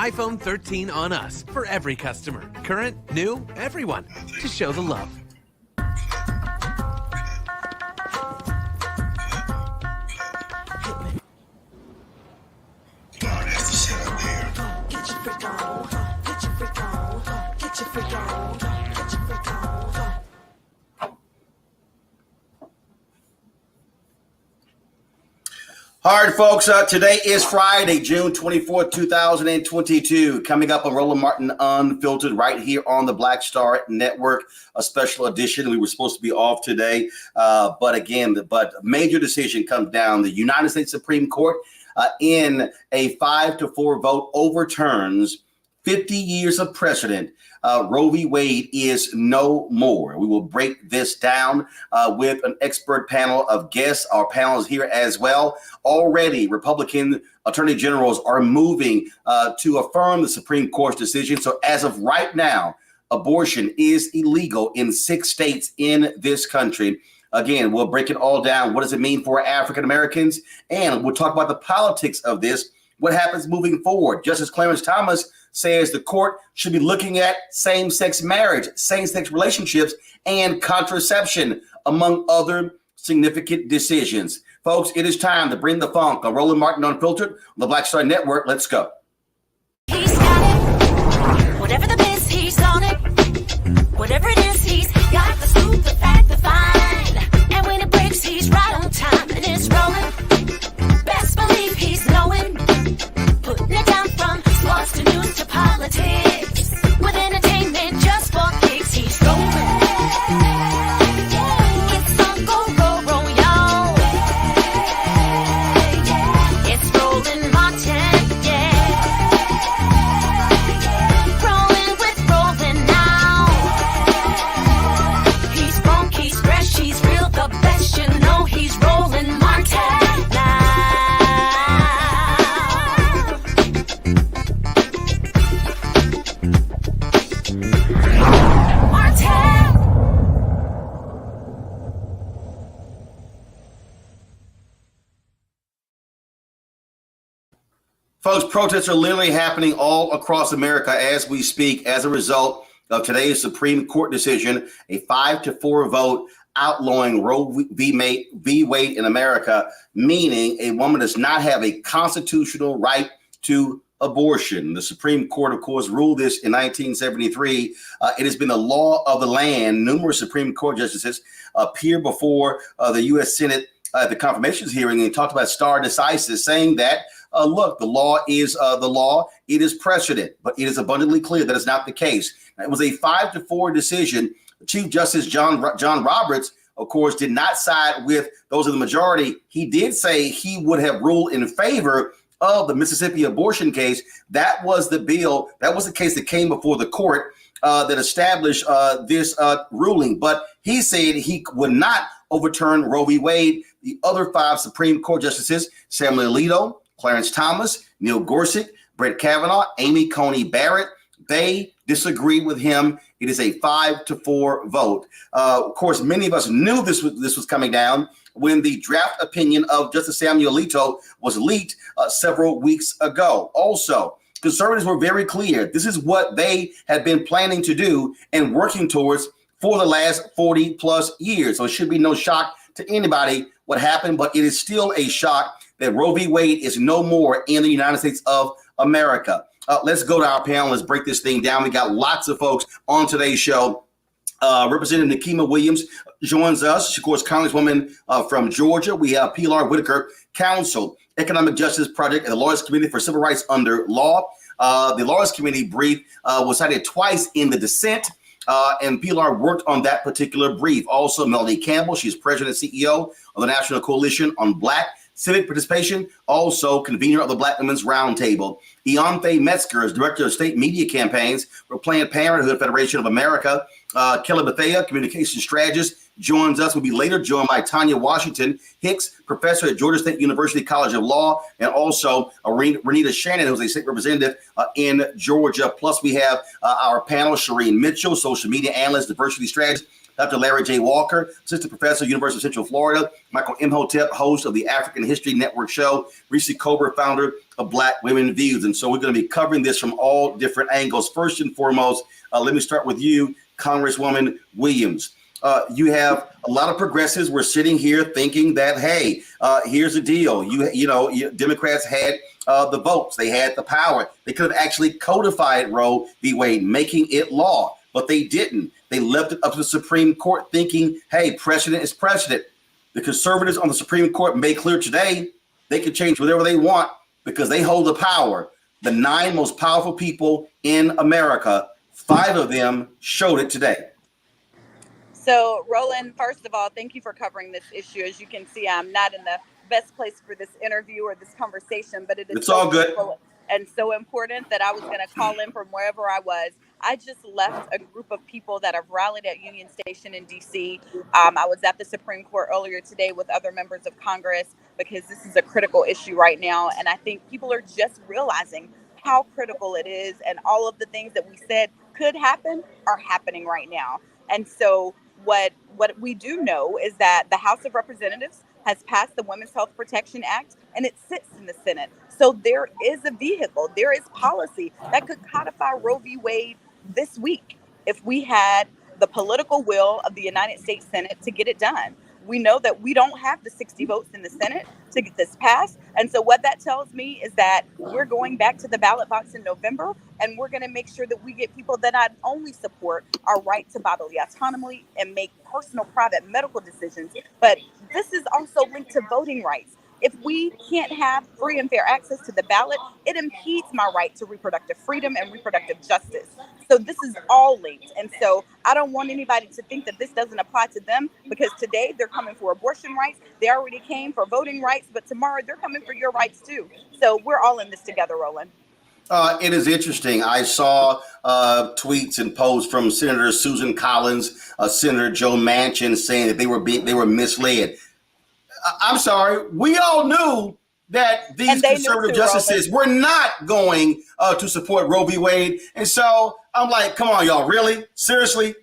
iPhone 13 on us for every customer. Current, new, everyone. To show the love. All right, folks, today is Friday, June 24th, 2022. Coming up on Roland Martin Unfiltered right here on the Black Star Network, a special edition. We were supposed to be off today, but major decision comes down. The United States Supreme Court, in a 5-4 vote, overturns 50 years of precedent. Roe v. Wade is no more. We will break this down with an expert panel of guests. Our panel is here as well. Already, Republican attorney generals are moving to affirm the Supreme Court's decision. So as of right now, abortion is illegal in 6 states in this country. Again, we'll break it all down. What does it mean for African Americans? And we'll talk about the politics of this. What happens moving forward? Justice Clarence Thomas says the court should be looking at same-sex marriage, same-sex relationships, and contraception, among other significant decisions. Folks, it is time to bring the funk on Roland Martin Unfiltered on the Black Star Network. Let's go. He's got it. Whatever the biz, he's on it. Whatever it is, he's got the scoop, the fact, the find. And when it breaks, he's right on time and it's rolling. Best believe he's knowing. Putting it down from sports to news to politics. With entertainment just for kicks, he's rolling. It's on go, y'all. It's Roland Martin, yeah. Rolling with Roland now. He's funk, he's fresh, he's real, the best, you know he's Roland Martin now. Folks, protests are literally happening all across America as we speak as a result of today's Supreme Court decision, a 5-4 vote outlawing Roe v. Wade in America, meaning a woman does not have a constitutional right to abortion. The Supreme Court, of course, ruled this in 1973. It has been the law of the land. Numerous Supreme Court justices appear before the U.S. Senate at the confirmations hearing and talked about stare decisis, saying that look, the law is the law. It is precedent, but it is abundantly clear that it's not the case. It was a 5-4 decision. Chief Justice John Roberts, of course, did not side with those of the majority. He did say he would have ruled in favor of the Mississippi abortion case. That was the bill. That was the case that came before the court that established this ruling. But he said he would not overturn Roe v. Wade. The other 5 Supreme Court justices, Samuel Alito, Clarence Thomas, Neil Gorsuch, Brett Kavanaugh, Amy Coney Barrett, they disagreed with him. It is a 5-4 vote. Of course, many of us knew this was coming down when the draft opinion of Justice Samuel Alito was leaked several weeks ago. Also, conservatives were very clear. This is what they had been planning to do and working towards for the last 40 plus years. So it should be no shock to anybody what happened, but it is still a shock that Roe v. Wade is no more in the United States of America. Let's go to our panel. Let's break this thing down. We got lots of folks on today's show. Representative Nikema Williams joins us. She, of course, Congresswoman from Georgia. We have Pilar Whitaker, Counsel, Economic Justice Project, and the Lawyers Committee for Civil Rights Under Law. The Lawyers Committee brief was cited twice in the dissent. And Pilar worked on that particular brief. Also, Melanie Campbell, she's president and CEO of the National Coalition on Black Civic Participation, also convener of the Black Women's Roundtable. Ianthe Metzger is director of state media campaigns for Planned Parenthood Federation of America. Kelly Bethea, communication strategist, joins us. We'll be later joined by Tanya Washington Hicks, professor at Georgia State University College of Law, and also Renita Shannon, who's a state representative in Georgia. Plus, we have our panel, Shireen Mitchell, social media analyst, diversity strategist, Dr. Larry J. Walker, assistant professor, University of Central Florida, Michael Imhotep, host of the African History Network show, Reese Cobra, founder of Black Women Views. And so we're going to be covering this from all different angles. First and foremost, let me start with you, Congresswoman Williams. You have a lot of progressives were sitting here thinking that, hey, here's the deal. Democrats had the votes. They had the power. They could have actually codified Roe v. Wade, making it law, but they didn't. They left it up to the Supreme Court thinking, hey, precedent is precedent. The conservatives on the Supreme Court made clear today They can change whatever they want because they hold the power. The 9 most powerful people in America, 5 of them showed it today. So, Roland, first of all, thank you for covering this issue. As you can see, I'm not in the best place for this interview or this conversation, but it's all good and so important that I was going to call in from wherever I was. I just left a group of people that have rallied at Union Station in D.C. I was at the Supreme Court earlier today with other members of Congress because this is a critical issue right now. And I think people are just realizing how critical it is, and all of the things that we said could happen are happening right now. And so what we do know is that the House of Representatives has passed the Women's Health Protection Act, and it sits in the Senate. So there is a vehicle, there is policy that could codify Roe v. Wade this week if we had the political will of the United States Senate to get it done. We know that we don't have the 60 votes in the Senate to get this passed. And so what that tells me is that we're going back to the ballot box in November, and we're going to make sure that we get people that not only support our right to bodily autonomy and make personal private medical decisions, but this is also linked to voting rights. If we can't have free and fair access to the ballot, it impedes my right to reproductive freedom and reproductive justice. So this is all linked. And so I don't want anybody to think that this doesn't apply to them, because today they're coming for abortion rights. They already came for voting rights, but tomorrow they're coming for your rights too. So we're all in this together, Roland. It is interesting. I saw tweets and posts from Senator Susan Collins, Senator Joe Manchin saying that they were misled. I'm sorry. We all knew that these conservative justices were not going to support Roe v. Wade. And so I'm like, come on, y'all. Really? Seriously?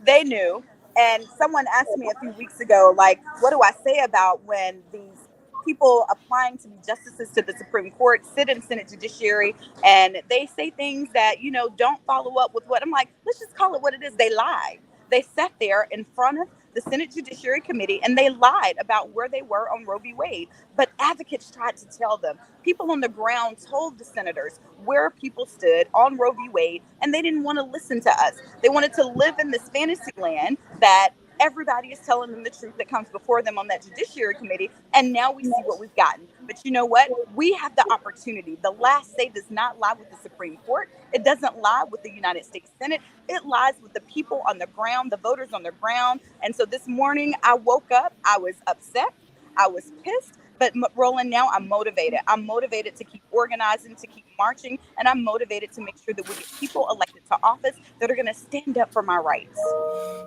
They knew. And someone asked me a few weeks ago, like, what do I say about when these people applying to be justices to the Supreme Court sit in Senate Judiciary and they say things that, don't follow up with what I'm like, let's just call it what it is. They lied. They sat there in front of the Senate Judiciary Committee and they lied about where they were on Roe v. Wade. But advocates tried to tell them. People on the ground told the senators where people stood on Roe v. Wade, and they didn't want to listen to us. They wanted to live in this fantasy land that everybody is telling them the truth that comes before them on that Judiciary Committee. And now we see what we've gotten. But you know what? We have the opportunity. The last say does not lie with the Supreme Court. It doesn't lie with the United States Senate. It lies with the people on the ground, the voters on the ground. And so this morning I woke up, I was upset, I was pissed. But Roland, now I'm motivated. I'm motivated to keep organizing, to keep marching, and I'm motivated to make sure that we get people elected to office that are going to stand up for my rights.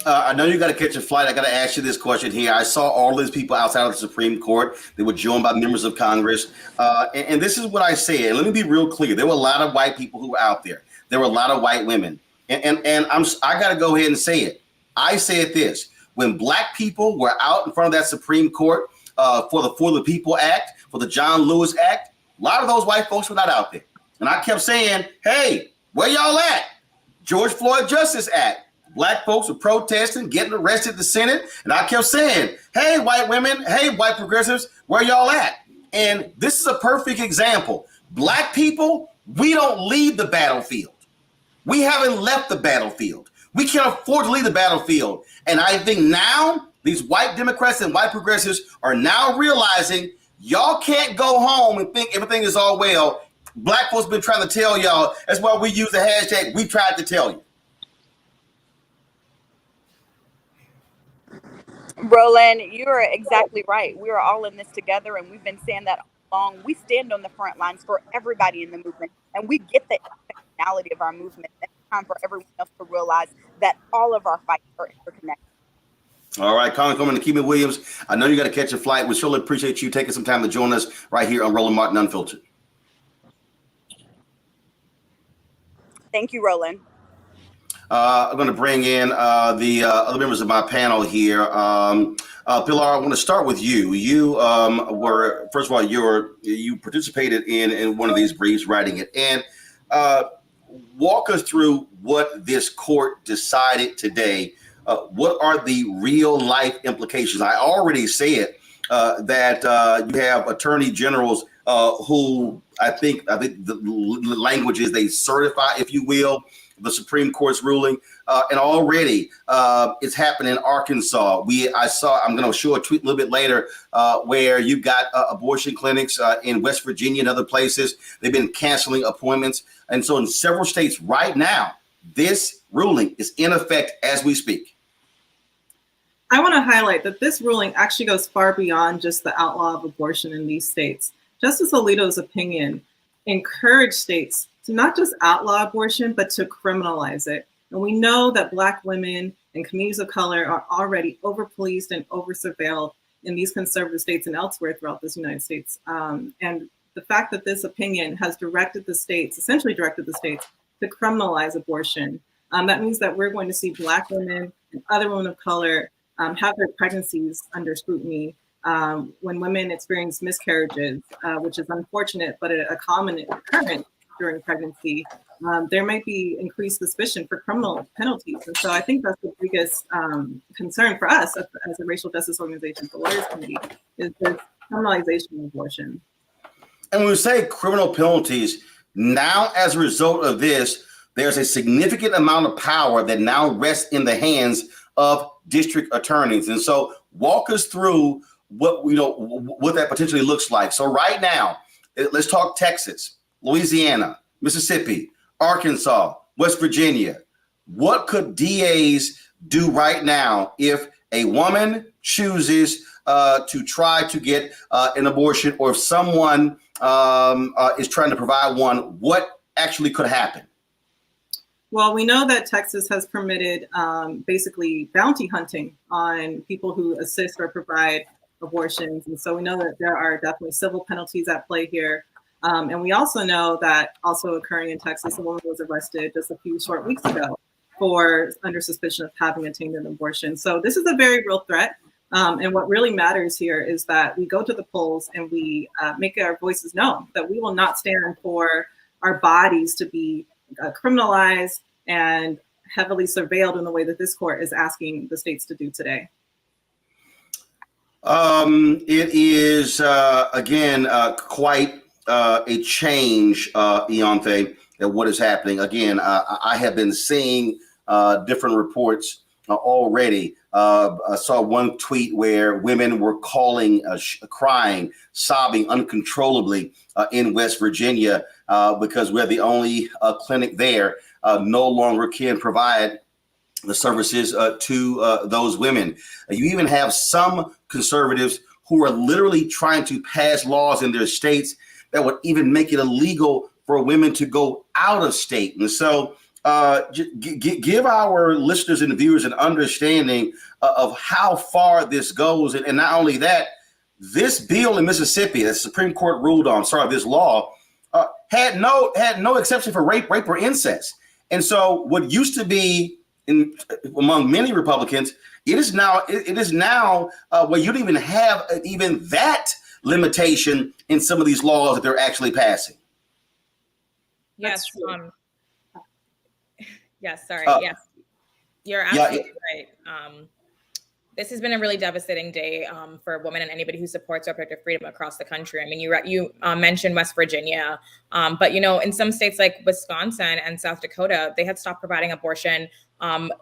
I know you got to catch a flight. I got to ask you this question here. I saw all these people outside of the Supreme Court. They were joined by members of Congress. And this is what I said. Let me be real clear. There were a lot of white people who were out there. There were a lot of white women. And I got to go ahead and say it. I said this. When black people were out in front of that Supreme Court, for the People Act, for the John Lewis Act, a lot of those white folks were not out there. And I kept saying, hey, where y'all at? George Floyd Justice Act. Black folks were protesting, getting arrested in the Senate. And I kept saying, hey, white women, hey, white progressives, where y'all at? And this is a perfect example. Black people, we don't leave the battlefield. We haven't left the battlefield. We can't afford to leave the battlefield. And I think now these white Democrats and white progressives are now realizing y'all can't go home and think everything is all well. Black folks been trying to tell y'all. That's why we use the hashtag, we tried to tell you. Roland, you are exactly right. We are all in this together, and we've been saying that all along. We stand on the front lines for everybody in the movement, and we get the intersectionality of our movement. It's time for everyone else to realize that all of our fights are interconnected. All right, Congresswoman Nikema Williams, I know you got to catch a flight. We surely appreciate you taking some time to join us right here on Roland Martin Unfiltered. Thank you, Roland. I'm going to bring in the other members of my panel here. Pilar, I want to start with you. You were, first of all, you participated in one of these briefs, writing it, and walk us through what this court decided today. What are the real life implications? I already said that you have attorney generals who I think the language is they certify, if you will, the Supreme Court's ruling, and already it's happening in Arkansas. I'm going to show a tweet a little bit later where you've got abortion clinics in West Virginia and other places. They've been canceling appointments. And so in several states right now, this ruling is in effect as we speak. I want to highlight that this ruling actually goes far beyond just the outlaw of abortion in these states. Justice Alito's opinion encouraged states to not just outlaw abortion, but to criminalize it. And we know that Black women and communities of color are already over-policed and over-surveilled in these conservative states and elsewhere throughout this United States. And the fact that this opinion has essentially directed the states to criminalize abortion, that means that we're going to see Black women and other women of color have their pregnancies under scrutiny. When women experience miscarriages, which is unfortunate, but a common occurrence during pregnancy, there might be increased suspicion for criminal penalties. And so I think that's the biggest concern for us as a racial justice organization, the Lawyers Committee, is this criminalization of abortion. And when we say criminal penalties, now as a result of this, there's a significant amount of power that now rests in the hands of district attorneys. And so walk us through what that potentially looks like. So right now, let's talk Texas, Louisiana, Mississippi, Arkansas, West Virginia. What could DAs do right now if a woman chooses to try to get an abortion, or if someone is trying to provide one? What actually could happen? Well, we know that Texas has permitted basically bounty hunting on people who assist or provide abortions. And so we know that there are definitely civil penalties at play here. And we also know that also occurring in Texas, a woman was arrested just a few short weeks ago under suspicion of having attained an abortion. So this is a very real threat. And what really matters here is that we go to the polls and we make our voices known, that we will not stand for our bodies to be criminalized and heavily surveilled in the way that this court is asking the states to do today. It is, again, quite a change, Ianthe, at what is happening. Again, I have been seeing different reports already. I saw one tweet where women were calling, crying, sobbing uncontrollably in West Virginia because we're the only clinic there no longer can provide the services to those women. You even have some conservatives who are literally trying to pass laws in their states that would even make it illegal for women to go out of state. And so give our listeners and viewers an understanding of how far this goes. And not only that, this bill in Mississippi, the Supreme Court ruled on, this law, had no exception for rape or incest. And so what used to be among many Republicans, it is now where you don't even have even that limitation in some of these laws that they're actually passing. Yes. Yes. Sorry. Yes. You're absolutely right. This has been a really devastating day for women and anybody who supports reproductive freedom across the country. I mean, you mentioned West Virginia, but in some states like Wisconsin and South Dakota, they had stopped providing abortion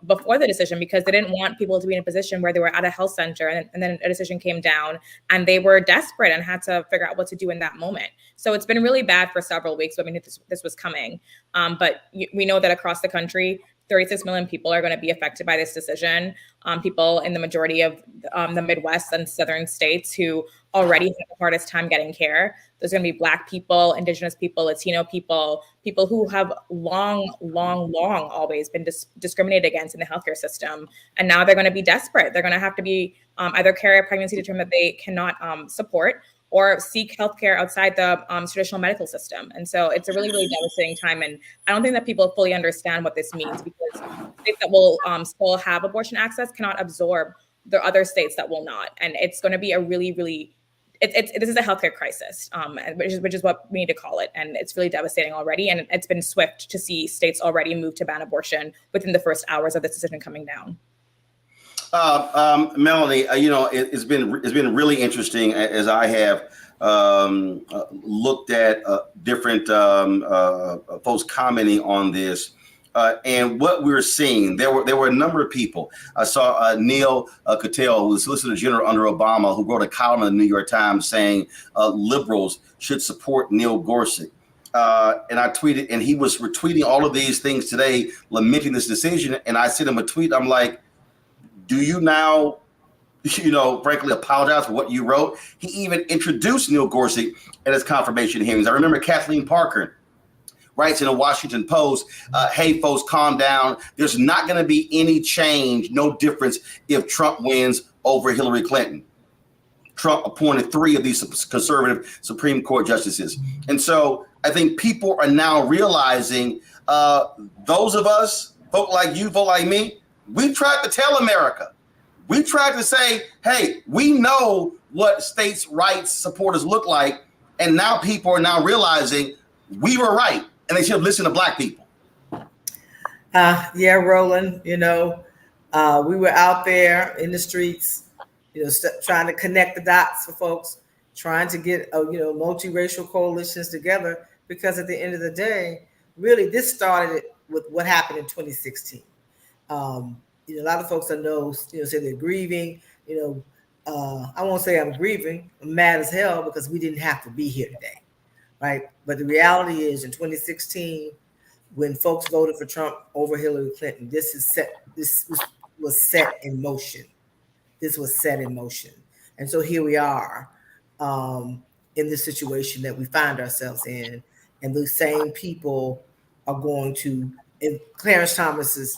before the decision because they didn't want people to be in a position where they were at a health center and then a decision came down and they were desperate and had to figure out what to do in that moment. So it's been really bad for several weeks. I mean, this was coming, but we know that across the country, 36 million people are going to be affected by this decision. People in the majority of the Midwest and southern states who already have the hardest time getting care. There's going to be Black people, Indigenous people, Latino people who have long always been discriminated against in the healthcare system. And now they're going to be desperate. They're going to have to be either carry a pregnancy to term that they cannot support, or seek healthcare outside the traditional medical system. And so it's a really, really devastating time. And I don't think that people fully understand what this means, because states that will still have abortion access cannot absorb the other states that will not. And it's going to be a really, really, this is a healthcare crisis, which is what we need to call it. And it's really devastating already. And it's been swift to see states already move to ban abortion within the first hours of this decision coming down. Melanie, it's been really interesting as I have looked at different folks commenting on this. And what we're seeing, there were a number of people. I saw Neil Cattell, who was Solicitor General under Obama, who wrote a column in the New York Times saying liberals should support Neil Gorsuch. And I tweeted, and he was retweeting all of these things today, lamenting this decision. And I sent him a tweet. I'm like, do you now, frankly, apologize for what you wrote? He even introduced Neil Gorsuch at his confirmation hearings. I remember Kathleen Parker writes in the Washington Post, hey, folks, calm down. There's not going to be any change, no difference if Trump wins over Hillary Clinton. Trump appointed 3 of these conservative Supreme Court justices. And so I think people are now realizing those of us, vote like you, vote like me, we tried to tell America. We tried to say, hey, we know what states' rights supporters look like. And now people are now realizing we were right. And they should have listened to Black people. Yeah, Roland, we were out there in the streets, trying to connect the dots for folks, trying to get, multiracial coalitions together, because at the end of the day, really, this started with what happened in 2016. A lot of folks I know, say they're grieving. I won't say I'm grieving. I'm mad as hell because we didn't have to be here today. Right. But the reality is, in 2016, when folks voted for Trump over Hillary Clinton, this was set in motion. This was set in motion. And so here we are in this situation that we find ourselves in. And those same people are going to, and Clarence Thomas's,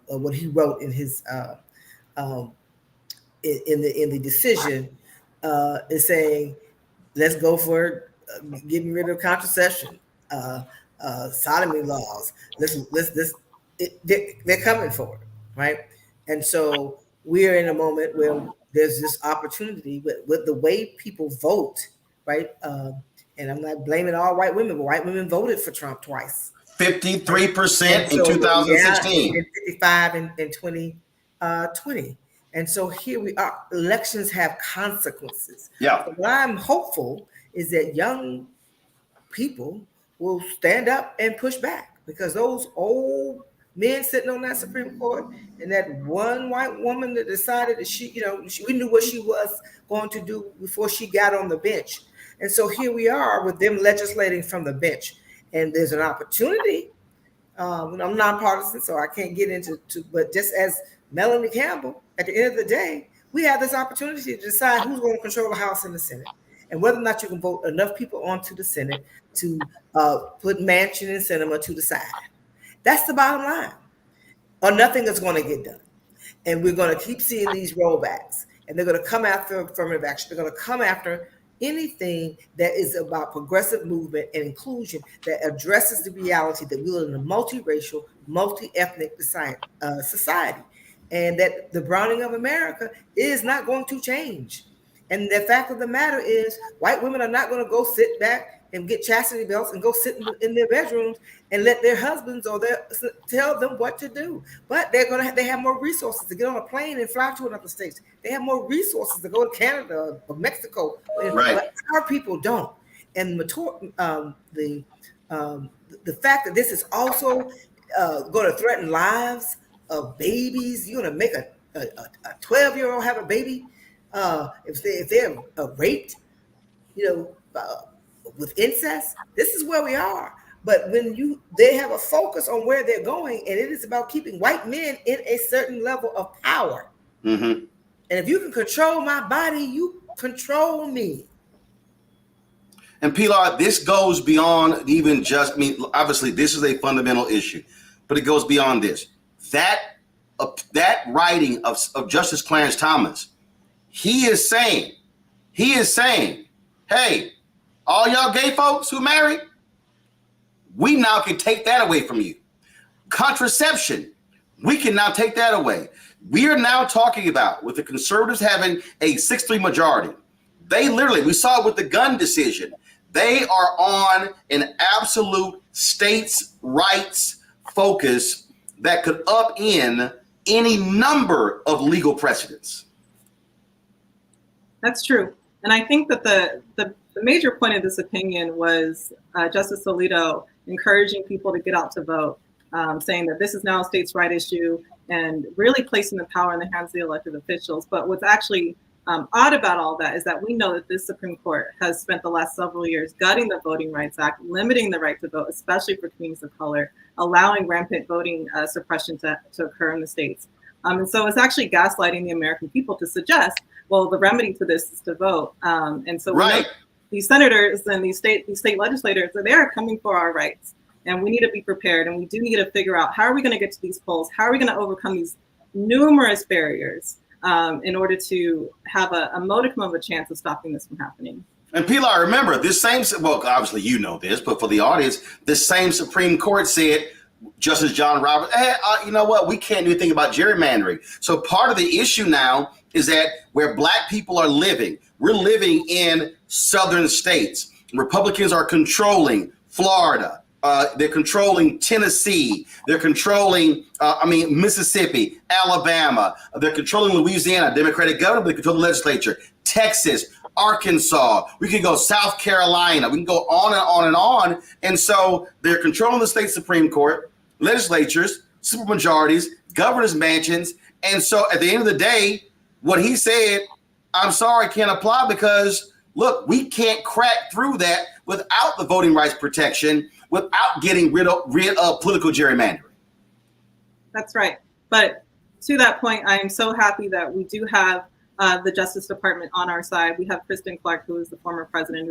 what he wrote in his in the decision is saying, let's go for getting rid of contraception, sodomy laws. They're coming for it, right? And so we're in a moment where there's this opportunity with the way people vote, right? And I'm not blaming all white women, but white women voted for Trump twice. 53% in 2016. And 55 in 2020. And so here we are. Elections have consequences. Yeah. So what I'm hopeful is that young people will stand up and push back, because those old men sitting on that Supreme Court and that one white woman that decided that we knew what she was going to do before she got on the bench. And so here we are with them legislating from the bench. And there's an opportunity. I'm nonpartisan, so I can't get into, but just as Melanie Campbell, at the end of the day, we have this opportunity to decide who's going to control the House and the Senate, and whether or not you can vote enough people onto the Senate to put Manchin and Sinema to the side. That's the bottom line. Or nothing is going to get done. And we're going to keep seeing these rollbacks, and they're going to come after affirmative action. They're going to come after anything that is about progressive movement and inclusion that addresses the reality that we live in a multiracial, multi-ethnic society, and that the browning of America is not going to change. And the fact of the matter is, white women are not going to go sit back and get chastity belts and go sit in their bedrooms and let their husbands or tell them what to do. But they have more resources to get on a plane and fly to another state. They have more resources to go to Canada or Mexico. Right. But our people don't. And the fact that this is also going to threaten lives of babies. You're going to make a 12-year-old have a baby if they're raped, with incest. This is where we are. But when they have a focus on where they're going, and it is about keeping white men in a certain level of power. Mm-hmm. And if you can control my body, you control me. And Pilar, this goes beyond even just, obviously this is a fundamental issue, but it goes beyond this. That writing of Justice Clarence Thomas, he is saying, hey, all y'all gay folks who married, we now can take that away from you. Contraception, we can now take that away. We are now talking about, with the conservatives having a 6-3 majority, they literally, we saw it with the gun decision, they are on an absolute states' rights focus that could upend any number of legal precedents. That's true. And I think that the major point of this opinion was Justice Alito encouraging people to get out to vote. saying that this is now a states' right issue and really placing the power in the hands of the elected officials. But what's actually odd about all that is that we know that this Supreme Court has spent the last several years gutting the Voting Rights Act, limiting the right to vote, especially for communities of color, allowing rampant voting suppression to occur in the states. And so it's actually gaslighting the American people to suggest, well, the remedy to this is to vote. And so right. These senators and these state legislators, they are coming for our rights. And we need to be prepared. And we do need to figure out, how are we going to get to these polls? How are we going to overcome these numerous barriers in order to have a modicum of a chance of stopping this from happening? And Pilar, remember, this same, well, obviously you know this, but for the audience, this same Supreme Court said, Justice John Roberts, hey, you know what? We can't do anything about gerrymandering. So part of the issue now is that where Black people are living, we're living in southern states. Republicans are controlling Florida. They're controlling Tennessee. They're controlling, Mississippi, Alabama. They're controlling Louisiana, Democratic governor, but they control the legislature. Texas, Arkansas. We can go South Carolina. We can go on and on and on. And so they're controlling the state Supreme Court, legislatures, supermajorities, governors' mansions. And so at the end of the day, what he said, I'm sorry, can't apply because, look, we can't crack through that without the voting rights protection, without getting rid of political gerrymandering. That's right. But to that point, I am so happy that we do have the Justice Department on our side. We have Kristen Clark, who is the former president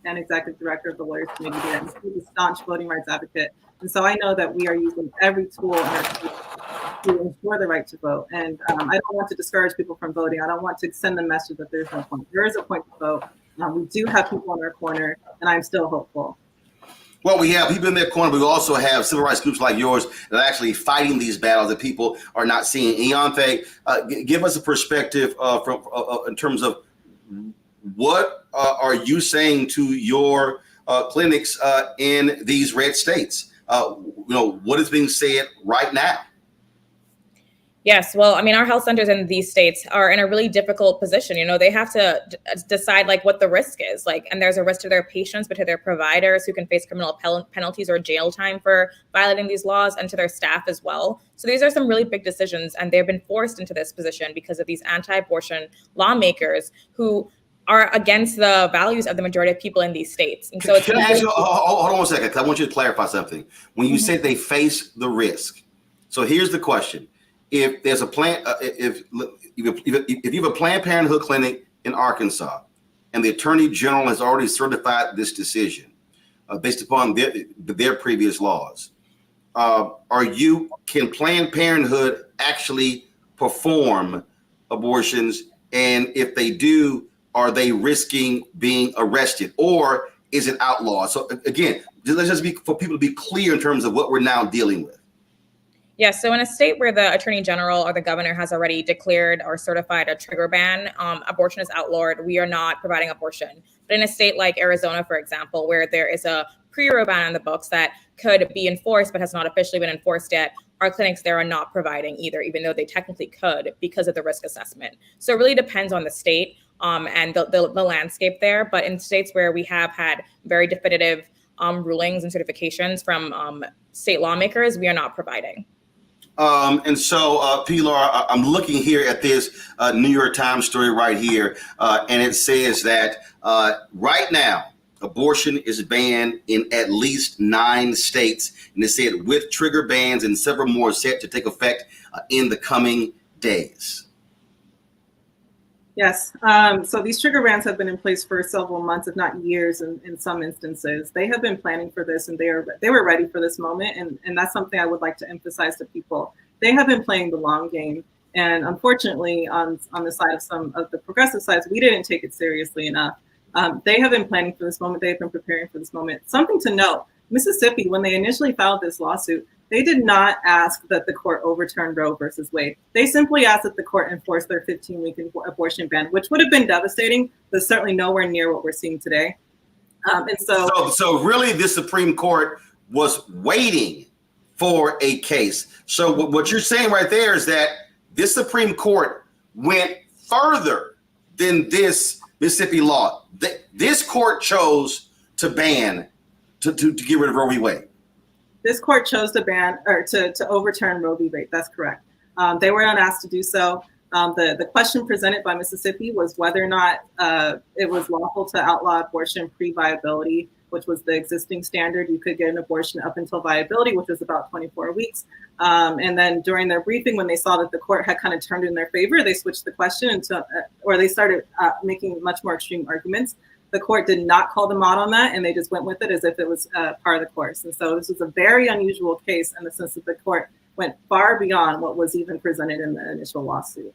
and executive director of the Lawyers Committee there, and she's a staunch voting rights advocate. And so I know that we are using every tool in our to ensure the right to vote. And I don't want to discourage people from voting. I don't want to send the message that there's no point. There is a point to vote. We do have people in our corner, and I'm still hopeful. Well, we have people in their corner, but we also have civil rights groups like yours that are actually fighting these battles that people are not seeing. Ianthe, give us a perspective in terms of what are you saying to your clinics in these red states? What is being said right now? Yes. Well, our health centers in these states are in a really difficult position. They have to decide what the risk is and there's a risk to their patients, but to their providers who can face criminal penalties or jail time for violating these laws, and to their staff as well. So these are some really big decisions, and they've been forced into this position because of these anti-abortion lawmakers who are against the values of the majority of people in these states. And so can I ask you, hold on one second, because I want you to clarify something. When you said they face the risk, so here's the question. If there's a plan, if you have a Planned Parenthood clinic in Arkansas, and the Attorney General has already certified this decision based upon their previous laws, can Planned Parenthood actually perform abortions? And if they do, are they risking being arrested, or is it outlawed? So again, let's just for people to be clear in terms of what we're now dealing with. Yes. So in a state where the attorney general or the governor has already declared or certified a trigger ban, abortion is outlawed. We are not providing abortion. But in a state like Arizona, for example, where there is a pre-row ban on the books that could be enforced but has not officially been enforced yet, our clinics there are not providing either, even though they technically could because of the risk assessment. So it really depends on the state and the landscape there. But in states where we have had very definitive rulings and certifications from state lawmakers, we are not providing. And so, Pilar, I'm looking here at this New York Times story right here, and it says that right now, abortion is banned in at least 9 states. And it said with trigger bans and several more set to take effect in the coming days. Yes. So these trigger bans have been in place for several months, if not years, in some instances. They have been planning for this, and they were ready for this moment. And that's something I would like to emphasize to people. They have been playing the long game. And unfortunately, on the side of some of the progressive sides, we didn't take it seriously enough. They have been planning for this moment. They have been preparing for this moment. Something to note, Mississippi, when they initially filed this lawsuit, they did not ask that the court overturn Roe versus Wade. They simply asked that the court enforce their 15-week abortion ban, which would have been devastating, but certainly nowhere near what we're seeing today. So really, the Supreme Court was waiting for a case. So what you're saying right there is that this Supreme Court went further than this Mississippi law. This court chose to ban, to get rid of Roe v. Wade. This court chose to ban or to overturn Roe v. Wade. That's correct. They were not asked to do so. The question presented by Mississippi was whether or not it was lawful to outlaw abortion pre-viability, which was the existing standard. You could get an abortion up until viability, which was about 24 weeks. And then during their briefing, when they saw that the court had kind of turned in their favor, they switched the question or they started making much more extreme arguments. The court did not call them out on that, and they just went with it as if it was part of the course. And so this was a very unusual case in the sense that the court went far beyond what was even presented in the initial lawsuit.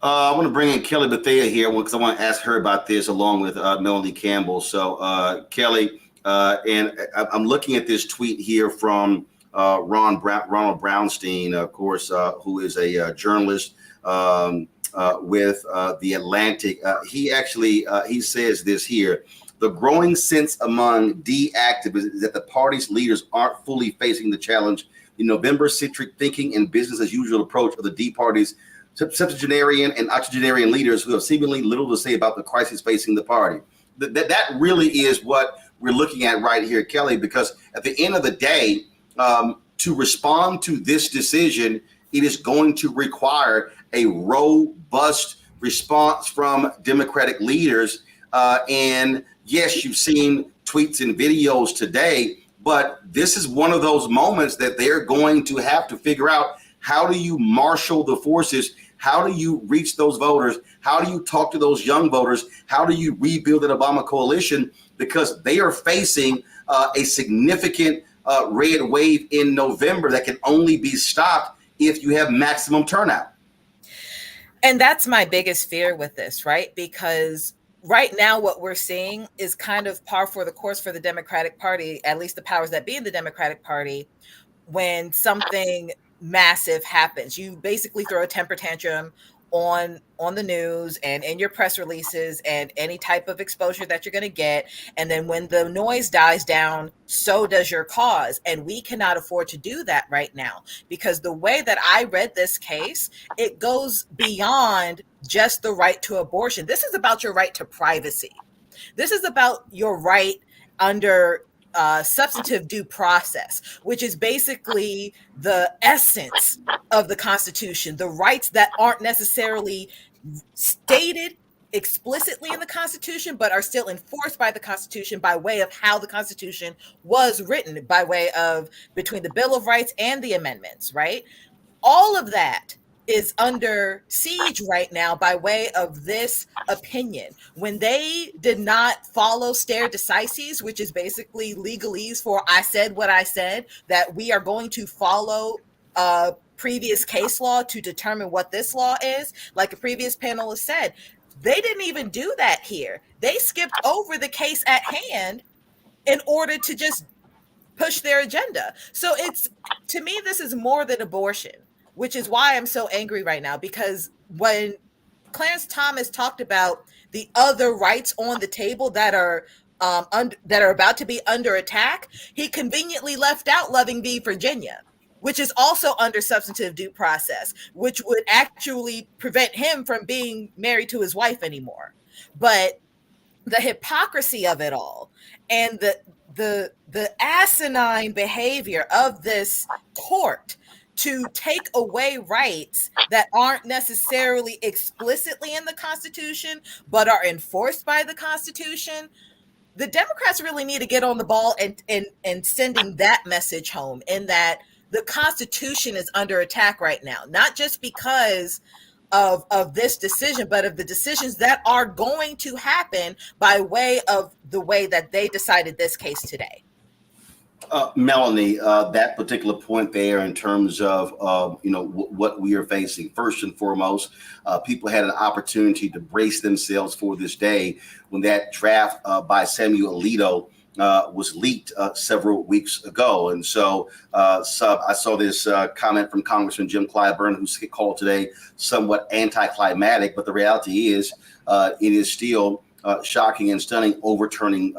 I want to bring in Kelly Bethea here because I want to ask her about this along with Melanie Campbell. So Kelly, and I'm looking at this tweet here from Ronald Brownstein, of course, who is a journalist with The Atlantic. He says this here: the growing sense among D activists is that the party's leaders aren't fully facing the challenge. The November-centric thinking and business as usual approach of the D party's septuagenarian and octogenarian leaders who have seemingly little to say about the crisis facing the party. That really is what we're looking at right here, Kelly, because at the end of the day, to respond to this decision, it is going to require a robust response from Democratic leaders. And yes, you've seen tweets and videos today, but this is one of those moments that they're going to have to figure out: how do you marshal the forces? How do you reach those voters? How do you talk to those young voters? How do you rebuild an Obama coalition? Because they are facing a significant red wave in November that can only be stopped if you have maximum turnout. And that's my biggest fear with this, right? Because right now what we're seeing is kind of par for the course for the Democratic Party, at least the powers that be in the Democratic Party. When something massive happens, you basically throw a temper tantrum on the news and in your press releases and any type of exposure that you're going to get. And then when the noise dies down, so does your cause. And we cannot afford to do that right now, because the way that I read this case, it goes beyond just the right to abortion. This is about your right to privacy. This is about your right under substantive due process, which is basically the essence of the Constitution, the rights that aren't necessarily stated explicitly in the Constitution, but are still enforced by the Constitution by way of how the Constitution was written, by way of between the Bill of Rights and the amendments, right? All of that is under siege right now by way of this opinion. When they did not follow stare decisis, which is basically legalese for I said what I said, that we are going to follow previous case law to determine what this law is, like a previous panelist said, they didn't even do that here. They skipped over the case at hand in order to just push their agenda. So to me, this is more than abortion, which is why I'm so angry right now, because when Clarence Thomas talked about the other rights on the table that are about to be under attack, he conveniently left out Loving v. Virginia, which is also under substantive due process, which would actually prevent him from being married to his wife anymore. But the hypocrisy of it all and the asinine behavior of this court to take away rights that aren't necessarily explicitly in the Constitution, but are enforced by the Constitution, the Democrats really need to get on the ball and sending that message home, in that the Constitution is under attack right now, not just because of this decision, but of the decisions that are going to happen by way of the way that they decided this case today. Melanie, that particular point there in terms of what we are facing, first and foremost, people had an opportunity to brace themselves for this day when that draft by Samuel Alito was leaked several weeks ago. And so I saw this comment from Congressman Jim Clyburn, who's called today somewhat anticlimactic, but the reality is it is still shocking and stunning, overturning,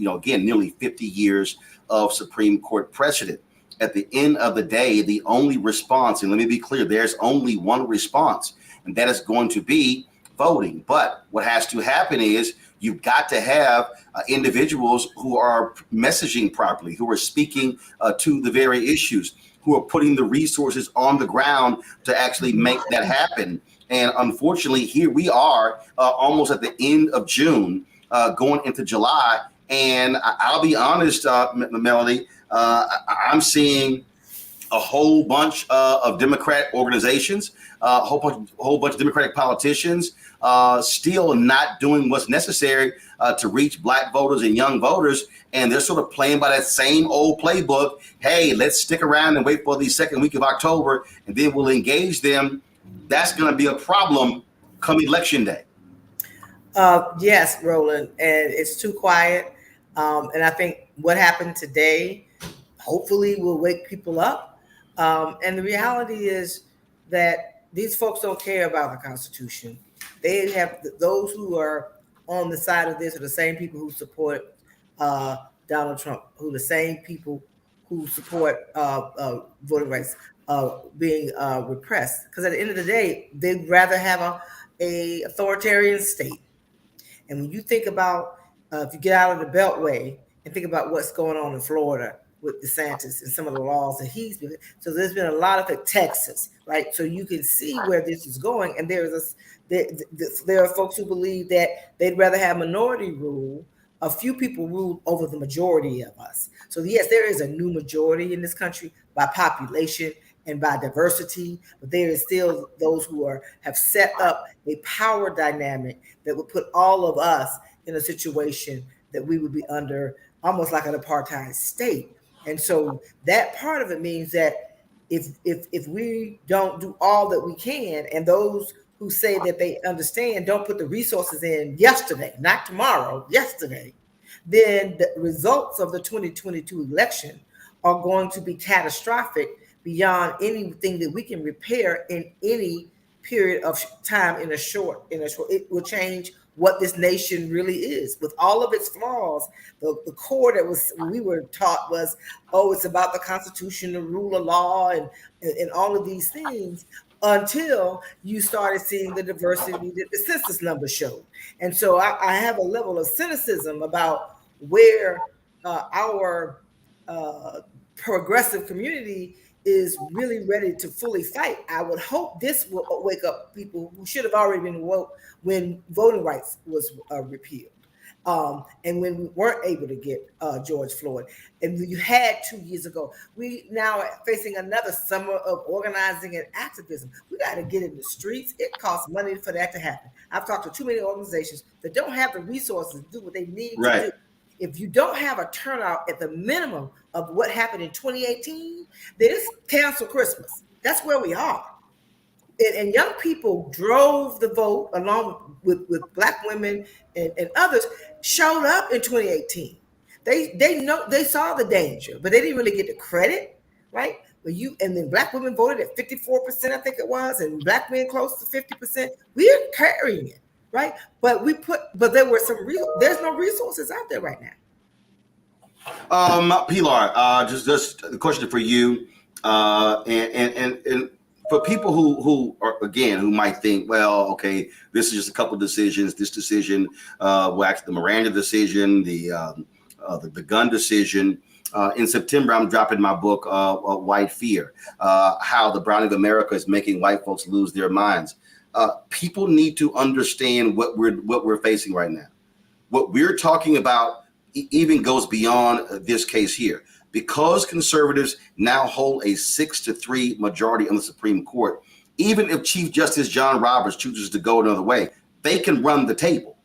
again, nearly 50 years of Supreme Court precedent. At the end of the day, the only response, and let me be clear, there's only one response, and that is going to be voting. But what has to happen is You've got to have individuals who are messaging properly, who are speaking to the very issues, who are putting the resources on the ground to actually make that happen. And unfortunately, here we are almost at the end of June, going into July. And I'll be honest, Melody, I'm seeing a whole bunch of Democrat organizations, a whole bunch of Democratic politicians still not doing what's necessary to reach Black voters and young voters. And they're sort of playing by that same old playbook. Hey, let's stick around and wait for the second week of October, and then we'll engage them. That's going to be a problem come election day. Yes, Roland, and it's too quiet. And I think what happened today, hopefully, will wake people up. And the reality is that these folks don't care about the Constitution. They have those who are on the side of this are the same people who support Donald Trump, who are the same people who support voting rights being repressed. Because at the end of the day, they'd rather have a authoritarian state. And when you think about if you get out of the Beltway and think about what's going on in Florida with DeSantis and some of the laws that he's been, so there's been a lot of Texas, right? So you can see where this is going. And there are folks who believe that they'd rather have minority rule. A few people rule over the majority of us. So yes, there is a new majority in this country by population and by diversity, but there is still those who have set up a power dynamic that would put all of us in a situation that we would be under almost like an apartheid state. And so that part of it means that if we don't do all that we can, and those who say that they understand don't put the resources in yesterday, not tomorrow, yesterday, then the results of the 2022 election are going to be catastrophic beyond anything that we can repair in any period of time in a short. It will change what this nation really is with all of its flaws. The core that we were taught was, it's about the Constitution, the rule of law, and all of these things, until you started seeing the diversity that the census numbers showed. And so I have a level of cynicism about where our progressive community is really ready to fully fight. I would hope this will wake up people who should have already been woke when voting rights was repealed. And when we weren't able to get George Floyd, and you had 2 years ago, we now are facing another summer of organizing and activism. We got to get in the streets. It costs money for that to happen. I've talked to too many organizations that don't have the resources to do what they need to do. If you don't have a turnout at the minimum of what happened in 2018, then it's cancel Christmas. That's where we are. And young people drove the vote along with Black women and others, showed up in 2018. They saw the danger, but they didn't really get the credit, right? And then Black women voted at 54%, I think it was, and Black men close to 50%. We're carrying it, right? But there were there's no resources out there right now. Pilar, just a question for you, and for people who are, again, who might think, well, okay, this is just a couple of decisions. This decision, the Miranda decision, the gun decision. In September, I'm dropping my book, White Fear, how the browning of America is making white folks lose their minds. People need to understand what we're facing right now. What we're talking about even goes beyond this case here. Because conservatives now hold a 6-3 majority on the Supreme Court, even if Chief Justice John Roberts chooses to go another way, they can run the table.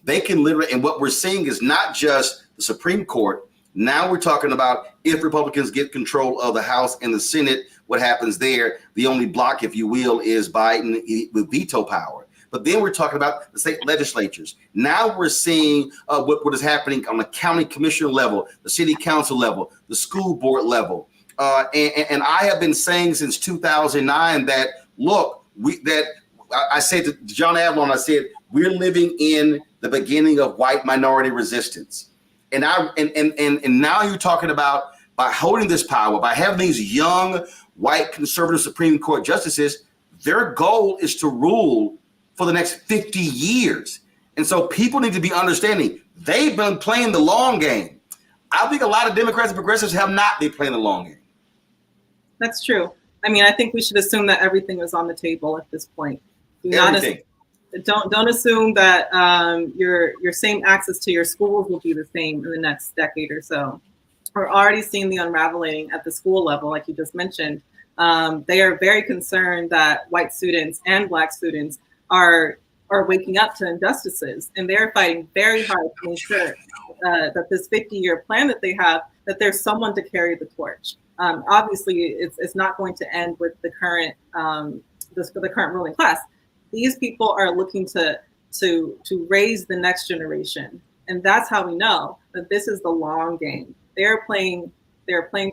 They can literally, and what we're seeing is not just the Supreme Court. Now we're talking about if Republicans get control of the House and the Senate, what happens there? The only block, if you will, is Biden with veto power. But then we're talking about the state legislatures. Now we're seeing what is happening on the county commissioner level, the city council level, the school board level. And I have been saying since 2009 that, look, I said to John Avalon, I said, we're living in the beginning of white minority resistance. And now you're talking about, by holding this power, by having these young white conservative Supreme Court justices, their goal is to rule for the next 50 years. And so people need to be understanding they've been playing the long game. I think a lot of Democrats and progressives have not been playing the long game. That's true. I mean, I think we should assume that everything is on the table at this point. Everything. Don't assume that your same access to your schools will be the same in the next decade or so. We're already seeing the unraveling at the school level, like you just mentioned. They are very concerned that white students and Black students are waking up to injustices, and they're fighting very hard to ensure that this 50-year plan that they have, that there's someone to carry the torch. Obviously, it's not going to end with the current the current ruling class. These people are looking to raise the next generation, and that's how we know that this is the long game. They're playing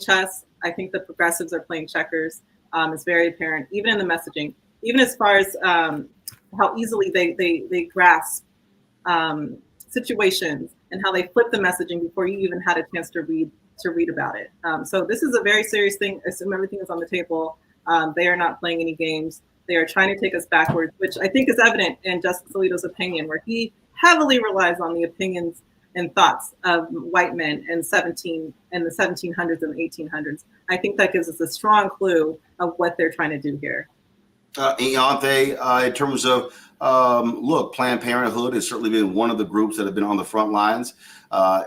chess. I think the progressives are playing checkers. It's very apparent, even in the messaging, even as far as how easily they grasp situations and how they flip the messaging before you even had a chance to read about it. So this is a very serious thing. Assume everything is on the table. They are not playing any games. They are trying to take us backwards, which I think is evident in Justice Alito's opinion, where he heavily relies on the opinions and thoughts of white men in the 1700s and the 1800s. I think that gives us a strong clue of what they're trying to do here. Ianthe, in terms of, look, Planned Parenthood has certainly been one of the groups that have been on the front lines,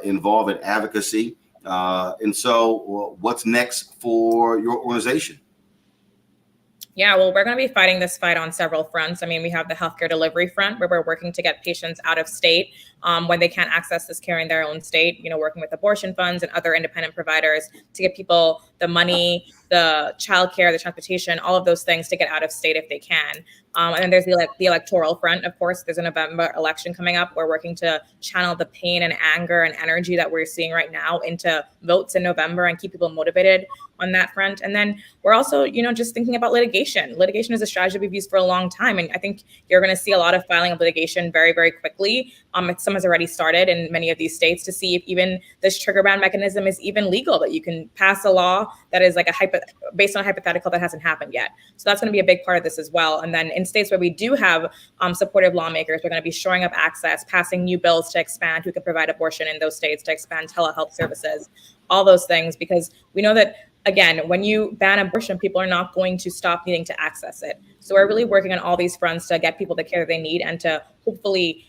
involved in advocacy. And so what's next for your organization? Yeah, well, we're going to be fighting this fight on several fronts. I mean, we have the healthcare delivery front, where we're working to get patients out of state when they can't access this care in their own state, working with abortion funds and other independent providers to get people the money, the childcare, the transportation, all of those things to get out of state if they can. And then there's the electoral front, of course. There's a November election coming up. We're working to channel the pain and anger and energy that we're seeing right now into votes in November and keep people motivated on that front. And then we're also, just thinking about litigation. Litigation is a strategy we've used for a long time. And I think you're going to see a lot of filing of litigation very, very quickly. Some has already started in many of these states to see if even this trigger ban mechanism is even legal, that you can pass a law that is like based on a hypothetical that hasn't happened yet. So that's going to be a big part of this as well. And then in states where we do have supportive lawmakers, we're going to be shoring up access, passing new bills to expand who can provide abortion in those states, to expand telehealth services, all those things, because we know that, again, when you ban abortion, people are not going to stop needing to access it. So we're really working on all these fronts to get people the care they need and to hopefully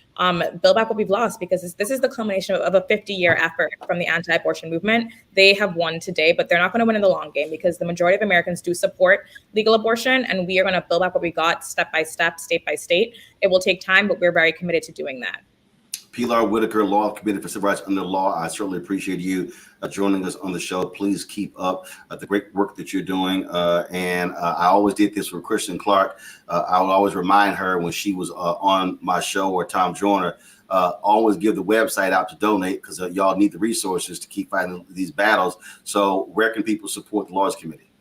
build back what we've lost, because this is the culmination of a 50-year effort from the anti-abortion movement. They have won today, but they're not going to win in the long game, because the majority of Americans do support legal abortion, and we are going to build back what we got step by step, state by state. It will take time, but we're very committed to doing that. Pilar Whitaker, Law Committee for Civil Rights Under Law. I certainly appreciate you joining us on the show. Please keep up the great work that you're doing. And I always did this for Kristen Clark. I would always remind her when she was on my show, or Tom Joyner, always give the website out to donate, because y'all need the resources to keep fighting these battles. So where can people support the Lawyers Committee?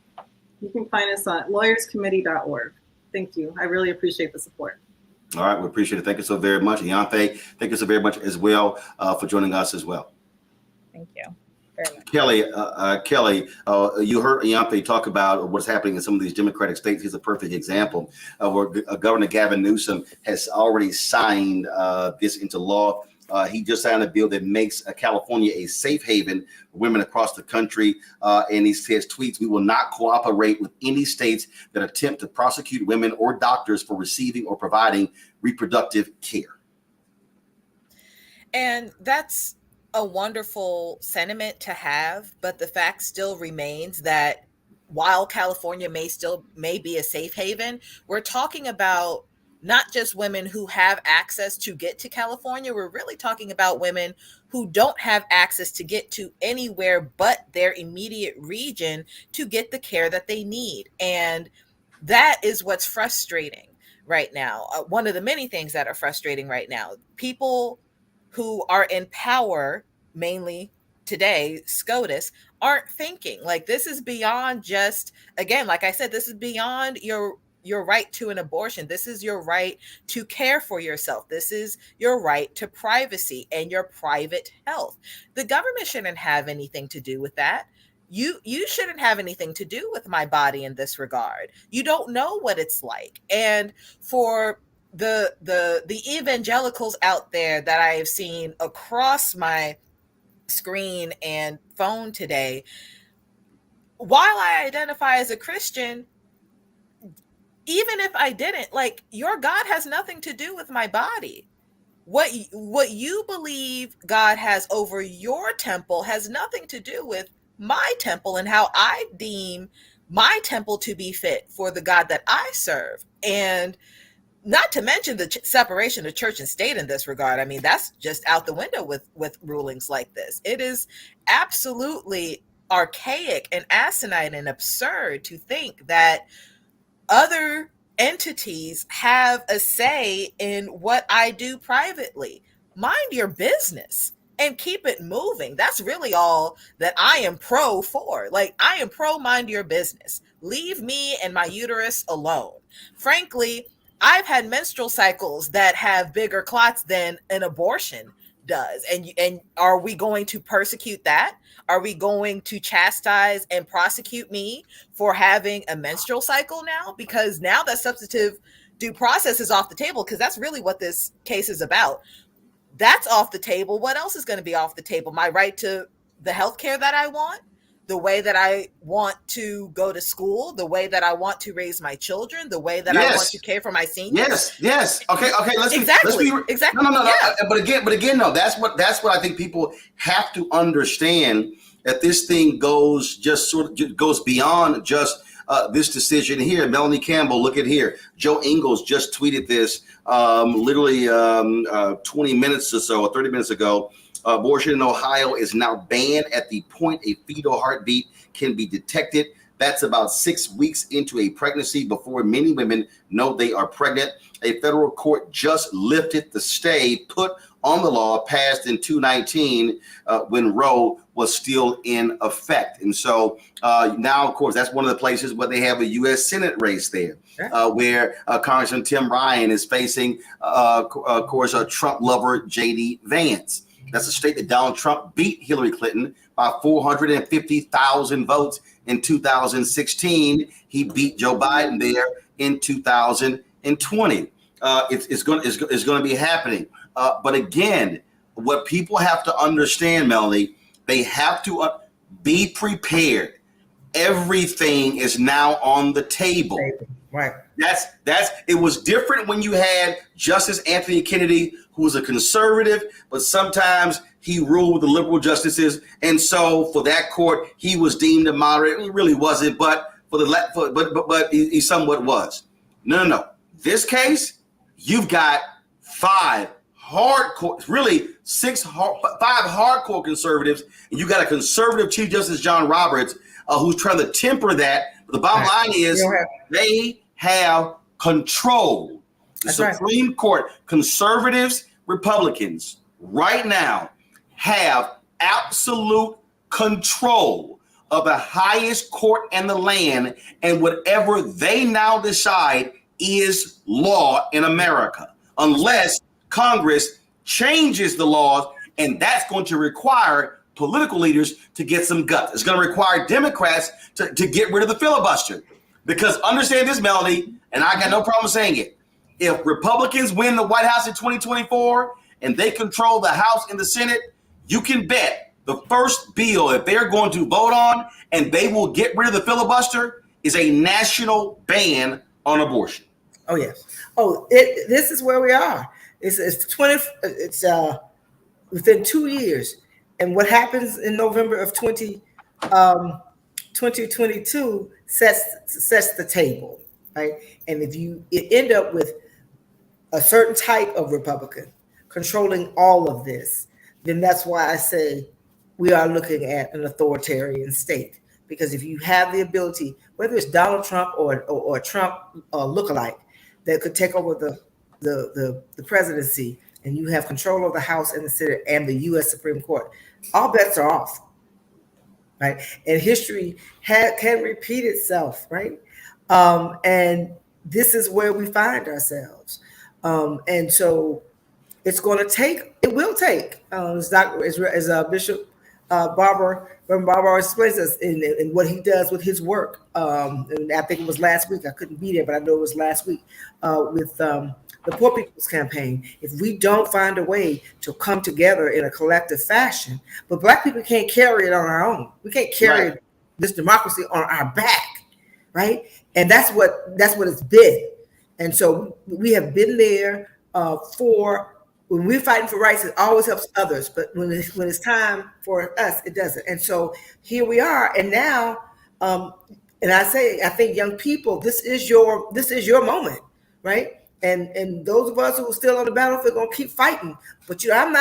You can find us on lawyerscommittee.org. Thank you. I really appreciate the support. All right, we appreciate it. Thank you so very much. Ianthe, thank you so very much as well for joining us as well. Thank you very much. Kelly, you heard Ianthe talk about what's happening in some of these Democratic states. He's a perfect example of where Governor Gavin Newsom has already signed this into law. He just signed a bill that makes California a safe haven for women across the country. And he says, tweets, "We will not cooperate with any states that attempt to prosecute women or doctors for receiving or providing reproductive care." And that's a wonderful sentiment to have. But the fact still remains that while California may be a safe haven, we're talking about not just women who have access to get to California. We're really talking about women who don't have access to get to anywhere but their immediate region to get the care that they need. And that is what's frustrating right now. One of the many things that are frustrating right now, people who are in power, mainly today, SCOTUS, aren't thinking. Like, this is beyond just, again, like I said, this is beyond your right to an abortion. This is your right to care for yourself. This is your right to privacy and your private health. The government shouldn't have anything to do with that. You shouldn't have anything to do with my body in this regard. You don't know what it's like. And for the evangelicals out there that I have seen across my screen and phone today, while I identify as a Christian, even if I didn't, like, your God has nothing to do with my body. What you believe God has over your temple has nothing to do with my temple and how I deem my temple to be fit for the God that I serve. And not to mention the separation of church and state in this regard. I mean, that's just out the window with rulings like this. It is absolutely archaic and asinine and absurd to think that other entities have a say in what I do privately. Mind your business and keep it moving. That's really all that I am pro for. Like, I am pro mind your business. Leave me and my uterus alone. Frankly, I've had menstrual cycles that have bigger clots than an abortion does. And are we going to persecute that? Are we going to chastise and prosecute me for having a menstrual cycle now? Because now that substantive due process is off the table, because that's really what this case is about. That's off the table. What else is going to be off the table? My right to the healthcare that I want, the way that I want to go to school, the way that I want to raise my children, the way that I want to care for my seniors. Yes. Okay. Let's exactly. No. Yeah. But again, no. That's what I think people have to understand, that this thing goes beyond just this decision here. Melanie Campbell, look at here. Joe Ingles just tweeted this literally 20 minutes or so, or 30 minutes ago. Abortion in Ohio is now banned at the point a fetal heartbeat can be detected. That's about 6 weeks into a pregnancy before many women know they are pregnant. A federal court just lifted the stay put on the law passed in 2019 when Roe was still in effect. And so now, of course, that's one of the places where they have a U.S. Senate race there, where Congressman Tim Ryan is facing, of course, a Trump lover, J.D. Vance. That's a state that Donald Trump beat Hillary Clinton by 450,000 votes in 2016. He beat Joe Biden there in 2020. It's going to be happening. But again, what people have to understand, Melanie, they have to be prepared. Everything is now on the table. Right. It was different when you had Justice Anthony Kennedy, who was a conservative, but sometimes he ruled with the liberal justices, and so for that court, he was deemed a moderate. He really wasn't, but but he somewhat was. No. This case, you've got five hardcore conservatives, and you got a conservative Chief Justice John Roberts who's trying to temper that. But the bottom line is they have control. The Supreme Court, conservatives, Republicans, right now have absolute control of the highest court in the land, and whatever they now decide is law in America, unless Congress changes the laws, and that's going to require political leaders to get some guts. It's going to require Democrats to get rid of the filibuster. Because understand this, Melanie, and I got no problem saying it. If Republicans win the White House in 2024 and they control the House and the Senate, you can bet the first bill that they're going to vote on, and they will get rid of the filibuster, is a national ban on abortion. Oh, yes. This is where we are. It's within 2 years. And what happens in November of 2022 sets the table, right? And if you end up with a certain type of Republican controlling all of this, then that's why I say we are looking at an authoritarian state. Because if you have the ability, whether it's Donald Trump or Trump lookalike, that could take over the presidency, and you have control of the House and the Senate and the U.S. Supreme Court, all bets are off, right? And history can repeat itself, right? And this is where we find ourselves. And so it will take, as Bishop Barber explains us in what he does with his work. And I think it was last week. I couldn't be there, but I know it was last week with the Poor People's Campaign, if we don't find a way to come together in a collective fashion, but Black people can't carry it on our own. We can't carry this democracy on our back, right? And that's what it's been. And so we have been there for, when we're fighting for rights, it always helps others. But when it's time for us, it doesn't. And so here we are. And now, and I think young people, this is your moment, right? And those of us who are still on the battlefield are gonna keep fighting. But I'm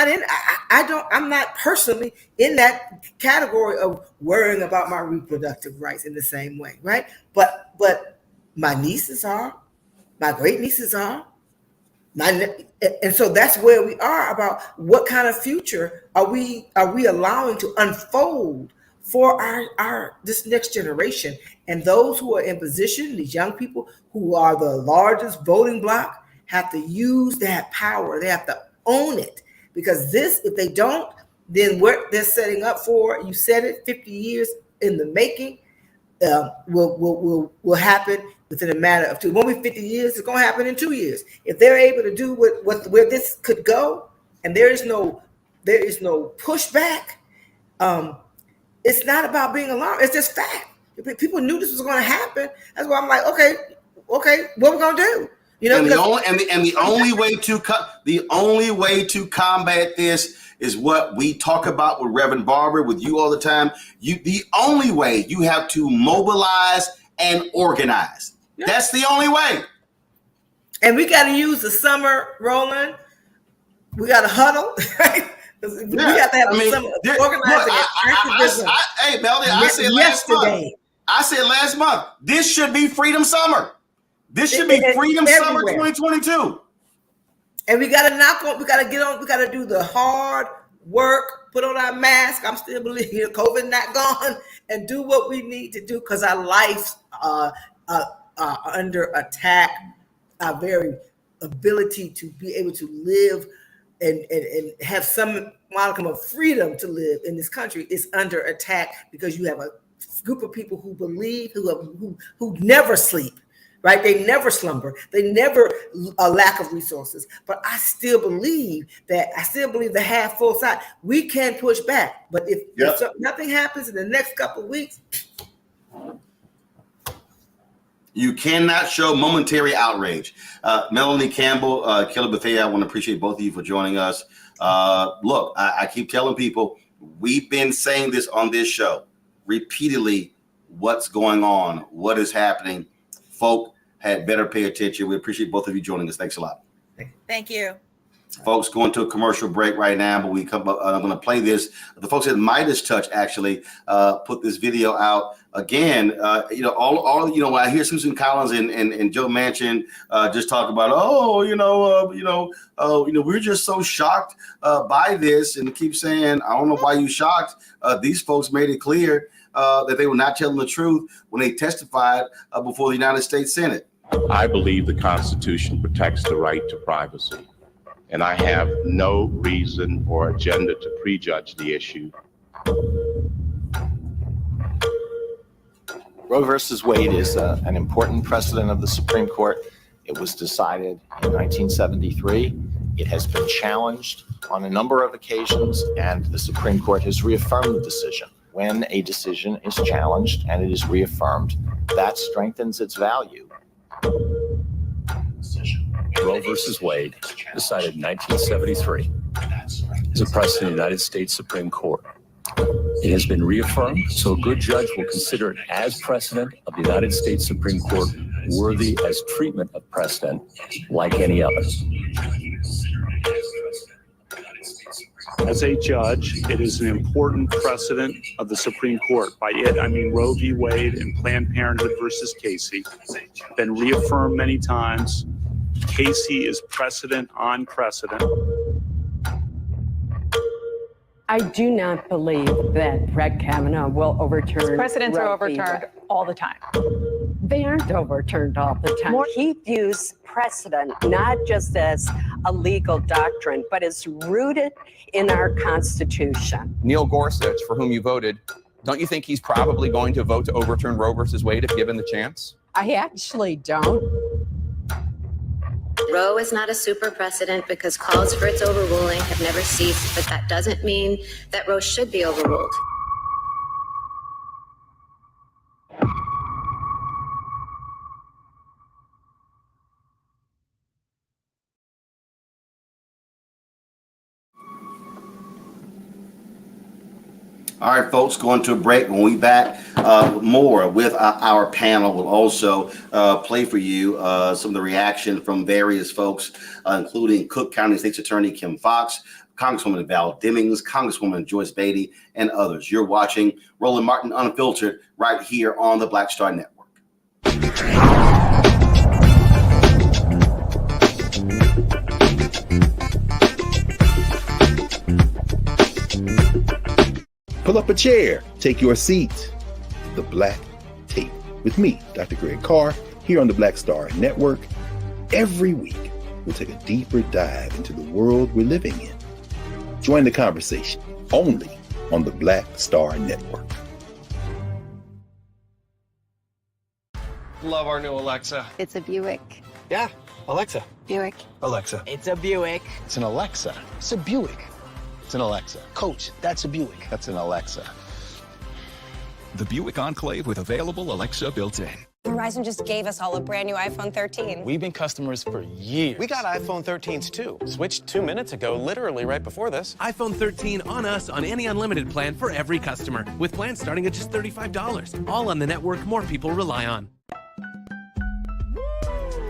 not personally in that category of worrying about my reproductive rights in the same way, right? But my nieces are, my great nieces are, and so that's where we are about what kind of future are we allowing to unfold for our this next generation. And those who are in position, these young people who are the largest voting bloc, have to use that power. They have to own it, because if they don't, then what they're setting up for, you said it, 50 years in the making, will happen within a matter of 2. It won't be 50 years. It's going to happen in 2 years. If they're able to do where this could go, and there is no pushback. It's not about being alarmed. It's just fact. People knew this was going to happen. That's why I'm like, okay, what we're going to do? You know, the only way to combat this is what we talk about with Reverend Barber, with you all the time. The only way, you have to mobilize and organize. Yeah. That's the only way. And we got to use the summer, Roland. We got to huddle. Right? We got to have some organizing activism. Hey, Melody, I said last month, this should be Freedom Summer. This should be Freedom Summer 2022. And we got to get on, we got to do the hard work, put on our mask. I'm still believing COVID not gone, and do what we need to do, because our lives are under attack. Our very ability to be able to live and have some modicum of freedom to live in this country is under attack, because you have a group of people who believe, who never sleep, right? They never slumber. They never a lack of resources. But I still believe the half full side. We can push back, but if nothing happens in the next couple of weeks, you cannot show momentary outrage. Melanie Campbell, Kelly Bethea, I want to appreciate both of you for joining us. Look, I keep telling people, we've been saying this on this show repeatedly, what's going on, what is happening. Folk had better pay attention. We appreciate both of you joining us. Thanks a lot. Thank you. Folks, going to a commercial break right now, but I'm going to play this. The folks at Midas Touch actually put this video out again. When I hear Susan Collins and Joe Manchin just talk about, we're just so shocked by this, and keep saying, I don't know why you shocked. These folks made it clear that they were not telling the truth when they testified before the United States Senate. I believe the Constitution protects the right to privacy, and I have no reason or agenda to prejudge the issue. Roe versus Wade is an important precedent of the Supreme Court. It was decided in 1973. It has been challenged on a number of occasions, and the Supreme Court has reaffirmed the decision. When a decision is challenged and it is reaffirmed, that strengthens its value. Roe versus Wade, decided in 1973, is a precedent of the United States Supreme Court. It has been reaffirmed, so a good judge will consider it as precedent of the United States Supreme Court, worthy as treatment of precedent like any other. As a judge, it is an important precedent of the Supreme Court. By it, I mean Roe v. Wade and Planned Parenthood versus Casey. Been reaffirmed many times. Casey is precedent on precedent. I do not believe that Brett Kavanaugh will overturn. Precedents are overturned all the time. They aren't overturned all the time. He views precedent not just as a legal doctrine, but as rooted in our Constitution. Neil Gorsuch, for whom you voted, don't you think he's probably going to vote to overturn Roe versus Wade if given the chance? I actually don't. Roe is not a super precedent because calls for its overruling have never ceased, but that doesn't mean that Roe should be overruled. All right, folks, going to a break. When we back, more with our panel. We'll also play for you some of the reaction from various folks, including Cook County State's Attorney Kim Foxx, Congresswoman Val Demings, Congresswoman Joyce Beatty, and others. You're watching Roland Martin Unfiltered right here on the Black Star Network. Pull up a chair, take your seat. The Black Tape with me, Dr. Greg Carr, here on the Black Star Network. Every week, we'll take a deeper dive into the world we're living in. Join the conversation only on the Black Star Network. Love our new Alexa. It's a Buick. Yeah, Alexa. Buick. Alexa. It's a Buick. It's an Alexa. It's a Buick. It's an Alexa. Coach, that's a Buick. That's an Alexa. The Buick Enclave with available Alexa built in. Verizon just gave us all a brand new iPhone 13. We've been customers for years. We got iPhone 13s too. Switched 2 minutes ago, literally right before this. iPhone 13 on us on any unlimited plan for every customer, with plans starting at just $35. All on the network more people rely on.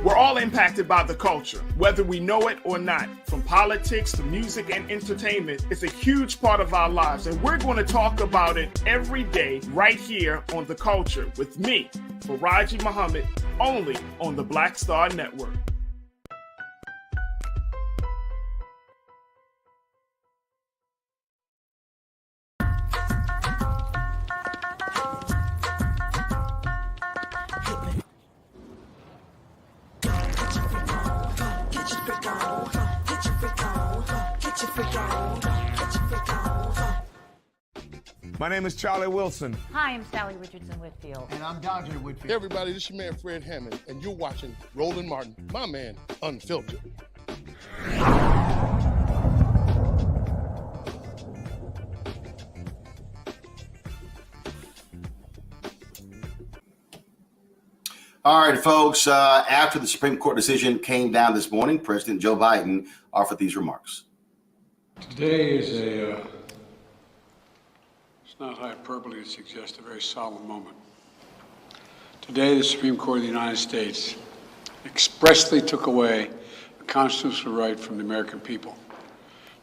We're all impacted by the culture, whether we know it or not. From politics to music and entertainment, it's a huge part of our lives, and we're going to talk about it every day right here on The Culture with me, Faraji Muhammad, only on the Black Star Network. My name is Charlie Wilson. Hi, I'm Sally Richardson Whitfield. And I'm Dante Whitfield. Hey everybody, this is your man Fred Hammond, and you're watching Roland Martin, my man, Unfiltered. All right, folks, after the Supreme Court decision came down this morning, President Joe Biden offered these remarks. Today is it's not hyperbole to suggest a very solemn moment. Today, the Supreme Court of the United States expressly took away a constitutional right from the American people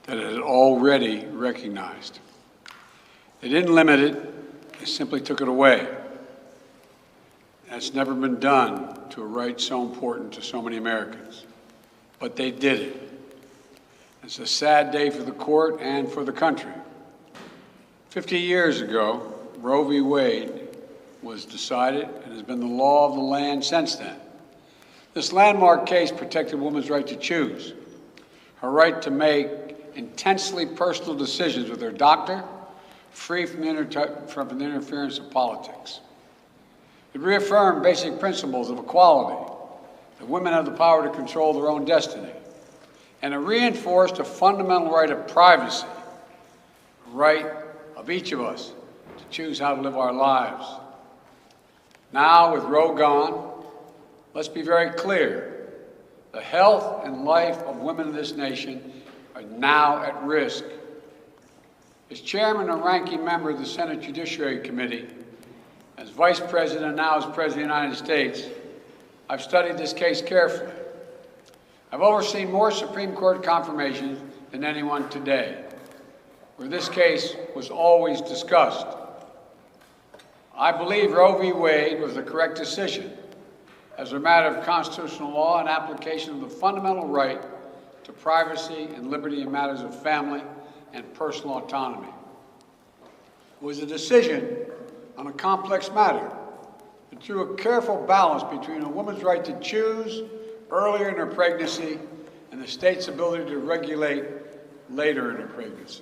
that it had already recognized. They didn't limit it, they simply took it away. That's never been done to a right so important to so many Americans. But they did it. It's a sad day for the court and for the country. 50 years ago, Roe v. Wade was decided and has been the law of the land since then. This landmark case protected a woman's right to choose, her right to make intensely personal decisions with her doctor, free from the interference of politics. It reaffirmed basic principles of equality, that women have the power to control their own destiny, and it reinforced a fundamental right of privacy, a right of each of us to choose how to live our lives. Now, with Roe gone, let's be very clear. The health and life of women in this nation are now at risk. As chairman and ranking member of the Senate Judiciary Committee, as vice president and now as president of the United States, I've studied this case carefully. I've overseen more Supreme Court confirmations than anyone today, where this case was always discussed. I believe Roe v. Wade was the correct decision as a matter of constitutional law and application of the fundamental right to privacy and liberty in matters of family and personal autonomy. It was a decision on a complex matter, and through a careful balance between a woman's right to choose earlier in her pregnancy and the state's ability to regulate later in her pregnancy.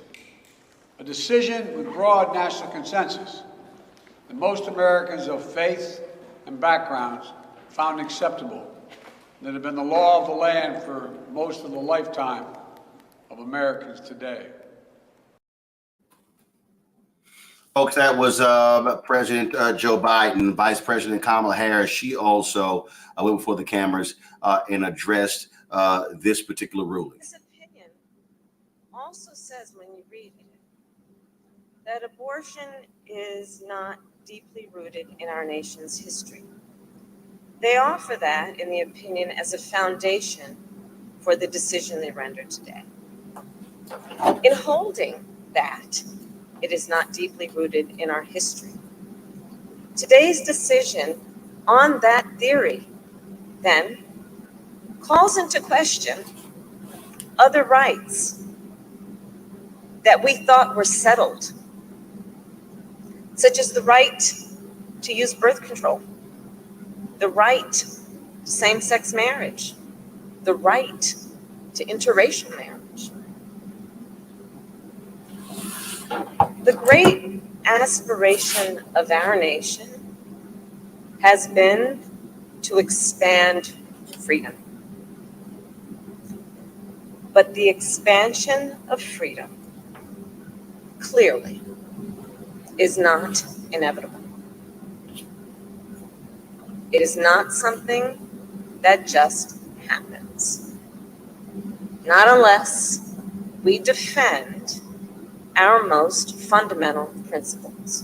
A decision with broad national consensus that most Americans of faith and backgrounds found acceptable. that have been the law of the land for most of the lifetime of Americans today. Folks, that was President Joe Biden. Vice President Kamala Harris, she also went before the cameras and addressed this particular ruling. This opinion also says, when you read it, that abortion is not deeply rooted in our nation's history. They offer that in the opinion as a foundation for the decision they rendered today. In holding that it is not deeply rooted in our history, today's decision on that theory then calls into question other rights that we thought were settled, such as the right to use birth control, the right to same-sex marriage, the right to interracial marriage. The great aspiration of our nation has been to expand freedom. But the expansion of freedom clearly is not inevitable. It is not something that just happens. Not unless we defend our most fundamental principles.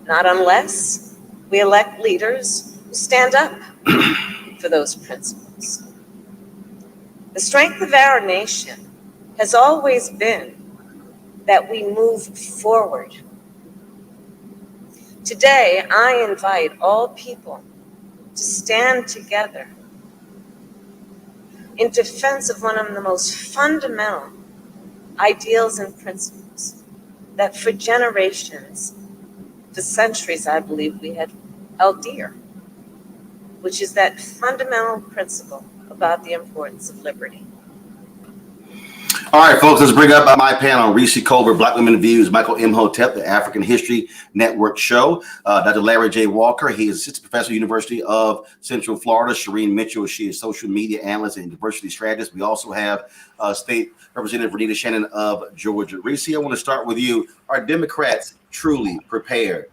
Not unless we elect leaders who stand up for those principles. The strength of our nation has always been that we move forward. Today, I invite all people to stand together in defense of one of the most fundamental ideals and principles that for generations, for centuries, I believe we had held dear, which is that fundamental principle about the importance of liberty. All right, folks, let's bring up my panel. Reese Colbert, Black Women Views, Michael Imhotep, the African History Network show. Dr. Larry J. Walker, he is assistant professor at the University of Central Florida. Shireen Mitchell, she is social media analyst and diversity strategist. We also have State Representative Renita Shannon of Georgia. Reese, I want to start with you. Are Democrats truly prepared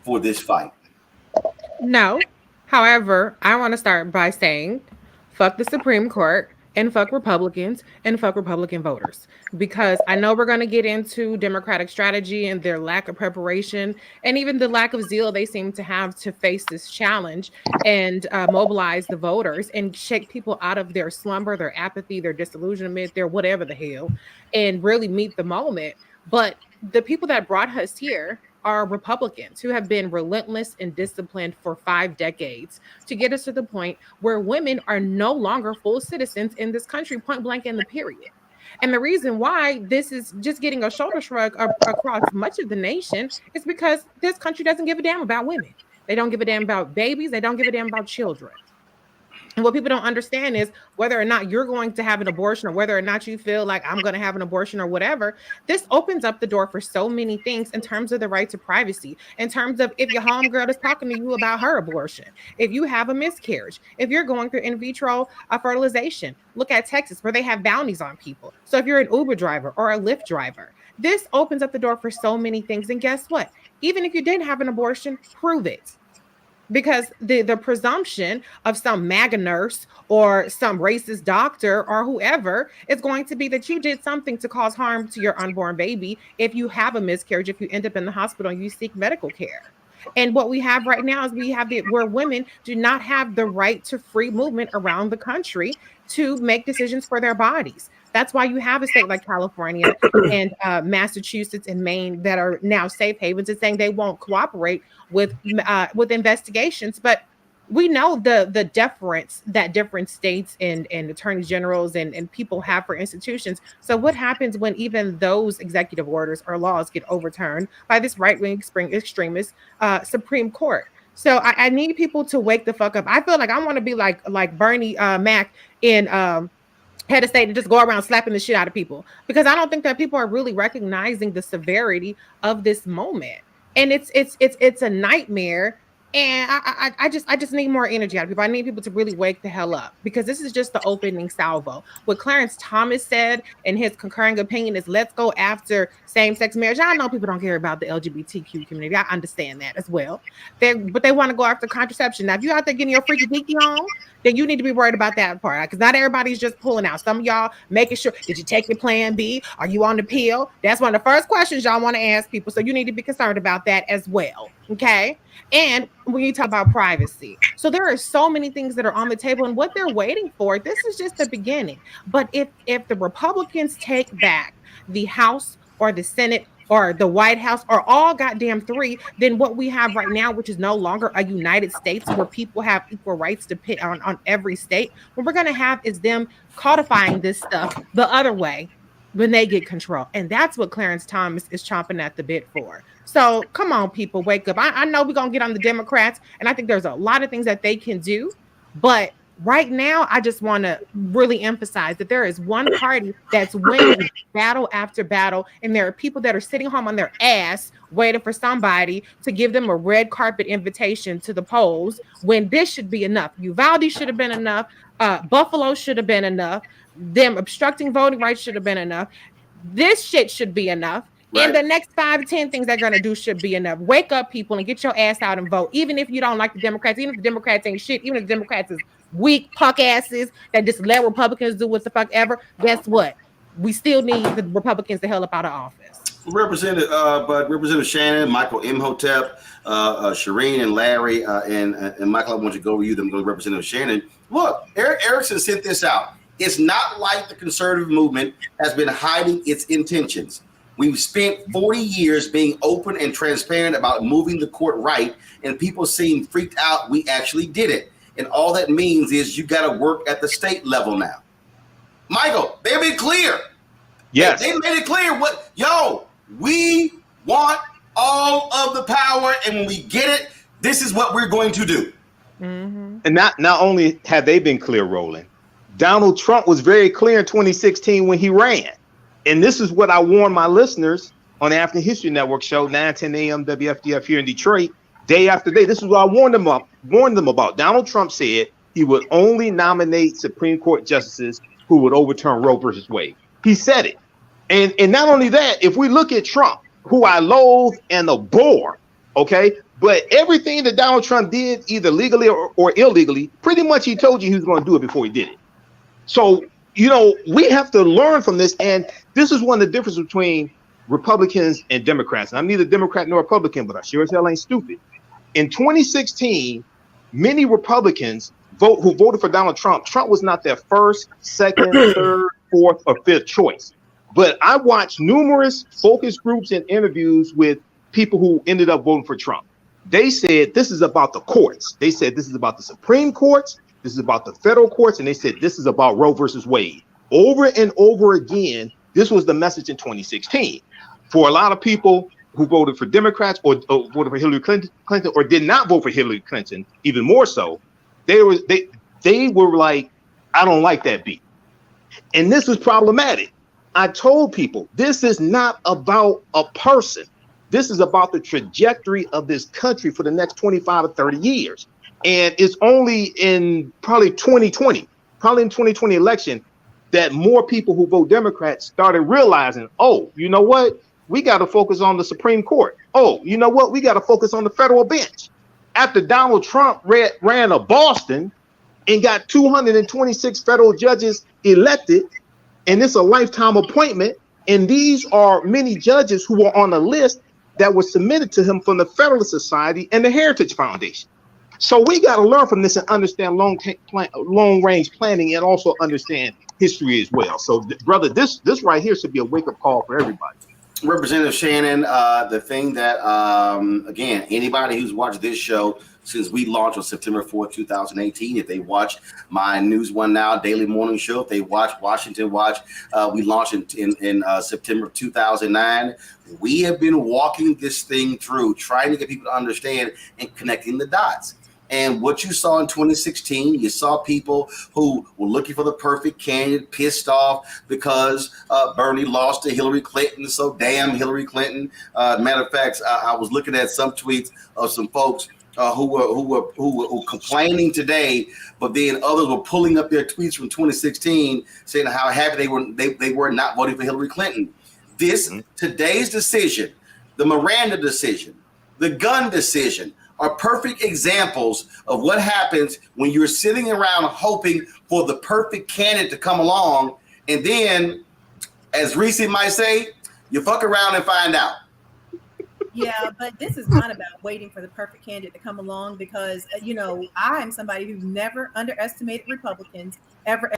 for this fight? No. However, I want to start by saying, fuck the Supreme Court. And fuck Republicans and fuck Republican voters, because I know we're going to get into Democratic strategy and their lack of preparation and even the lack of zeal they seem to have to face this challenge and mobilize the voters and shake people out of their slumber, their apathy, their disillusionment, their whatever the hell, and really meet the moment. But the people that brought us here are Republicans who have been relentless and disciplined for 5 decades to get us to the point where women are no longer full citizens in this country, point blank in the period. And the reason why this is just getting a shoulder shrug across much of the nation is because this country doesn't give a damn about women. They don't give a damn about babies. They don't give a damn about children. And what people don't understand is whether or not you're going to have an abortion or whether or not you feel like I'm going to have an abortion or whatever, this opens up the door for so many things in terms of the right to privacy, in terms of if your homegirl is talking to you about her abortion, if you have a miscarriage, if you're going through in vitro fertilization. Look at Texas where they have bounties on people. So if you're an Uber driver or a Lyft driver, this opens up the door for so many things. And guess what? Even if you didn't have an abortion, prove it. Because the presumption of some MAGA nurse or some racist doctor or whoever is going to be that you did something to cause harm to your unborn baby if you have a miscarriage, if you end up in the hospital and you seek medical care. And what we have right now is where women do not have the right to free movement around the country to make decisions for their bodies. That's why you have a state like California and Massachusetts and Maine that are now safe havens and saying they won't cooperate with investigations. But we know the deference that different states and attorneys generals and people have for institutions. So what happens when even those executive orders or laws get overturned by this right-wing extremist Supreme Court? So I need people to wake the fuck up. I feel like I want to be like Bernie Mac in head of state and just go around slapping the shit out of people, because I don't think that people are really recognizing the severity of this moment. And it's a nightmare And I just need more energy out of people. I need people to really wake the hell up, because this is just the opening salvo. What Clarence Thomas said in his concurring opinion is, let's go after same-sex marriage. I know people don't care about the LGBTQ community. I understand that as well. But they want to go after contraception. Now, if you're out there getting your freaky deaky on, then you need to be worried about that part, because not everybody's just pulling out. Some of y'all making sure, did you take your plan B? Are you on the pill? That's one of the first questions y'all want to ask people. So you need to be concerned about that as well. Okay. And when you talk about privacy, so there are so many things that are on the table, and what they're waiting for, this is just the beginning. But if the Republicans take back the House or the Senate or the White House, or all goddamn three, then what we have right now, which is no longer a United States where people have equal rights to pit on every state, what we're going to have is them codifying this stuff the other way when they get control. And that's what Clarence Thomas is chomping at the bit for. So come on, people, wake up. I know we're going to get on the Democrats, and I think there's a lot of things that they can do. But right now, I just want to really emphasize that there is one party that's winning battle after battle, and there are people that are sitting home on their ass waiting for somebody to give them a red carpet invitation to the polls, when this should be enough. Uvalde should have been enough. Buffalo should have been enough. Them obstructing voting rights should have been enough. This shit should be enough. Right. And the next 5 to 10 things they're going to do should be enough. Wake up, people, and get your ass out and vote. Even if you don't like the Democrats, even if the Democrats ain't shit, even if the Democrats is weak punk asses that just let Republicans do what the fuck ever, guess what? We still need the Republicans the hell up out of office. Representative Shannon, Michael Imhotep, Shireen, and Larry, and Michael, I want you to go over you, them, Representative Shannon. Look, Eric Erickson sent this out. It's not like the conservative movement has been hiding its intentions. We've spent 40 years being open and transparent about moving the court right, and people seem freaked out we actually did it. And all that means is you got to work at the state level now. Michael, they've been clear. Yes. They made it clear we want all of the power, and when we get it, this is what we're going to do. Mm-hmm. And not only have they been clear, Roland, Donald Trump was very clear in 2016 when he ran. And this is what I warned my listeners on the African History Network show, 9:10 a.m. WFDF here in Detroit, day after day. This is what I warned them about. Donald Trump said he would only nominate Supreme Court justices who would overturn Roe versus Wade. He said it. And not only that, if we look at Trump, who I loathe and abhor, okay, but everything that Donald Trump did, either legally or illegally, pretty much he told you he was going to do it before he did it. So, we have to learn from this. And this is one of the differences between Republicans and Democrats. And I'm neither Democrat nor Republican, but I sure as hell ain't stupid. In 2016, many Republicans who voted for Donald Trump, Trump was not their first, second, third, fourth, or fifth choice. But I watched numerous focus groups and interviews with people who ended up voting for Trump. They said this is about the courts. They said this is about the Supreme Courts. This is about the federal courts. And they said this is about Roe versus Wade. Over and over again, this was the message in 2016. For a lot of people who voted for Democrats or voted for Hillary Clinton or did not vote for Hillary Clinton, even more so, they were like, I don't like that beat. And this was problematic. I told people this is not about a person. This is about the trajectory of this country for the next 25 or 30 years. And it's only in probably 2020 election that more people who vote Democrats started realizing, oh, you know what? We got to focus on the Supreme Court. Oh, you know what? We got to focus on the federal bench. After Donald Trump ran a Boston and got 226 federal judges elected, and it's a lifetime appointment, and these are many judges who were on a list that was submitted to him from the Federalist Society and the Heritage Foundation. So we got to learn from this and understand long-range planning and also understand history as well. So, brother, this right here should be a wake-up call for everybody. Representative Shannon, the thing that, again, anybody who's watched this show since we launched on September 4th, 2018, if they watch my News One Now daily morning show, if they watch Washington Watch, we launched in September of 2009. We have been walking this thing through, trying to get people to understand and connecting the dots. And what you saw in 2016, you saw people who were looking for the perfect candidate, pissed off because Bernie lost to Hillary Clinton. So damn Hillary Clinton. Matter of fact, I was looking at some tweets of some folks who were complaining today, but then others were pulling up their tweets from 2016 saying how happy they were not voting for Hillary Clinton. Today's decision, the Miranda decision, the gun decision are perfect examples of what happens when you're sitting around hoping for the perfect candidate to come along, and then, as Reese might say, you fuck around and find out. Yeah, but this is not about waiting for the perfect candidate to come along, because, I'm somebody who's never underestimated Republicans, ever.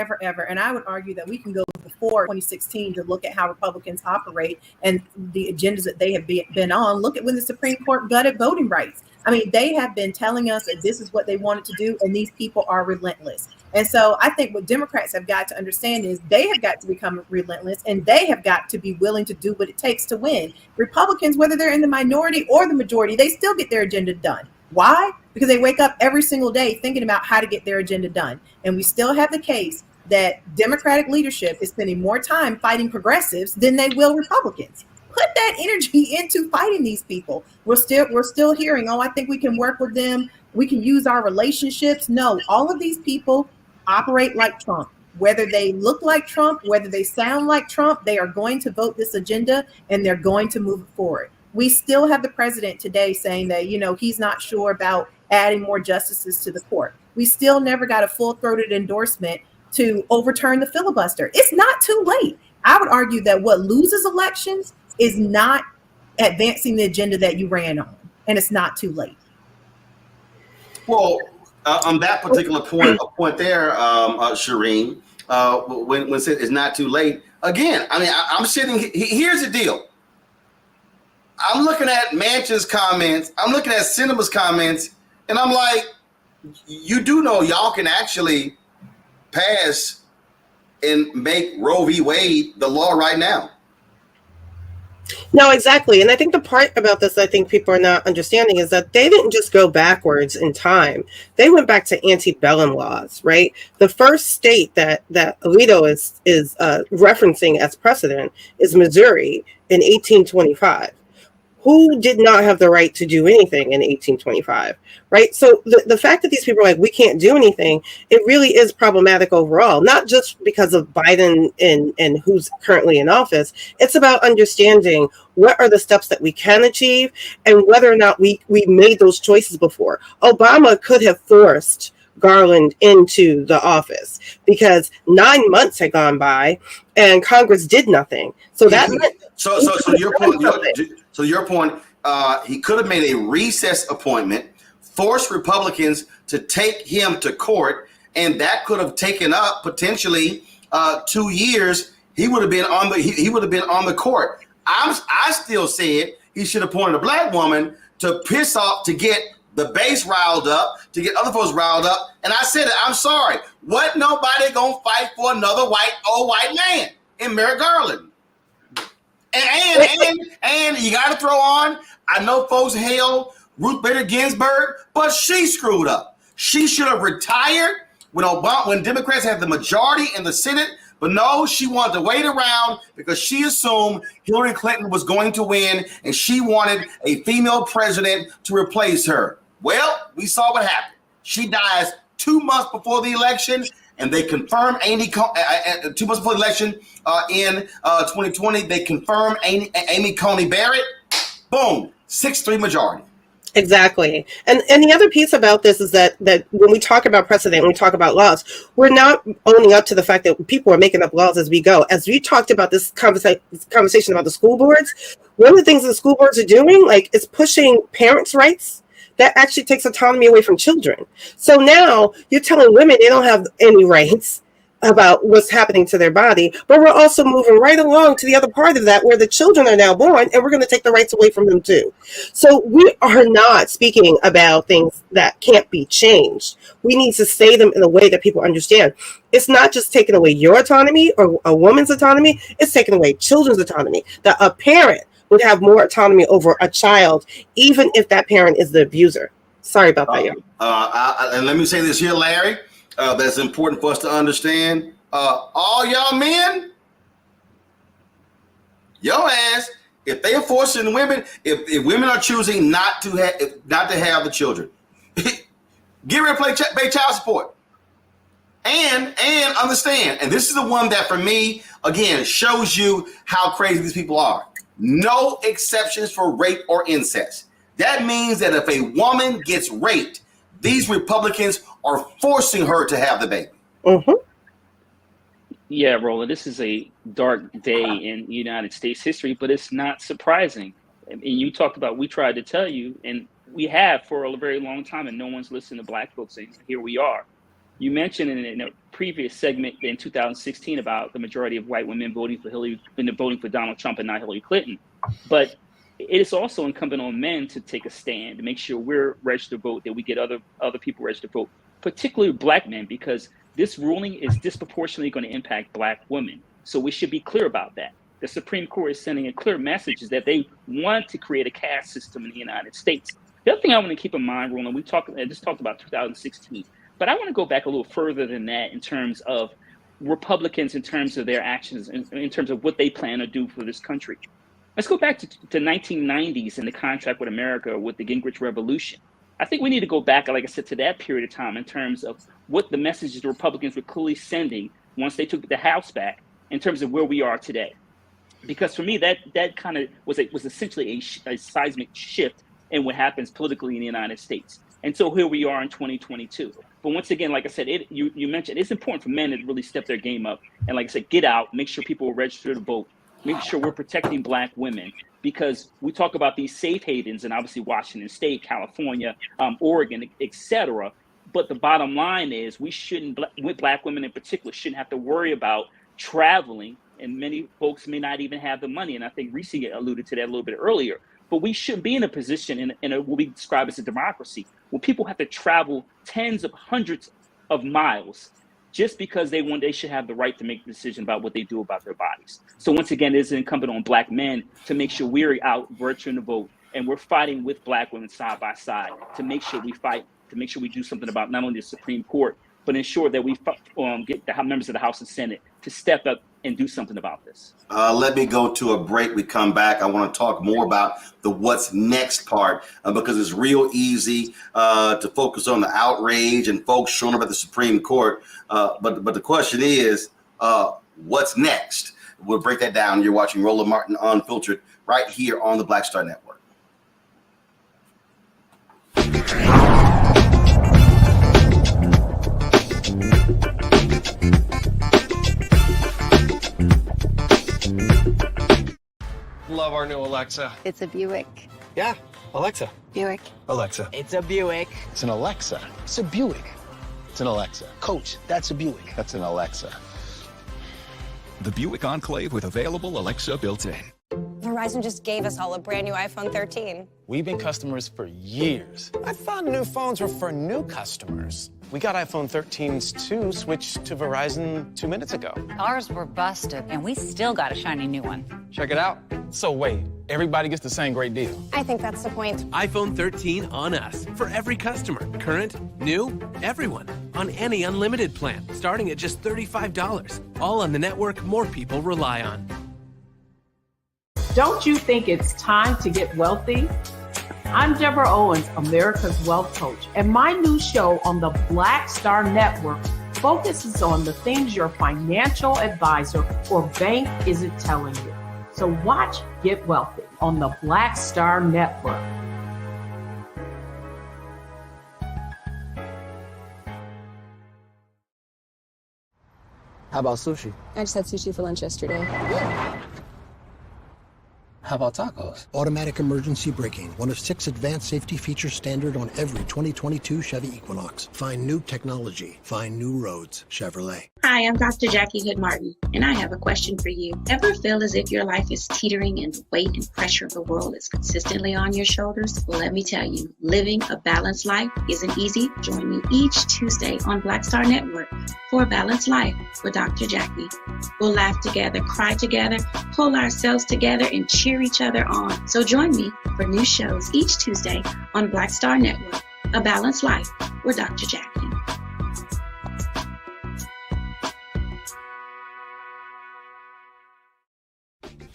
And I would argue that we can go before 2016 to look at how Republicans operate and the agendas that they have been on. Look at when the Supreme Court gutted voting rights. I mean, they have been telling us that this is what they wanted to do, and these people are relentless. And so I think what Democrats have got to understand is they have got to become relentless, and they have got to be willing to do what it takes to win. Republicans, whether they're in the minority or the majority, they still get their agenda done. Why? Because they wake up every single day thinking about how to get their agenda done. And we still have the case that Democratic leadership is spending more time fighting progressives than they will Republicans. Put that energy into fighting these people. We're still hearing, I think we can work with them. We can use our relationships. No, all of these people operate like Trump. Whether they look like Trump, whether they sound like Trump, they are going to vote this agenda and they're going to move it forward. We still have the president today saying that, he's not sure about adding more justices to the court. We still never got a full-throated endorsement to overturn the filibuster. It's not too late. I would argue that what loses elections is not advancing the agenda that you ran on, and it's not too late. Well, on that particular point there, Shireen, when it's not too late, again, I mean, I'm sitting, here's the deal. I'm looking at Manchin's comments, I'm looking at Sinema's comments, and I'm like, you do know y'all can actually pass and make Roe v. Wade the law right now. No, exactly. And I think the part about this I think people are not understanding is that they didn't just go backwards in time. They went back to antebellum laws, right? The first state that Alito is referencing as precedent is Missouri in 1825. Who did not have the right to do anything in 1825, right? So the fact that these people are like, we can't do anything, it really is problematic overall, not just because of Biden and who's currently in office. It's about understanding what are the steps that we can achieve and whether or not we made those choices before. Obama could have forced Garland into the office because 9 months had gone by and Congress did nothing. So that meant your point, he could have made a recess appointment, forced Republicans to take him to court, and that could have taken up potentially 2 years. He would have been on the court. I still said he should have appointed a black woman to piss off, to get the base riled up, to get other folks riled up. And I said it, I'm sorry. What nobody gonna fight for another old white man in Merrick Garland? And you got to throw on, I know folks hail Ruth Bader Ginsburg, but she screwed up. She should have retired when Democrats had the majority in the Senate, but no, she wanted to wait around because she assumed Hillary Clinton was going to win and she wanted a female president to replace her. Well, we saw what happened. She dies 2 months before the election, and they confirm 2 months before the election in 2020. They confirm Amy Coney Barrett. Boom, 6-3 majority. Exactly. And the other piece about this is that when we talk about precedent, when we talk about laws, we're not owning up to the fact that people are making up laws as we go. As we talked about this conversation about the school boards, one of the things that the school boards are doing, is pushing parents' rights. That actually takes autonomy away from children. So now you're telling women they don't have any rights about what's happening to their body, but we're also moving right along to the other part of that where the children are now born and we're going to take the rights away from them too. So we are not speaking about things that can't be changed. We need to say them in a way that people understand. It's not just taking away your autonomy or a woman's autonomy, it's taking away children's autonomy. That a parent would have more autonomy over a child, even if that parent is the abuser. Sorry about that, y'all. And let me say this here, Larry, that's important for us to understand. All y'all men, your ass, if they are forcing women, if women are choosing not to have the children, Get ready to pay child support. And understand, and this is the one that for me, again, shows you how crazy these people are. No exceptions for rape or incest. That means that if a woman gets raped, these Republicans are forcing her to have the baby. Mm-hmm. Yeah, Roland, this is a dark day in United States history, but it's not surprising. And you talked about, we tried to tell you, and we have for a very long time, and no one's listened to Black folks, and here we are. You mentioned in a previous segment in 2016 about the majority of white women voting for Donald Trump and not Hillary Clinton. But it is also incumbent on men to take a stand to make sure we're registered to vote, that we get other people registered to vote, particularly Black men, because this ruling is disproportionately going to impact Black women. So we should be clear about that. The Supreme Court is sending a clear message is that they want to create a caste system in the United States. The other thing I want to keep in mind, Roland, I just talked about 2016, but I want to go back a little further than that in terms of Republicans, in terms of their actions, in terms of what they plan to do for this country. Let's go back to 1990s and the contract with America with the Gingrich Revolution. I think we need to go back, like I said, to that period of time in terms of what the messages the Republicans were clearly sending once they took the House back in terms of where we are today. Because for me, that kind of was essentially a seismic shift in what happens politically in the United States. And so here we are in 2022. But once again, like I said, you mentioned it's important for men to really step their game up. And like I said, get out, make sure people are registered to vote, make sure we're protecting Black women, because we talk about these safe havens and obviously Washington State, California, Oregon, et cetera. But the bottom line is we shouldn't, with Black women in particular, shouldn't have to worry about traveling. And many folks may not even have the money. And I think Reese alluded to that a little bit earlier. But we should be in a position in what we describe as a democracy where people have to travel tens of hundreds of miles just because they should have the right to make a decision about what they do about their bodies. So once again, it is incumbent on Black men to make sure we're out registering to vote, and we're fighting with Black women side by side to make sure we fight, to make sure we do something about not only the Supreme Court, but ensure that we get the members of the House and Senate to step up and do something about this. Let me go to a break. We come back. I want to talk more about the what's next part because it's real easy to focus on the outrage and folks showing up at the Supreme Court. But the question is, what's next? We'll break that down. You're watching Roland Martin Unfiltered right here on the Black Star Network. Love our new Alexa. It's a Buick. Yeah, Alexa. Buick. Alexa. It's a Buick. It's an Alexa. It's a Buick. It's an Alexa. Coach, that's a Buick. That's an Alexa. The Buick Enclave with available Alexa built-in. Verizon just gave us all a brand new iPhone 13. We've been customers for years. I thought new phones were for new customers. We got iPhone 13s too, switched to Verizon 2 minutes ago. Ours were busted, and we still got a shiny new one. Check it out. So wait, everybody gets the same great deal. I think that's the point. iPhone 13 on us for every customer. Current, new, everyone. On any unlimited plan, starting at just $35. All on the network more people rely on. Don't you think it's time to get wealthy? I'm Deborah Owens, America's Wealth Coach, and my new show on the Black Star Network focuses on the things your financial advisor or bank isn't telling you. So watch Get Wealthy on the Black Star Network. How about sushi? I just had sushi for lunch yesterday. How about tacos? Automatic emergency braking, one of 6 advanced safety features standard on every 2022 Chevy Equinox. Find new technology. Find new roads. Chevrolet. Hi, I'm Dr. Jackie Hood Martin, and I have a question for you. Ever feel as if your life is teetering and the weight and pressure of the world is consistently on your shoulders? Well, let me tell you, living a balanced life isn't easy. Join me each Tuesday on Black Star Network for a Balanced Life with Dr. Jackie. We'll laugh together, cry together, pull ourselves together, and cheer each other on. So join me for new shows each Tuesday on Black Star Network, A Balanced Life with Dr. Jackie.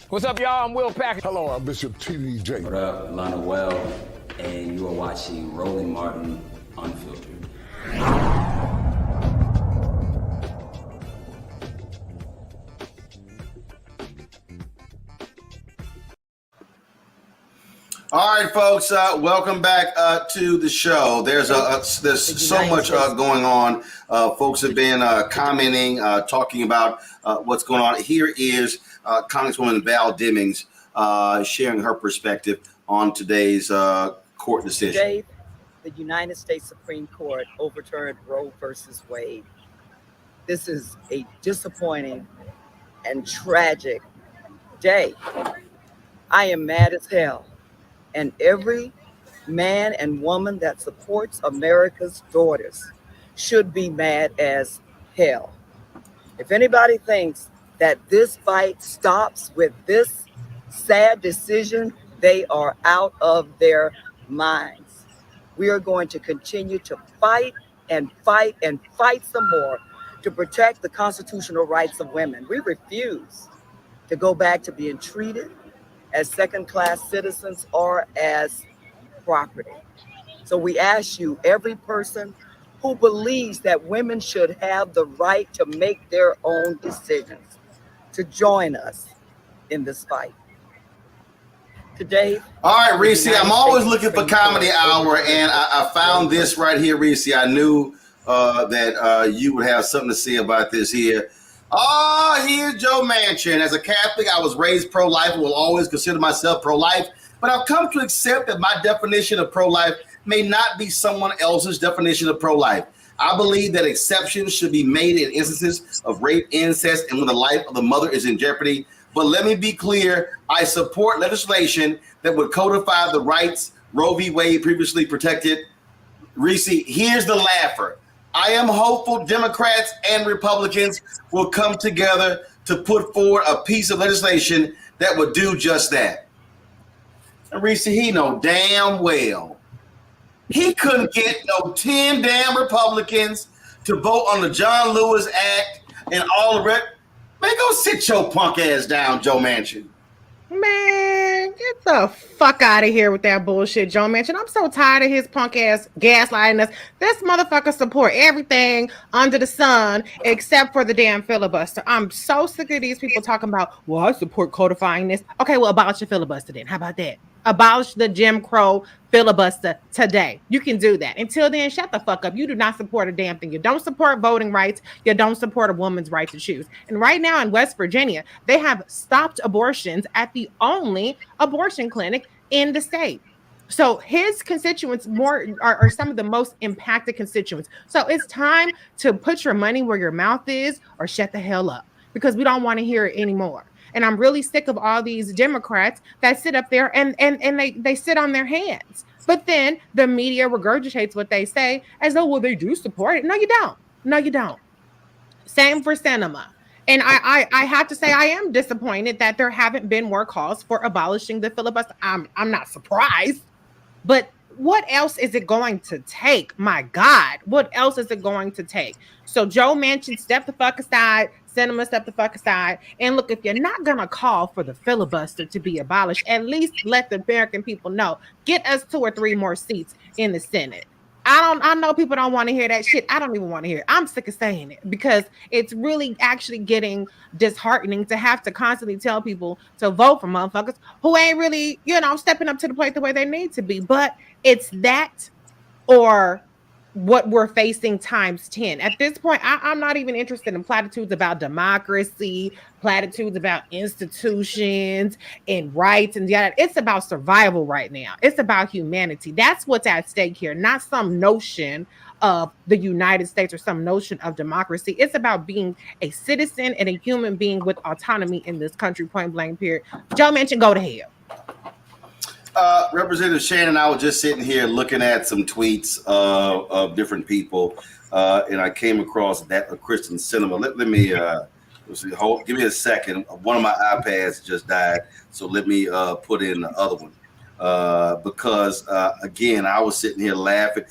What's up, y'all? I'm Will Packer. Hello, I'm Bishop T.D. Jakes. What up, Lana Well, and you are watching Roland Martin Unfiltered. All right, folks. Welcome back to the show. There's so much going on. Folks have been commenting, talking about what's going on. Here is Congresswoman Val Demings sharing her perspective on today's court decision. Today, the United States Supreme Court overturned Roe versus Wade. This is a disappointing and tragic day. I am mad as hell. And every man and woman that supports America's daughters should be mad as hell. If anybody thinks that this fight stops with this sad decision, they are out of their minds. We are going to continue to fight and fight and fight some more to protect the constitutional rights of women. We refuse to go back to being treated as second-class citizens or as property. So we ask you, every person who believes that women should have the right to make their own decisions, to join us in this fight. Today. All right, Reese, I'm always looking for Comedy Hour, and I found this right here, Reese. I knew that you would have something to say about this here. Oh, here's Joe Manchin. As a Catholic, I was raised pro-life and will always consider myself pro-life, but I've come to accept that my definition of pro-life may not be someone else's definition of pro-life. I believe that exceptions should be made in instances of rape, incest, and when the life of the mother is in jeopardy. But let me be clear, I support legislation that would codify the rights Roe v. Wade previously protected. Reese, here's the laugher. I am hopeful Democrats and Republicans will come together to put forward a piece of legislation that would do just that. And Reese, he know damn well he couldn't get no 10 damn Republicans to vote on the John Lewis Act and all the rest. Man, go sit your punk ass down, Joe Manchin. Man, get the fuck out of here with that bullshit, Joe Manchin. I'm so tired of his punk ass gaslighting us. This motherfucker support everything under the sun except for the damn filibuster. I'm so sick of these people talking about, well, I support codifying this. Okay, well, abolish your filibuster then. How about that? Abolish the Jim Crow filibuster today. You can do that. Until then, shut the fuck up. You do not support a damn thing. You don't support voting rights. You don't support a woman's right to choose. And right now in West Virginia, they have stopped abortions at the only abortion clinic in the state. So his constituents are some of the most impacted constituents. So it's time to put your money where your mouth is or shut the hell up, because we don't want to hear it anymore. And I'm really sick of all these Democrats that sit up there and they sit on their hands. But then the media regurgitates what they say as though, well, they do support it. No, you don't. No, you don't. Same for cinema. And I have to say I am disappointed that there haven't been more calls for abolishing the filibuster. I'm not surprised. But what else is it going to take? My God, what else is it going to take? So Joe Manchin, step the fuck aside. Cinema, step the fuck aside. And look, if you're not going to call for the filibuster to be abolished, at least let the American people know. Get us 2 or 3 more seats in the Senate. I know people don't want to hear that shit. I don't even want to hear it. I'm sick of saying it because it's really actually getting disheartening to have to constantly tell people to vote for motherfuckers who ain't really, stepping up to the plate the way they need to be. But it's that or what we're facing times 10. At this point, I'm not even interested in platitudes about democracy, platitudes about institutions and rights and yada. It's about survival right now. It's about humanity. That's what's at stake here, not some notion of the United States or some notion of democracy. It's about being a citizen and a human being with autonomy in this country, point blank, period. Joe Manchin, go to hell. Representative Shannon and I was just sitting here looking at some tweets of different people, and I came across that of Kristen Cinema. Let me give me a second. One of my iPads just died, so let me put in the other one because again, I was sitting here laughing.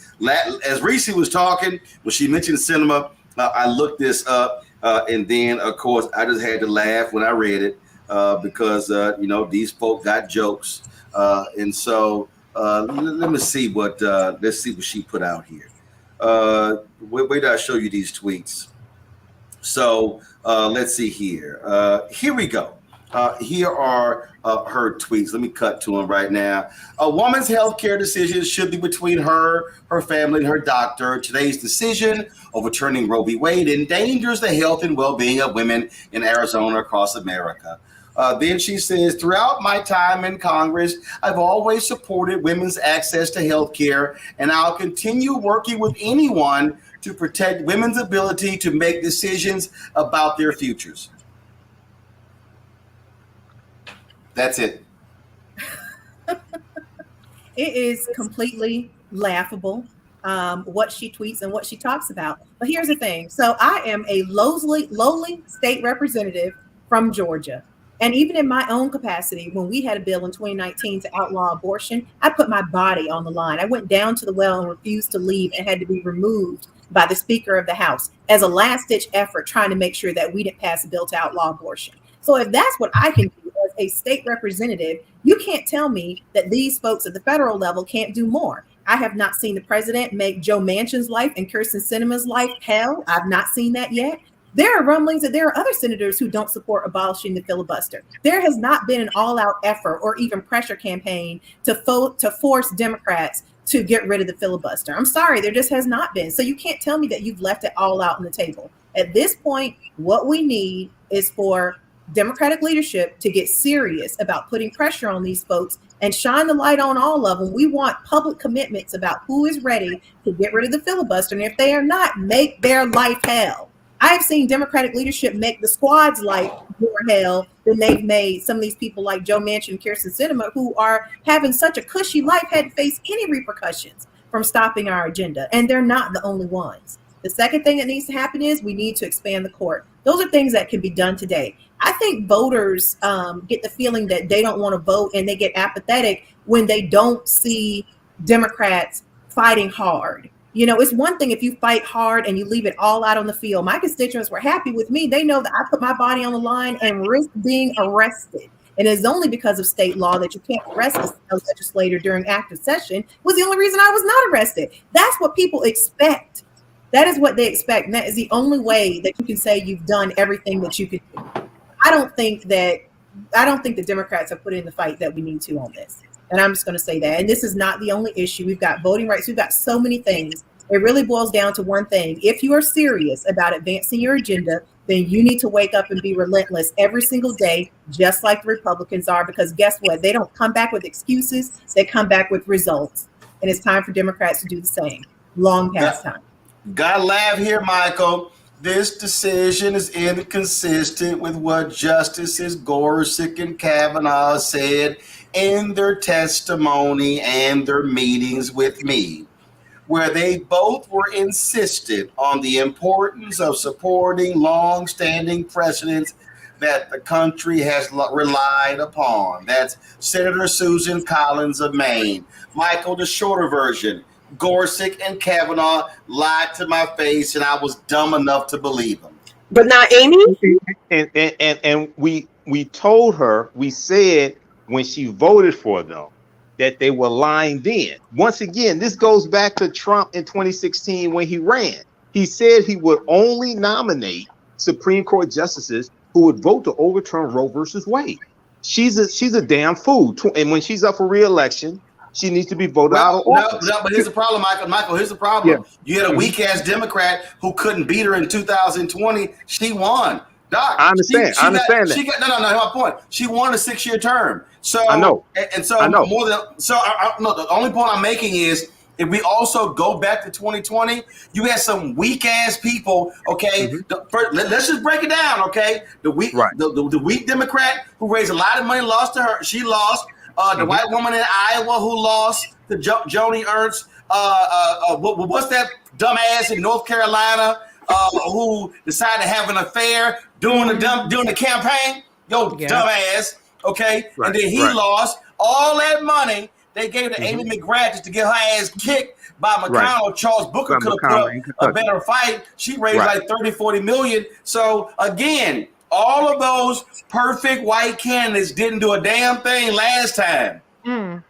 As Reese was talking, when she mentioned Cinema, I looked this up, and then of course I just had to laugh when I read it because these folk got jokes. And so let's see what she put out here. Where did I show you these tweets? So let's see here. Here we go. Here are her tweets. Let me cut to them right now. A woman's health care decisions should be between her family, and her doctor. Today's decision overturning Roe v. Wade endangers the health and well-being of women in Arizona across America. Then she says, throughout my time in Congress, I've always supported women's access to health care, and I'll continue working with anyone to protect women's ability to make decisions about their futures. That's it. It is completely laughable what she tweets and what she talks about. But here's the thing. So I am a lowly state representative from Georgia. And even in my own capacity, when we had a bill in 2019 to outlaw abortion, I put my body on the line. I went down to the well and refused to leave and had to be removed by the Speaker of the House as a last-ditch effort trying to make sure that we didn't pass a bill to outlaw abortion. So if that's what I can do as a state representative, you can't tell me that these folks at the federal level can't do more. I have not seen the president make Joe Manchin's life and Kyrsten Sinema's life hell. I've not seen that yet. There are rumblings that there are other senators who don't support abolishing the filibuster. There has not been an all-out effort or even pressure campaign to force Democrats to get rid of the filibuster. I'm sorry, there just has not been. So you can't tell me that you've left it all out on the table. At this point, what we need is for Democratic leadership to get serious about putting pressure on these folks and shine the light on all of them. We want public commitments about who is ready to get rid of the filibuster. And if they are not, make their life hell. I've seen Democratic leadership make the squad's life more hell than they've made some of these people like Joe Manchin and Kyrsten Sinema, who are having such a cushy life, hadn't faced any repercussions from stopping our agenda. And they're not the only ones. The second thing that needs to happen is we need to expand the court. Those are things that can be done today. I think voters get the feeling that they don't want to vote and they get apathetic when they don't see Democrats fighting hard. You know, it's one thing if you fight hard and you leave it all out on the field. My constituents were happy with me. They know that I put my body on the line and risk being arrested. And it's only because of state law that you can't arrest a legislator during active session was the only reason I was not arrested. That's what people expect. That is what they expect. And that is the only way that you can say you've done everything that you could do. I don't think the Democrats have put in the fight that we need to on this. And I'm just going to say that. And this is not the only issue. We've got voting rights. We've got so many things. It really boils down to one thing. If you are serious about advancing your agenda, then you need to wake up and be relentless every single day, just like the Republicans are, because guess what? They don't come back with excuses. They come back with results. And it's time for Democrats to do the same. Long past time. Gotta laugh here, Michael. This decision is inconsistent with what Justices Gorsuch and Kavanaugh said in their testimony and their meetings with me, where they both were insistent on the importance of supporting long-standing precedents that the country has relied upon. That's Senator Susan Collins of Maine. Michael, the shorter version, Gorsuch and Kavanaugh lied to my face, and I was dumb enough to believe them. But not Amy? And we told her, we said when she voted for them, that they were lying then. Once again, this goes back to Trump in 2016 when he ran. He said he would only nominate Supreme Court justices who would vote to overturn Roe versus Wade. She's a damn fool. And when she's up for re-election, she needs to be voted out of office. No, but here's the problem, Michael. Michael, here's the problem. Yeah. You had a weak-ass Democrat who couldn't beat her in 2020. She won. Doc, I understand. I understand that. No, my point. She won a 6-year term. So I know. And so more than so. No, the only point I'm making is if we also go back to 2020, you had some weak ass people. Okay, let's just break it down. Okay, the weak Democrat who raised a lot of money lost to her. She lost. The white woman in Iowa who lost to Joni Ernst. What's that dumbass in North Carolina who decided to have an affair during the campaign? Dumbass. Okay, and then he lost all that money they gave to Amy McGrath just to get her ass kicked by McConnell. Charles Booker could have put a better fight. She raised like 30-40 million. So again, all of those perfect white candidates didn't do a damn thing last time.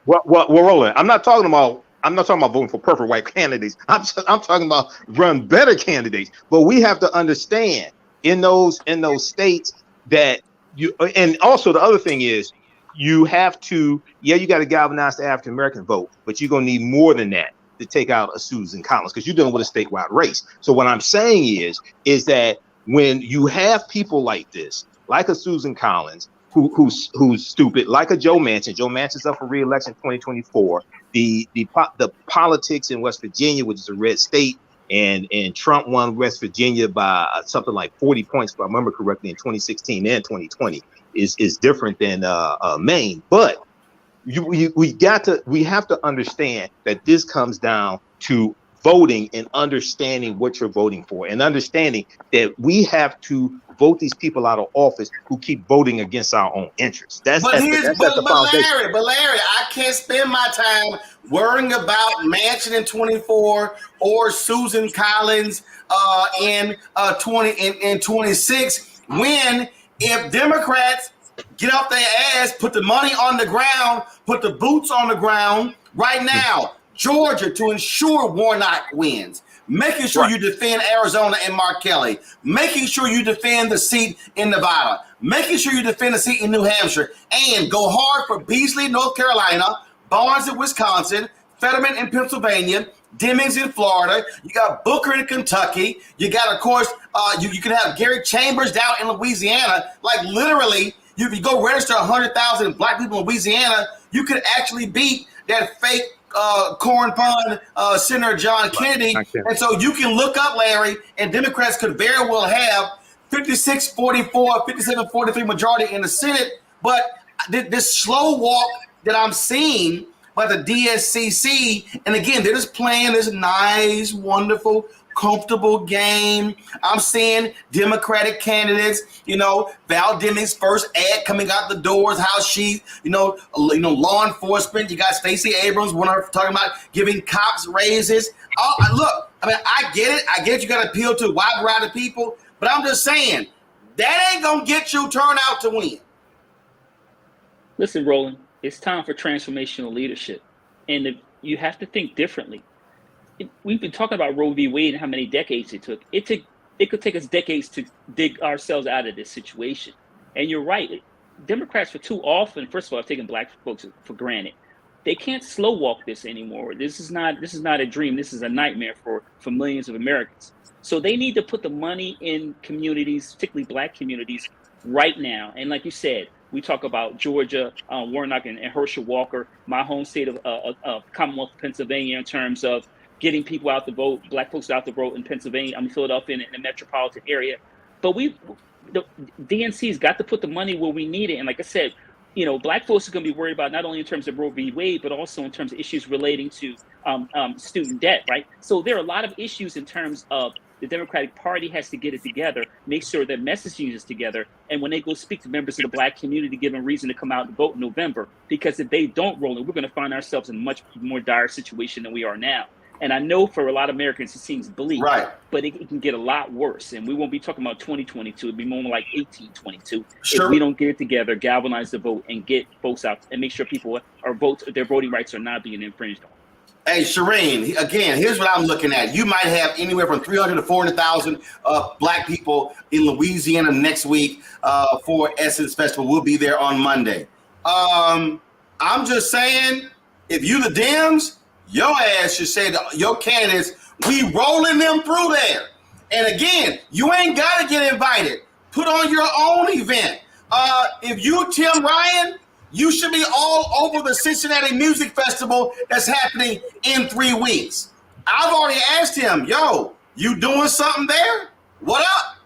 Well, Roland, I'm not talking about I'm not talking about voting for perfect white candidates. I'm talking about run better candidates. But we have to understand in those states that you, and also the other thing is you have to, you got to galvanize the African American vote, but you're gonna need more than that to take out a Susan Collins, because you're dealing with a statewide race. So what I'm saying is that when you have people like this, like a Susan Collins, who's stupid, like a Joe Manchin. Joe Manchin's up for re-election 2024. The politics in West Virginia, which is a red state, and Trump won West Virginia by something like 40 points, if I remember correctly, in 2016 and 2020, is different than Maine. But we have to understand that this comes down to voting and understanding what you're voting for, and understanding that we have to vote these people out of office who keep voting against our own interests. But Larry, I can't spend my time worrying about Manchin in 24 or Susan Collins in 26 when, if Democrats get off their ass, put the money on the ground, put the boots on the ground right now, Georgia, to ensure Warnock wins, making sure you defend Arizona and Mark Kelly, making sure you defend the seat in Nevada, making sure you defend the seat in New Hampshire, and go hard for Beasley, North Carolina, Barnes in Wisconsin, Fetterman in Pennsylvania, Demings in Florida. You got Booker in Kentucky. You got, of course, you can have Gary Chambers down in Louisiana. Like, literally, if you go register 100,000 black people in Louisiana, you could actually beat that fake corn pond Senator John Kennedy. And so you can look up, Larry, and Democrats could very well have 56-44, 57-43 majority in the Senate. But this slow walk that I'm seeing by the DSCC, and again, they're just playing this nice, wonderful, comfortable game. I'm seeing Democratic candidates, Val Demings' first ad coming out the doors, how she, law enforcement. You got Stacey Abrams, one of her talking about giving cops raises. Look, I get it. I get you got to appeal to a wide variety of people, but I'm just saying that ain't gonna get you turnout to win. Listen, Roland, it's time for transformational leadership, and you have to think differently. We've been talking about Roe v. Wade and how many decades it took. It could take us decades to dig ourselves out of this situation. And you're right. Democrats for too often, first of all, have taken black folks for granted. They can't slow walk this anymore. This is not a dream. This is a nightmare for millions of Americans. So they need to put the money in communities, particularly black communities, right now. And like you said, we talk about Georgia, Warnock, and Herschel Walker, my home state of Commonwealth of Pennsylvania, in terms of getting people out to vote, black folks out to vote in Pennsylvania, Philadelphia, and in the metropolitan area. But the DNC's got to put the money where we need it. And like I said, black folks are going to be worried about not only in terms of Roe v. Wade, but also in terms of issues relating to student debt, right? So there are a lot of issues in terms of the Democratic Party has to get it together, make sure their messaging is together, and when they go speak to members of the black community, give them reason to come out and vote in November. Because if they don't roll it, we're going to find ourselves in a much more dire situation than we are now. And I know for a lot of Americans, it seems bleak, right? But it can get a lot worse. And we won't be talking about 2022. It'll be more like 1822. Sure. If we don't get it together, galvanize the vote, and get folks out, and make sure people their voting rights are not being infringed on. Hey, Shireen, again, here's what I'm looking at. You might have anywhere from 300 to 400,000 black people in Louisiana next week for Essence Festival. We'll be there on Monday. I'm just saying, if you the Dems, your ass should say to your candidates, we rolling them through there. And again, you ain't got to get invited. Put on your own event. If you Tim Ryan, you should be all over the Cincinnati Music Festival that's happening in 3 weeks. I've already asked him, you doing something there? What up?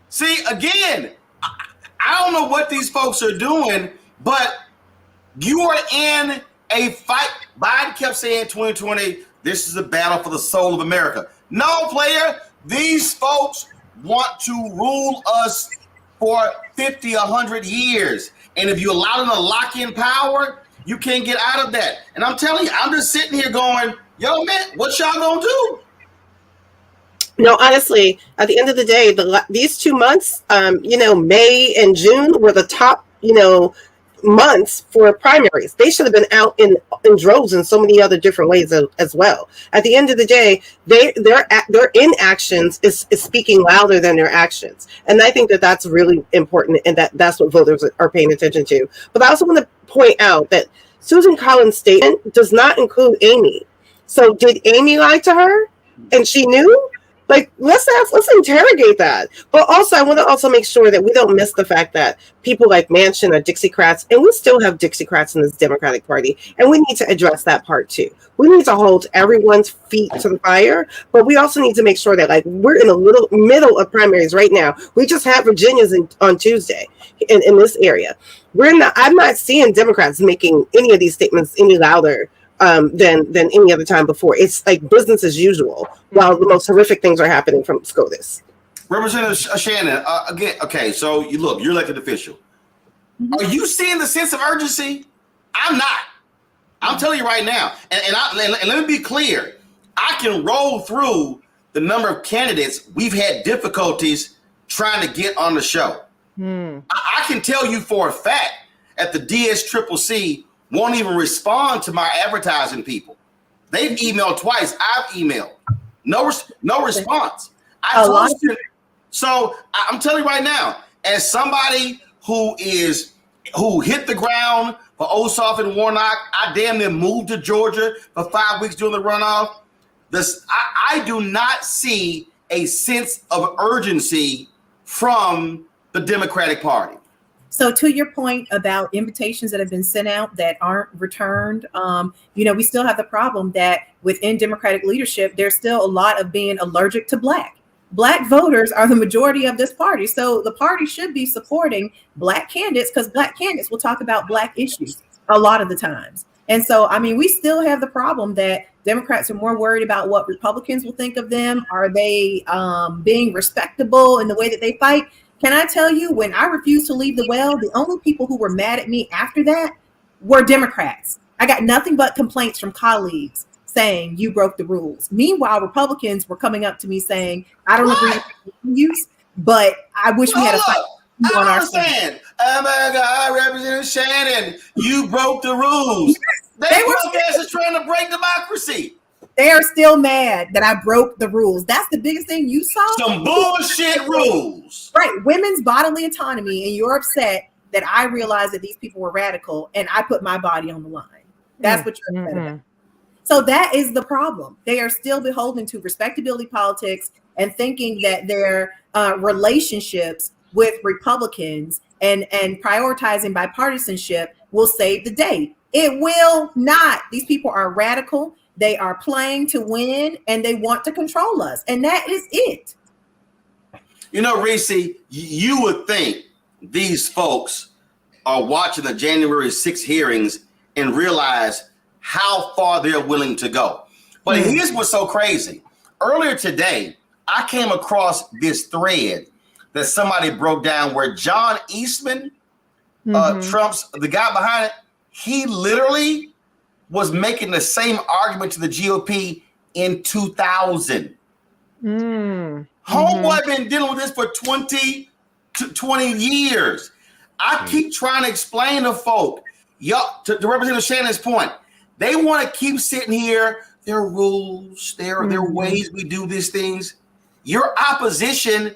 See, again, I don't know what these folks are doing, but you are in a fight. Biden kept saying 2020, this is a battle for the soul of America. No, player, these folks want to rule us for 50, 100 years. And if you allow them to lock in power, you can't get out of that. And I'm telling you, I'm just sitting here going, man, what y'all gonna do? No, honestly, at the end of the day, these 2 months, May and June were the top, months for primaries. They should have been out in droves in so many other different ways as well. At the end of the day, their inactions is speaking louder than their actions, and I think that that's really important, and that's what voters are paying attention to. But I also want to point out that Susan Collins' statement does not include Amy. So did Amy lie to her, and she knew? Like, let's interrogate that. But also, I want to also make sure that we don't miss the fact that people like Manchin are Dixiecrats, and we still have Dixiecrats in this Democratic Party, and we need to address that part too. We need to hold everyone's feet to the fire, but we also need to make sure that, like, we're in the middle of primaries right now. We just had Virginia's on Tuesday in this area. I'm not seeing Democrats making any of these statements any louder than any other time before. It's like business as usual, while the most horrific things are happening from SCOTUS. Representative Shannon, again, okay, so you're elected official. Are you seeing the sense of urgency? I'm not. I'm telling you right now, and let me be clear. I can roll through the number of candidates we've had difficulties trying to get on the show. I can tell you for a fact at the DSCCC won't even respond to my advertising people. They've emailed twice. I've emailed. No response. So I'm telling you right now, as somebody who hit the ground for Ossoff and Warnock, I damn near moved to Georgia for 5 weeks during the runoff. I do not see a sense of urgency from the Democratic Party. So to your point about invitations that have been sent out that aren't returned, we still have the problem that within Democratic leadership, there's still a lot of being allergic to Black. Black voters are the majority of this party. So the party should be supporting Black candidates because Black candidates will talk about Black issues a lot of the times. And so, we still have the problem that Democrats are more worried about what Republicans will think of them. Are they being respectable in the way that they fight? Can I tell you, when I refused to leave the well, the only people who were mad at me after that were Democrats. I got nothing but complaints from colleagues saying you broke the rules. Meanwhile, Republicans were coming up to me saying, I don't agree with you, but I wish we had a fight on our side. Oh my God, Representative Shannon, you broke the rules. They were trying to break democracy. They are still mad that I broke the rules. That's the biggest thing you saw. Some bullshit rules. Right. Women's bodily autonomy. And you're upset that I realized that these people were radical and I put my body on the line. That's what you're upset about. So that is the problem. They are still beholden to respectability politics and thinking that their relationships with Republicans and prioritizing bipartisanship will save the day. It will not. These people are radical. They are playing to win, and they want to control us. And that is it. Reese, you would think these folks are watching the January 6th hearings and realize how far they're willing to go. But here's what's so crazy. Earlier today, I came across this thread that somebody broke down where John Eastman, Trump's, the guy behind it, he literally was making the same argument to the GOP in 2000. Homeboy been dealing with this for 20 years. I keep trying to explain to folk, to Representative Shannon's point, they want to keep sitting here. There are rules, there are ways we do these things. Your opposition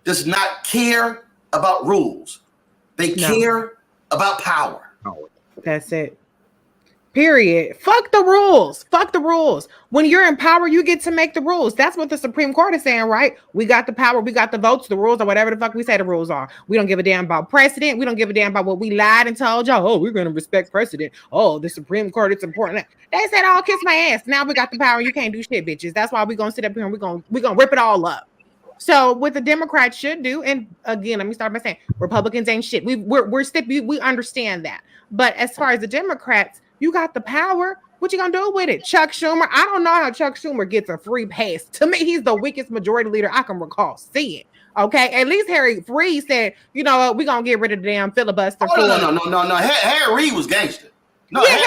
does not care about rules. They care about power. That's it. Period. Fuck the rules. Fuck the rules. When you're in power, you get to make the rules. That's what the Supreme Court is saying, right? We got the power. We got the votes, the rules, or whatever the fuck we say the rules are. We don't give a damn about precedent. We don't give a damn about what we lied and told y'all. Oh, we're going to respect precedent. Oh, the Supreme Court, it's important. They said, oh, kiss my ass. Now we got the power. You can't do shit, bitches. That's why we're going to sit up here and we're going to rip it all up. So what the Democrats should do, and again, let me start by saying Republicans ain't shit. We understand that. But as far as the Democrats, you got the power. What you gonna do with it? Chuck Schumer. I don't know how Chuck Schumer gets a free pass. To me, he's the weakest majority leader I can recall seeing. Okay, at least Harry Reid said, you know what, we're gonna get rid of the damn filibuster. No. Harry Reid was gangster. No, yeah,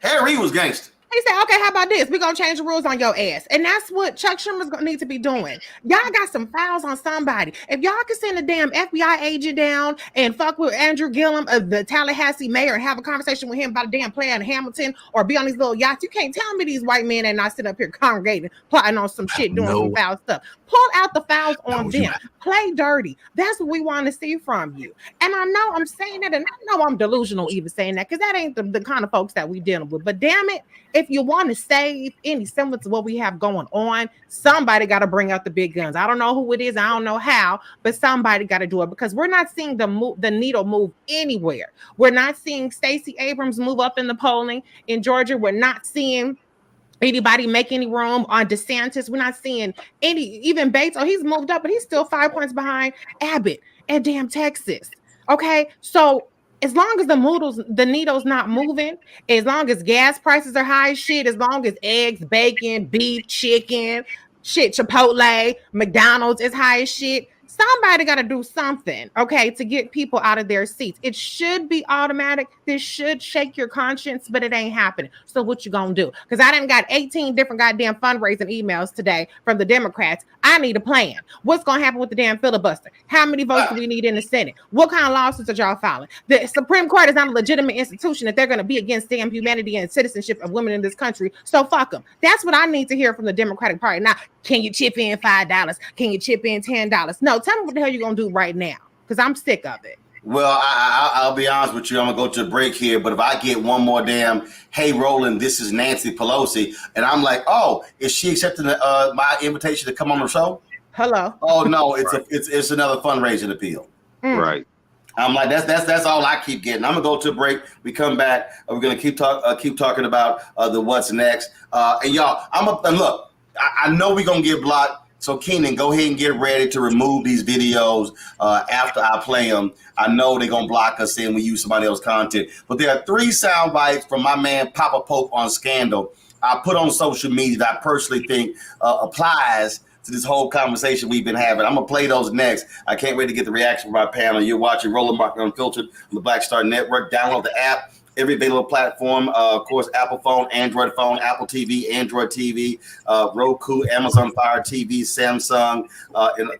Harry Reid was gangster. He said, okay, how about this? We're going to change the rules on your ass. And that's what Chuck Schumer's going to need to be doing. Y'all got some files on somebody. If y'all can send a damn FBI agent down and fuck with Andrew Gillum, the Tallahassee mayor, and have a conversation with him about a damn play in Hamilton or be on these little yachts, you can't tell me these white men ain't not sitting up here congregating, plotting on some shit, doing some foul stuff. Pull out the files on them. Play dirty. That's what we want to see from you. And I know I'm saying that, and I know I'm delusional even saying that, because that ain't the kind of folks that we dealing with. But damn it, if you want to save any semblance of what we have going on, somebody got to bring out the big guns. I don't know who it is. I don't know how, but somebody got to do it, because we're not seeing the needle move anywhere. We're not seeing Stacey Abrams move up in the polling in Georgia. We're not seeing anybody make any room on DeSantis. We're not seeing even Bates. Oh, he's moved up, but he's still 5 points behind Abbott and damn Texas. Okay, so as long as the needle's not moving, as long as gas prices are high as shit, as long as eggs, bacon, beef, chicken, shit, Chipotle, McDonald's is high as shit, somebody got to do something, okay, to get people out of their seats. It should be automatic. This should shake your conscience, but it ain't happening. So what you gonna do? Because I done got 18 different goddamn fundraising emails today from the Democrats. I need a plan. What's gonna happen with the damn filibuster? How many votes do we need in the Senate? What kind of lawsuits are y'all filing? The Supreme Court is not a legitimate institution that they're gonna be against damn humanity and citizenship of women in this country. So fuck them. That's what I need to hear from the Democratic Party. Now, can you chip in $5? Can you chip in $10? No, tell me what the hell you're gonna do right now, because I'm sick of it. Well, I'll be honest with you. I'm gonna go to a break here, but if I get one more damn, hey Roland, this is Nancy Pelosi, and I'm like, oh, is she accepting my invitation to come on the show? Hello. Oh no, it's another fundraising appeal. Right. I'm like, that's all I keep getting. I'm gonna go to a break. We come back. We're gonna keep talking about the what's next. And y'all, and look, I know we're gonna get blocked. So Keenan, go ahead and get ready to remove these videos after I play them. I know they're gonna block us saying we use somebody else's content. But there are 3 sound bites from my man Papa Pope on Scandal I put on social media that I personally think applies to this whole conversation we've been having. I'm gonna play those next. I can't wait to get the reaction from our panel. You're watching Roland Martin Unfiltered on the Black Star Network. Download the app. Every available platform, of course, Apple phone, Android phone, Apple TV, Android TV, Roku, Amazon Fire TV, Samsung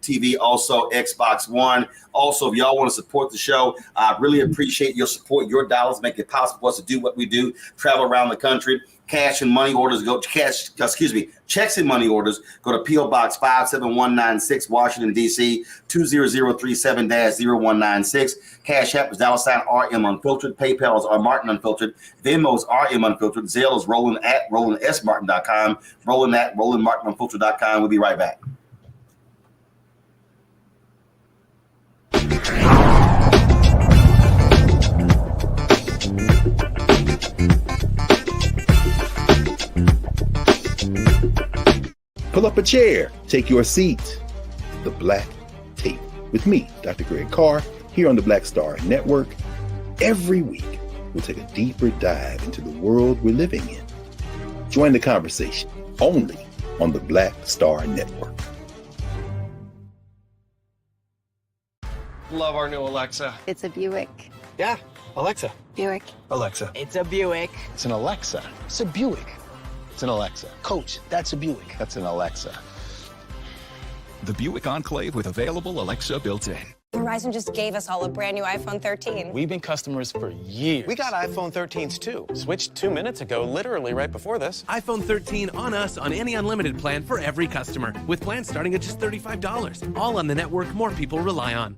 TV, also Xbox One. Also, if y'all want to support the show, I really appreciate your support. Your dollars make it possible for us to do what we do, travel around the country. Checks and money orders go to P.O. Box 57196, Washington, D.C. 20037-0196. Cash App is $RM Unfiltered. PayPal is R Martin Unfiltered. Venmo is RM Unfiltered. Zelle is Roland at RolandSMartin.com. Roland at RolandMartinUnfiltered.com. We'll be right back. Pull up a chair, take your seat. The Black Tape with me, Dr. Greg Carr, here on the Black Star Network. Every week, we'll take a deeper dive into the world we're living in. Join the conversation only on the Black Star Network. Love our new Alexa. It's a Buick. Yeah, Alexa. Buick. Alexa. It's a Buick. It's an Alexa. It's a Buick. It's an Alexa. Coach, that's a Buick. That's an Alexa. The Buick Enclave with available Alexa built in. Verizon just gave us all a brand new iPhone 13. We've been customers for years. We got iPhone 13s too. Switched 2 minutes ago, literally right before this. iPhone 13 on us on any unlimited plan for every customer, with plans starting at just $35. All on the network more people rely on.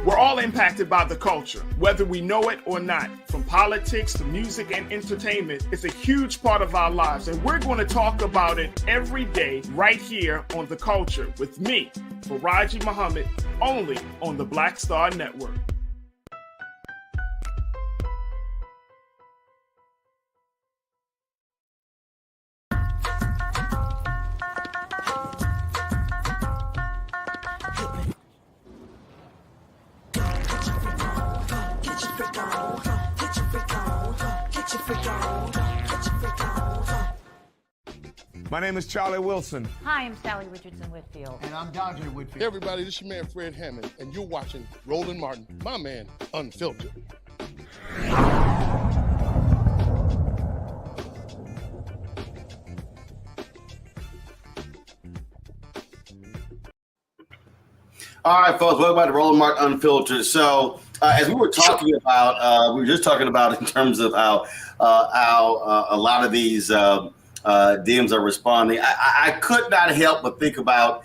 We're all impacted by the culture, whether we know it or not. From politics to music and entertainment, it's a huge part of our lives, and we're going to talk about it every day right here on The Culture with me, Faraji Muhammad, only on the Black Star Network. My name is Charlie Wilson. Hi, I'm Sally Richardson Whitfield. And I'm Dante Whitfield. Hey everybody, this is your man Fred Hammond, and you're watching Roland Martin, my man, Unfiltered. All right, folks, welcome back to Roland Martin Unfiltered. So, as we were talking about, we were just talking about in terms of how a lot of these DMs are responding. I could not help but think about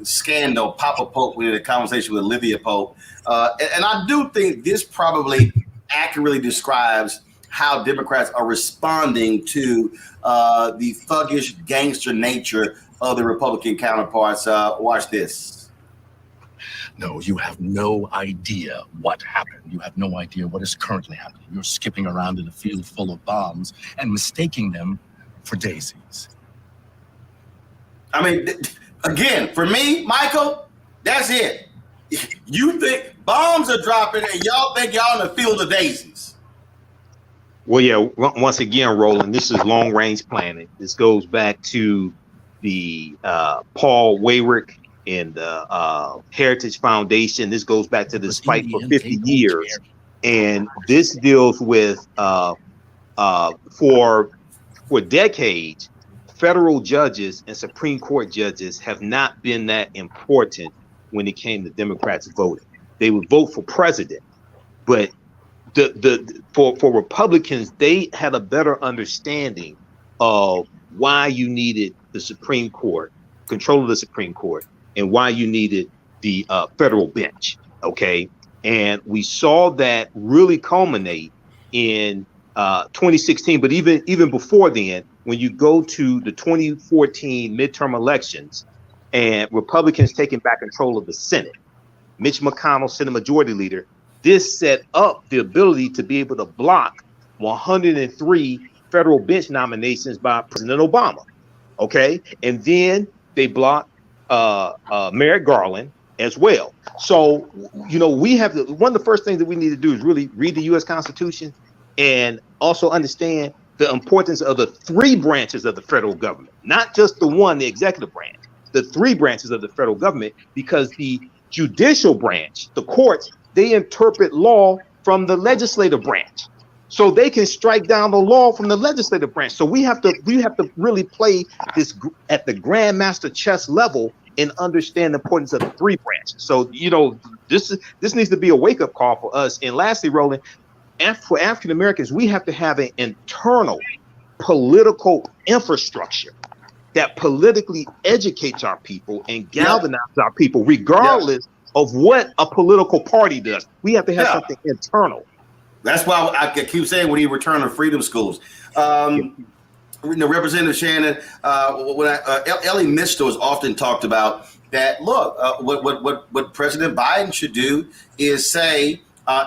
scandal, Papa Pope. We had a conversation with Olivia Pope, and I do think this probably accurately describes how Democrats are responding to the thuggish gangster nature of the Republican counterparts. Watch this. No, you have no idea what happened. You have no idea what is currently happening. You're skipping around in a field full of bombs and mistaking them for daisies. I mean, again, for me, Michael, that's it. You think bombs are dropping and y'all think y'all in a field of daisies. Well, yeah, once again, Roland, this is long-range planning. This goes back to the Paul Wayrick and the Heritage Foundation. This goes back to this fight for 50 years. And this deals with, for decades, federal judges and Supreme Court judges have not been that important when it came to Democrats voting. They would vote for president, but for Republicans, they had a better understanding of why you needed the Supreme Court, control of the Supreme Court, and why you needed the federal bench. Okay, and we saw that really culminate in 2016, but even before then, when you go to the 2014 midterm elections and Republicans taking back control of the Senate, Mitch McConnell, Senate Majority Leader, this set up the ability to be able to block 103 federal bench nominations by President Obama. Okay, and then they blocked Merrick Garland as well. So, you know, we have to, one of the first things that we need to do is really read the U.S. Constitution and also understand the importance of the three branches of the federal government, not just the one, the executive branch, the three branches of the federal government, because the judicial branch, the courts, they interpret law from the legislative branch. So they can strike down the law from the legislative branch. So we have to really play this at the grandmaster chess level and understand the importance of the three branches. So, you know, this needs to be a wake-up call for us. And lastly, Roland, for African Americans, we have to have an internal political infrastructure that politically educates our people and galvanizes our people, regardless of what a political party does. We have to have something internal. That's why I keep saying we need return to freedom schools. Representative Shannon, Ellie Mistel has often talked about that. Look, what President Biden should do is say,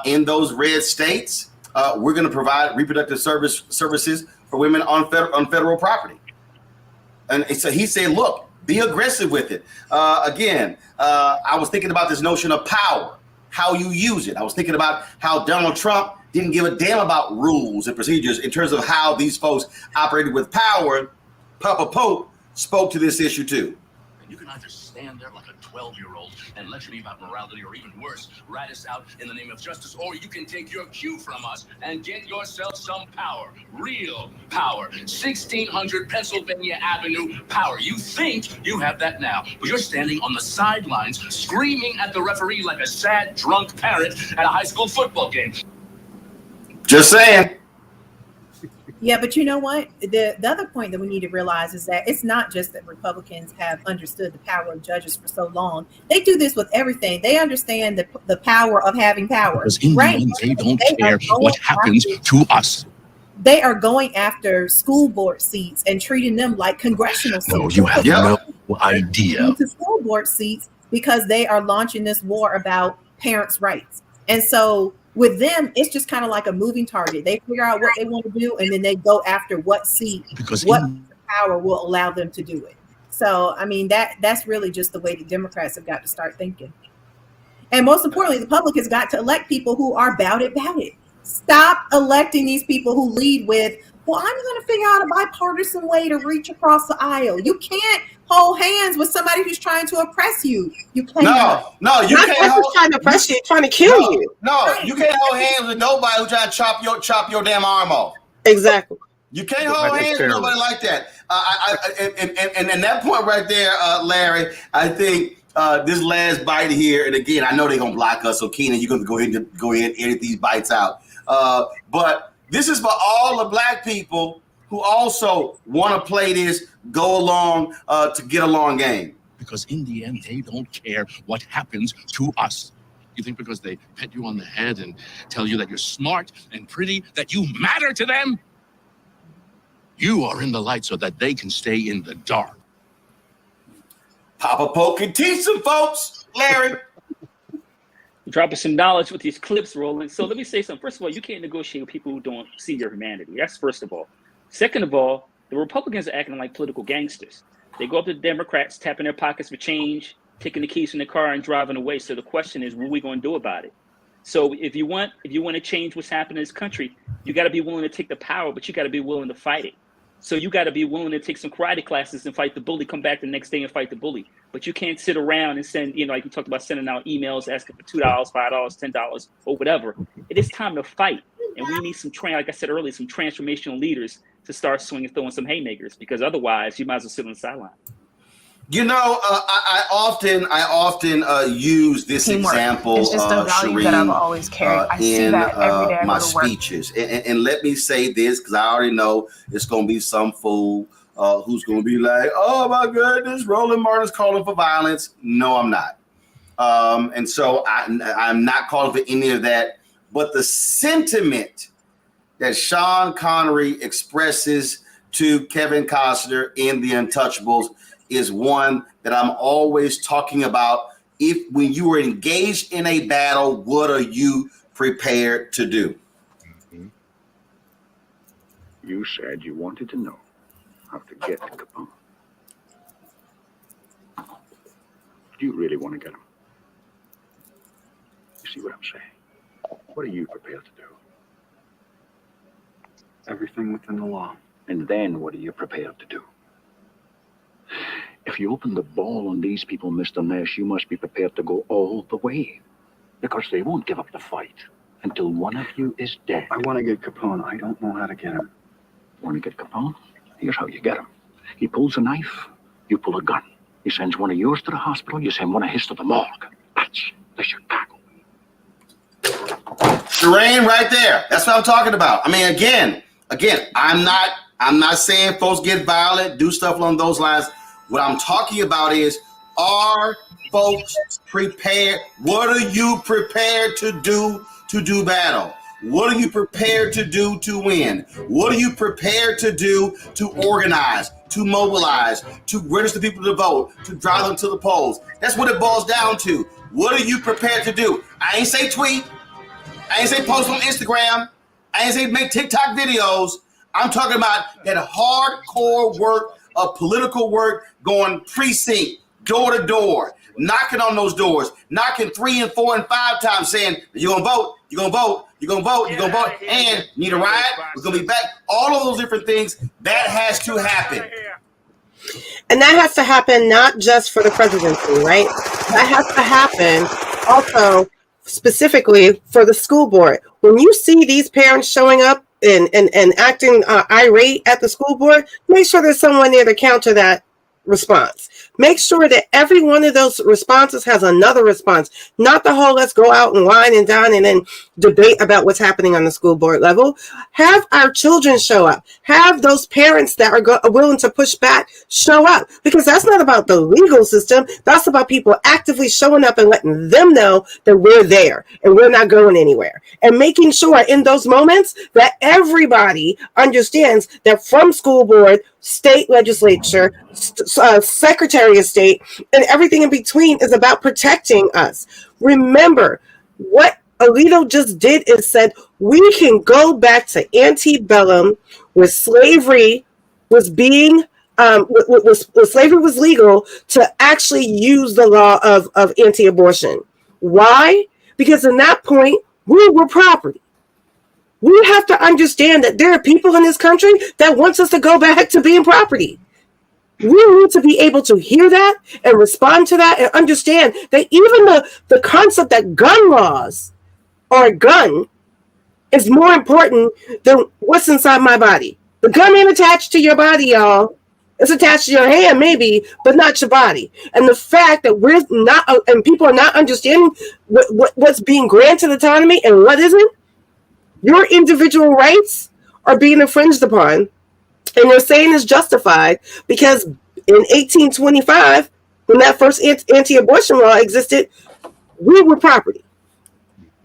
in those red states, we're going to provide reproductive services for women on federal property. And so he said, look, be aggressive with it. Again, I was thinking about this notion of power, how you use it. I was thinking about how Donald Trump didn't give a damn about rules and procedures in terms of how these folks operated with power. Papa Pope spoke to this issue too. You can either stand there like a 12-year-old and lecture me about morality, or even worse, rat us out in the name of justice, or you can take your cue from us and get yourself some power, real power. 1600 Pennsylvania Avenue power. You think you have that now, but you're standing on the sidelines screaming at the referee like a sad, drunk parent at a high school football game. Just saying. Yeah, but you know what? The other point that we need to realize is that it's not just that Republicans have understood the power of judges for so long. They do this with everything. They understand the power of having power. Because in the end, they don't care what happens to us. They are going after school board seats and treating them like congressional seats. No, you have no idea. To school board seats because they are launching this war about parents' rights. And so with them, it's just kind of like a moving target. They figure out what they want to do, and then they go after what seat, what power will allow them to do it. So, I mean, that's really just the way the Democrats have got to start thinking. And most importantly, the public has got to elect people who are about it. Stop electing these people who lead with, well, I'm going to figure out a bipartisan way to reach across the aisle. You can't hold hands with somebody who's trying to oppress you. You cannot. No, you can't hold, trying to oppress you, trying to kill you. No, you can't hold hands with nobody who's trying to chop your damn arm off. Exactly. You can't hold hands with nobody like that. And that point right there, Larry, I think this last bite here, and again, I know they're gonna block us, so Keenan, you're gonna go ahead and edit these bites out. But this is for all the black people who also want to play this go along to get along game. Because in the end, they don't care what happens to us. You think because they pet you on the head and tell you that you're smart and pretty, that you matter to them? You are in the light so that they can stay in the dark. Papa Poke can teach some folks, Larry. Dropping some knowledge with these clips, Roland. So let me say something. First of all, you can't negotiate with people who don't see your humanity. That's first of all. Second of all, the Republicans are acting like political gangsters. They go up to the Democrats, tapping their pockets for change, taking the keys from the car and driving away. So the question is, what are we going to do about it? So if you want to change what's happening in this country, you got to be willing to take the power, but you got to be willing to fight it. So you got to be willing to take some karate classes and fight the bully, come back the next day and fight the bully. But you can't sit around and send, like you talked about, sending out emails asking for $2, $5, $10 or whatever. It is time to fight. And we need some, like I said earlier, some transformational leaders to start swinging, throwing some haymakers, because otherwise you might as well sit on the sideline. I often use this Teamwork. example, it's just a value that I've always carried. I see that every day I my go to work. speeches. And let me say this, because I already know it's going to be some fool who's going to be like, oh my goodness, Roland Martin's calling for violence. No, I'm not. And so I'm not calling for any of that. But the sentiment that Sean Connery expresses to Kevin Costner in The Untouchables is one that I'm always talking about. When you are engaged in a battle, what are you prepared to do? You said you wanted to know how to get Capone. Do you really want to get him? You see what I'm saying? What are you prepared to do? Everything within the law. And then what are you prepared to do? If you open the ball on these people, Mr. Nash, you must be prepared to go all the way. Because they won't give up the fight until one of you is dead. I want to get Capone. I don't know how to get him. Want to get Capone? Here's how you get him. He pulls a knife, you pull a gun. He sends one of yours to the hospital, you send one of his to the morgue. That's the Chicago. Shireen, right there. That's what I'm talking about. I mean, again, I'm not saying folks get violent, do stuff along those lines. What I'm talking about is, are folks prepared? What are you prepared to do battle? What are you prepared to do to win? What are you prepared to do to organize, to mobilize, to register people to vote, to drive them to the polls? That's what it boils down to. What are you prepared to do? I ain't say tweet. I ain't say post on Instagram. I ain't say make TikTok videos. I'm talking about that hardcore work of political work, going precinct, door to door, knocking on those doors, knocking 3 and 4 and 5 times, saying, you're going to vote, you're going to vote, you're going to vote, you're going to vote, and need a ride, we're going to be back. All of those different things, that has to happen. And that has to happen not just for the presidency, right? That has to happen also specifically for the school board. When you see these parents showing up and acting irate at the school board, make sure there's someone there to counter that response. Make sure that every one of those responses has another response, not the whole let's go out and wine and dine and then debate about what's happening on the school board level. Have our children show up. Have those parents that are willing to push back show up, because that's not about the legal system. That's about people actively showing up and letting them know that we're there and we're not going anywhere, and making sure in those moments that everybody understands that from school board, state legislature, secretary of state, and everything in between is about protecting us. Remember, what Alito just did is said we can go back to antebellum, where slavery was being slavery was legal, to actually use the law of anti-abortion. Why? Because in that point we were property. We have to understand that there are people in this country that wants us to go back to being property. We need to be able to hear that and respond to that and understand that even the concept that gun laws or a gun is more important than what's inside my body. The gun ain't attached to your body, y'all. It's attached to your hand, maybe, but not your body. And the fact that we're not, and people are not understanding what's being granted autonomy and what isn't, your individual rights are being infringed upon. And they're saying it's justified because in 1825, when that first anti-abortion law existed, we were property.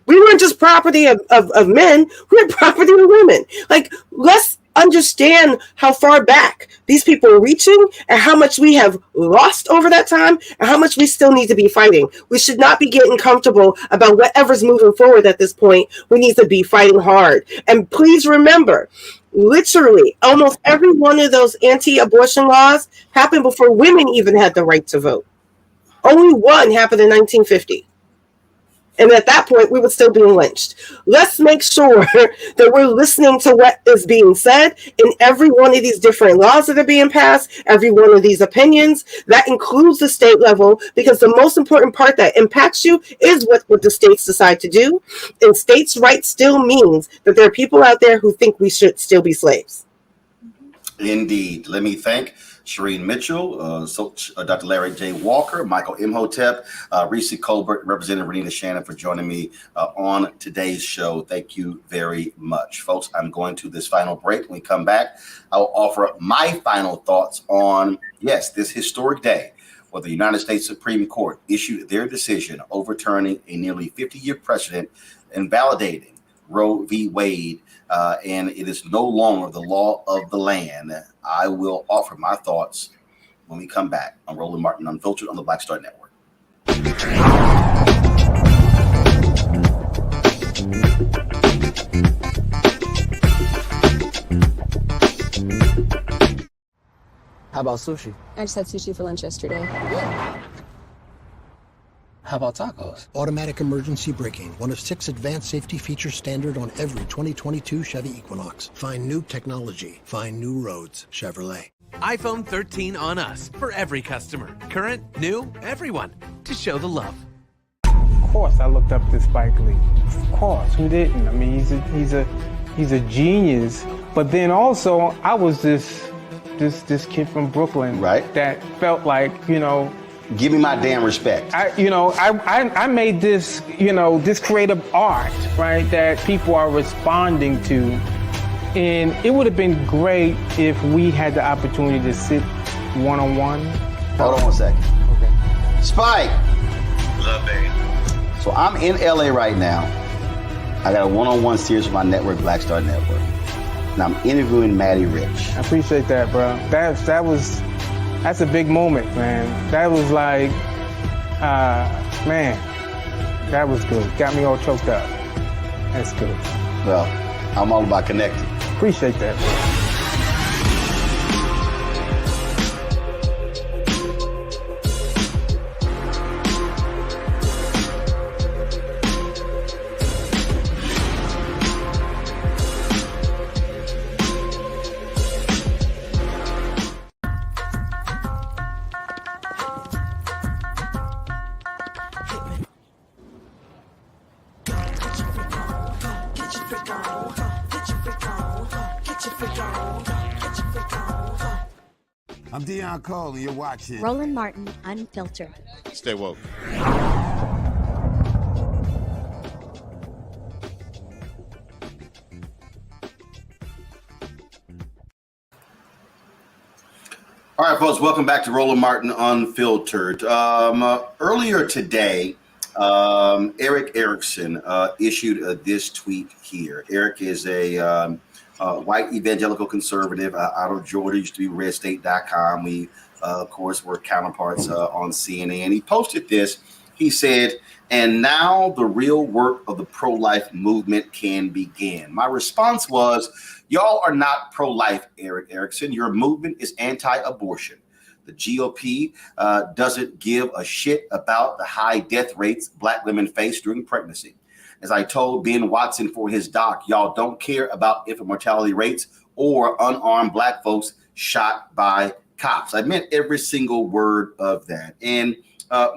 We weren't just property of men, we were property of women. Like, let's understand how far back these people are reaching and how much we have lost over that time and how much we still need to be fighting. We should not be getting comfortable about whatever's moving forward at this point. We need to be fighting hard. And please remember, literally, almost every one of those anti-abortion laws happened before women even had the right to vote. Only one happened in 1950. And at that point, we were still being lynched. Let's make sure that we're listening to what is being said in every one of these different laws that are being passed, every one of these opinions. That includes the state level, because the most important part that impacts you is what the states decide to do. And states' rights still means that there are people out there who think we should still be slaves. Indeed. Let me thank Shireen Mitchell, Dr. Larry J. Walker, Michael Imhotep, Reese Colbert, Representative Renita Shannon for joining me on today's show. Thank you very much. Folks, I'm going to this final break. When we come back, I will offer up my final thoughts on, yes, this historic day where the United States Supreme Court issued their decision overturning a nearly 50-year precedent and validating Roe v. Wade, and it is no longer the law of the land. I will offer my thoughts when we come back on Roland Martin Unfiltered on the Black Star Network. How about sushi? I just had sushi for lunch yesterday. How about tacos? Automatic emergency braking, one of 6 advanced safety features standard on every 2022 Chevy Equinox. Find new technology. Find new roads. Chevrolet. iPhone 13 on us for every customer. Current, new, everyone. To show the love. Of course, I looked up to Spike Lee. Of course, who didn't? I mean, he's a genius. But then also, I was this kid from Brooklyn, right? That felt like, you know, give me my damn respect. I made this, this creative art, right, that people are responding to. And it would have been great if we had the opportunity to sit one-on-one. Hold on one second. Okay. Spike. What's up, baby? So I'm in LA right now. I got a one-on-one series with my network, Black Star Network. And I'm interviewing Maddie Rich. I appreciate that, bro. That's a big moment, man. That was like, man, that was good. Got me all choked up. That's good. Well, I'm all about connecting. Appreciate that, bro. I'm Deion Cole, and you're watching Roland Martin Unfiltered. Stay woke. All right, folks, welcome back to Roland Martin Unfiltered. Earlier today, Eric Erickson issued this tweet here. Eric is a white evangelical conservative out of Georgia, used to be redstate.com. We, of course, were counterparts on CNN. He posted this. He said, "And now the real work of the pro-life movement can begin." My response was, y'all are not pro-life, Eric Erickson. Your movement is anti-abortion. The GOP doesn't give a shit about the high death rates Black women face during pregnancy. As I told Ben Watson for his doc, y'all don't care about infant mortality rates or unarmed Black folks shot by cops. I meant every single word of that. And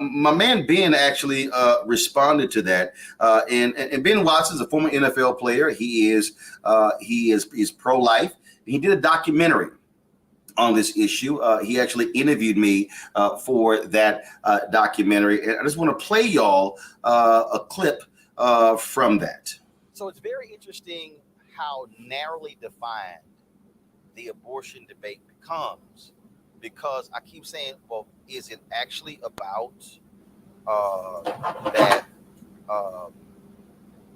my man Ben actually responded to that. And Ben Watson is a former NFL player. He is pro-life. He did a documentary on this issue. He actually interviewed me for that documentary. And I just want to play y'all a clip from that. So it's very interesting how narrowly defined the abortion debate becomes, because I keep saying, well, is it actually about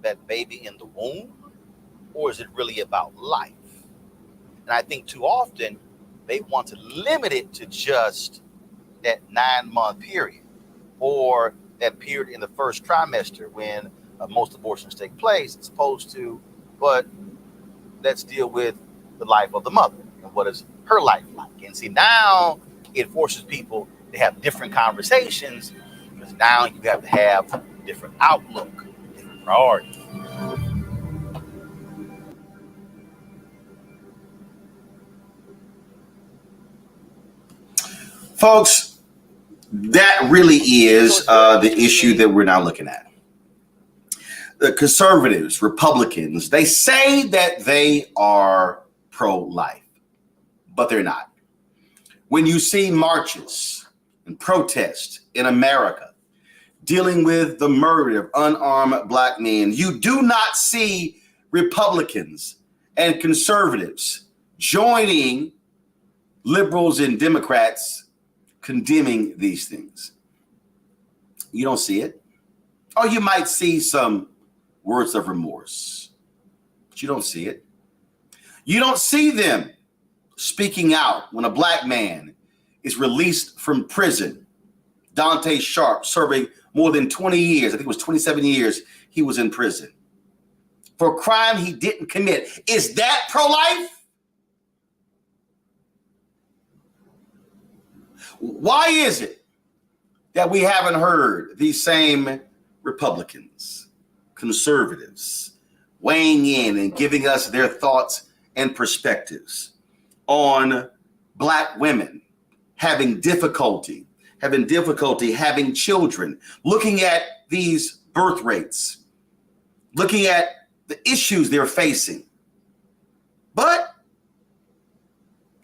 that baby in the womb, or is it really about life? And I think too often they want to limit it to just that 9-month period, or that period in the first trimester when most abortions take place, as opposed to, but let's deal with the life of the mother and what is her life like. And see, now it forces people to have different conversations, because now you have to have different outlook, different priorities. Folks, that really is the issue that we're now looking at. The conservatives, Republicans, they say that they are pro-life, but they're not. When you see marches and protests in America dealing with the murder of unarmed black men, you do not see Republicans and conservatives joining liberals and Democrats condemning these things. You don't see it. Or you might see some words of remorse, but you don't see it. You don't see them speaking out when a black man is released from prison. Dante Sharp serving more than 20 years, I think it was 27 years he was in prison for a crime he didn't commit. Is that pro-life? Why is it that we haven't heard these same Republicans, conservatives, weighing in and giving us their thoughts and perspectives on black women having difficulty having children, looking at these birth rates, looking at the issues they're facing? But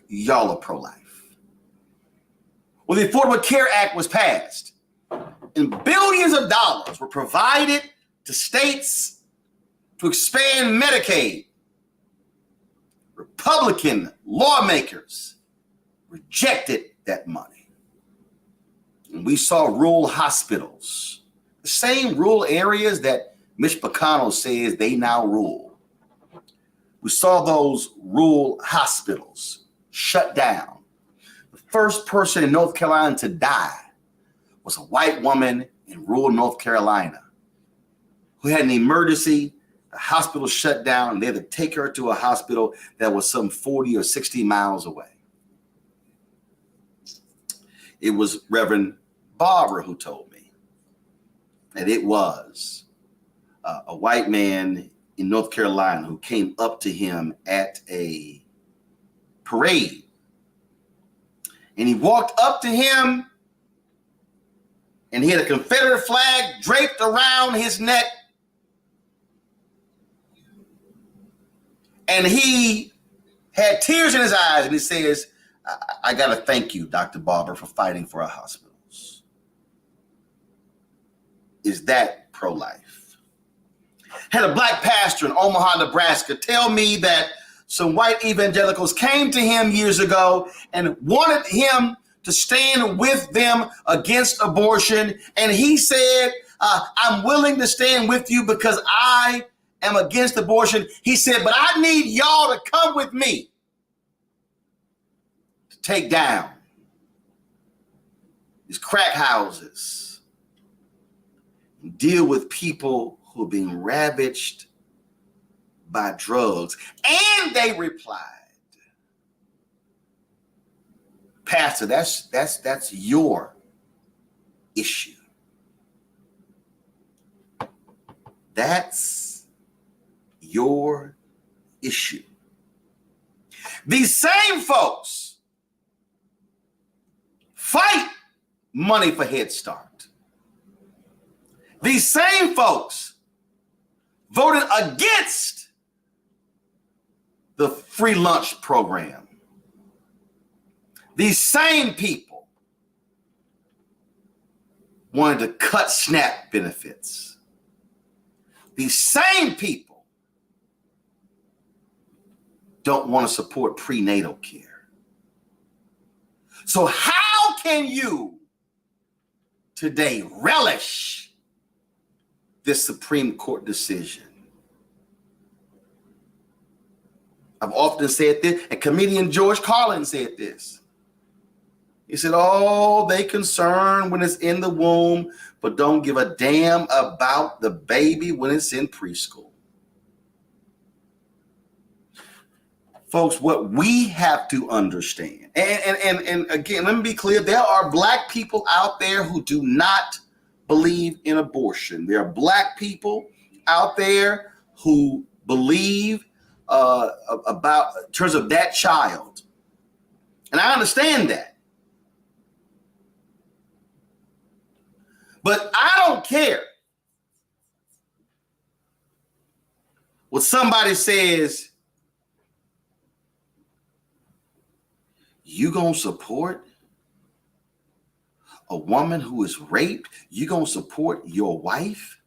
y'all are pro-life. Well, the Affordable Care Act was passed, and billions of dollars were provided to states to expand Medicaid. Republican lawmakers rejected that money. And we saw rural hospitals, the same rural areas that Mitch McConnell says they now rule. We saw those rural hospitals shut down. First person in North Carolina to die was a white woman in rural North Carolina who had an emergency. The hospital shut down, and they had to take her to a hospital that was some 40 or 60 miles away. It was Reverend Barber who told me that it was a white man in North Carolina who came up to him at a parade. And he walked up to him, and he had a Confederate flag draped around his neck. And he had tears in his eyes, and he says, I got to thank you, Dr. Barber, for fighting for our hospitals. Is that pro-life? Had a black pastor in Omaha, Nebraska tell me that some white evangelicals came to him years ago and wanted him to stand with them against abortion. And he said, I'm willing to stand with you because I am against abortion. He said, but I need y'all to come with me to take down these crack houses and deal with people who are being ravaged by drugs. And they replied, Pastor, that's your issue. That's your issue. These same folks fight money for Head Start. These same folks voted against the free lunch program. These same people wanted to cut SNAP benefits. These same people don't want to support prenatal care. So how can you today relish this Supreme Court decision? I've often said this, and comedian George Carlin said this. He said, oh, they concerned when it's in the womb, but don't give a damn about the baby when it's in preschool. Folks, what we have to understand, and again, let me be clear, there are Black people out there who do not believe in abortion. There are Black people out there who believe about in terms of that child. And I understand that. But I don't care what somebody says. You gonna support a woman who is raped? You gonna support your wife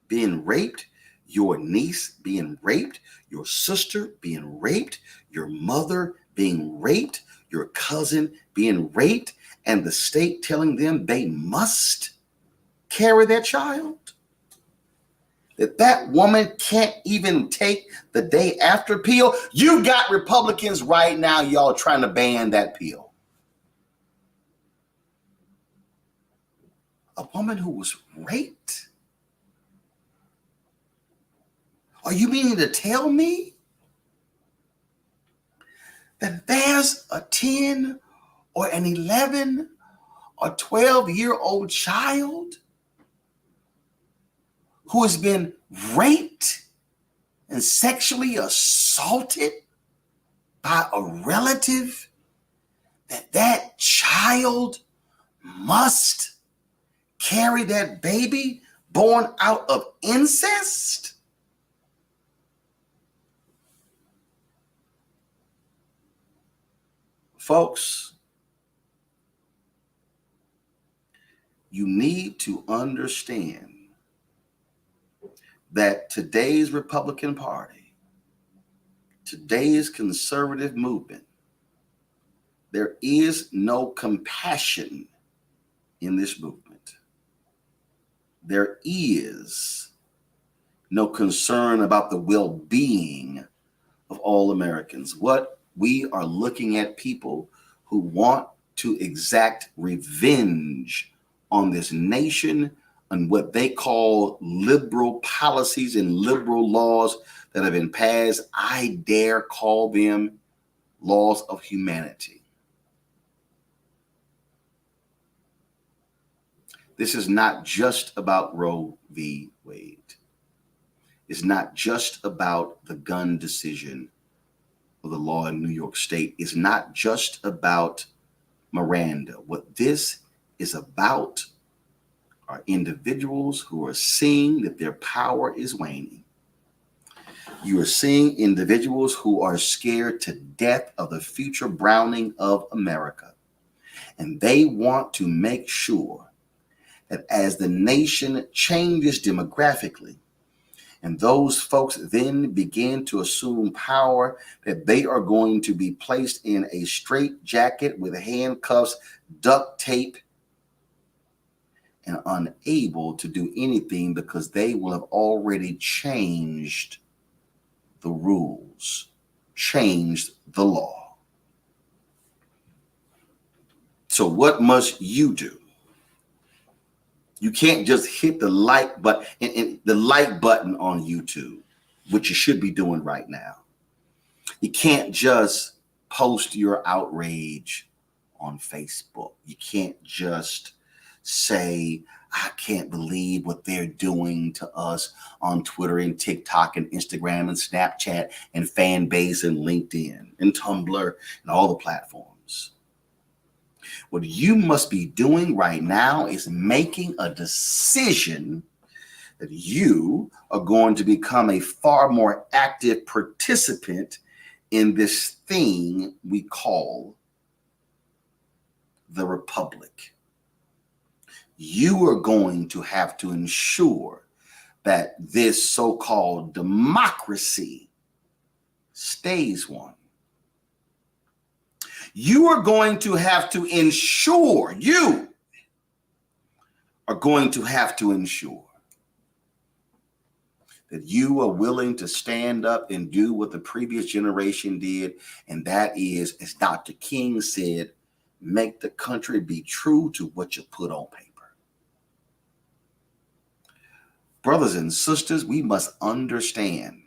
being raped? Your niece being raped? Your sister being raped? Your mother being raped? Your cousin being raped? And the state telling them they must carry their child? That woman can't even take the day after pill? You got Republicans right now, y'all, trying to ban that pill. A woman who was raped? Are you meaning to tell me that there's a 10 or an 11 or 12-year-old child who has been raped and sexually assaulted by a relative, that child must carry that baby born out of incest? Folks, you need to understand that today's Republican Party, today's conservative movement, there is no compassion in this movement. There is no concern about the well-being of all Americans. What we are looking at people who want to exact revenge on this nation and what they call liberal policies and liberal laws that have been passed. I dare call them laws of humanity. This is not just about Roe v. Wade. It's not just about the gun decision of the law in New York State. It's not just about Miranda. What this is about are individuals who are seeing that their power is waning. You are seeing individuals who are scared to death of the future browning of America. And they want to make sure that as the nation changes demographically, and those folks then begin to assume power, that they are going to be placed in a straitjacket with handcuffs, duct tape, and unable to do anything because they will have already changed the rules, changed the law. So what must you do? You can't just hit the like button and the like button on YouTube, which you should be doing right now. You can't just post your outrage on Facebook. You can't just say, I can't believe what they're doing to us on Twitter and TikTok and Instagram and Snapchat and Fanbase and LinkedIn and Tumblr and all the platforms. What you must be doing right now is making a decision that you are going to become a far more active participant in this thing we call the republic. You are going to have to ensure that this so-called democracy stays one. You are going to have to ensure, you are going to have to ensure that you are willing to stand up and do what the previous generation did. And that is, as Dr. King said, make the country be true to what you put on paper. Brothers and sisters, we must understand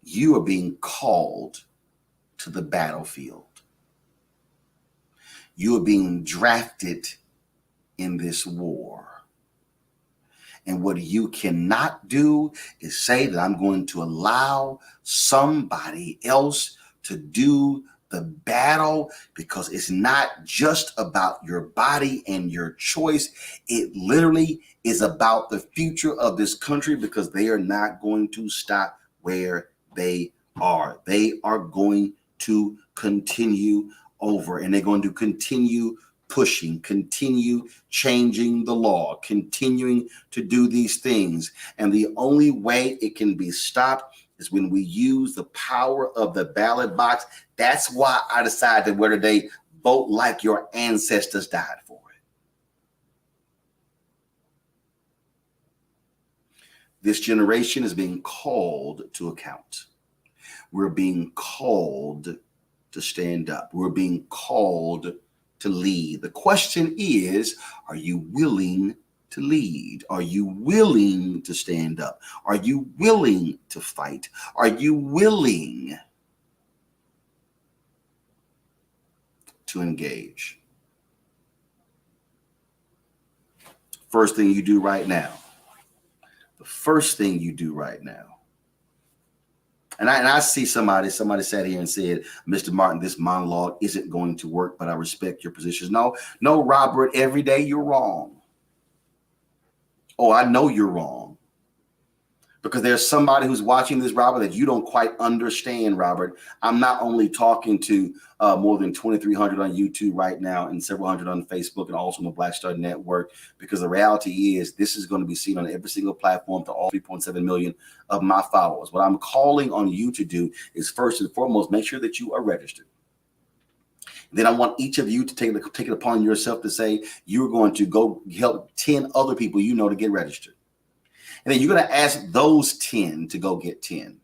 you are being called to the battlefield. You are being drafted in this war. And what you cannot do is say that I'm going to allow somebody else to do the battle, because it's not just about your body and your choice. It literally is about the future of this country, because they are not going to stop where they are. They are going to continue over, and they're going to continue pushing, continue changing the law, continuing to do these things. And the only way it can be stopped is when we use the power of the ballot box. That's why I decided whether they vote like your ancestors died for it. This generation is being called to account. We're being called to stand up. We're being called to lead. The question is, are you willing to lead? Are you willing to stand up? Are you willing to fight? Are you willing to engage? First thing you do right now. The first thing you do right now. And I see somebody sat here and said, Mr. Martin, this monologue isn't going to work, but I respect your positions. No, Robert, every day you're wrong. Oh, I know you're wrong. Because there's somebody who's watching this, Robert, that you don't quite understand, Robert. I'm not only talking to more than 2,300 on YouTube right now and several hundred on Facebook and also on the Black Star Network, because the reality is this is going to be seen on every single platform to all 3.7 million of my followers. What I'm calling on you to do is, first and foremost, make sure that you are registered. Then I want each of you to take it upon yourself to say you're going to go help 10 other people you know to get registered. And then you're going to ask those 10 to go get 10.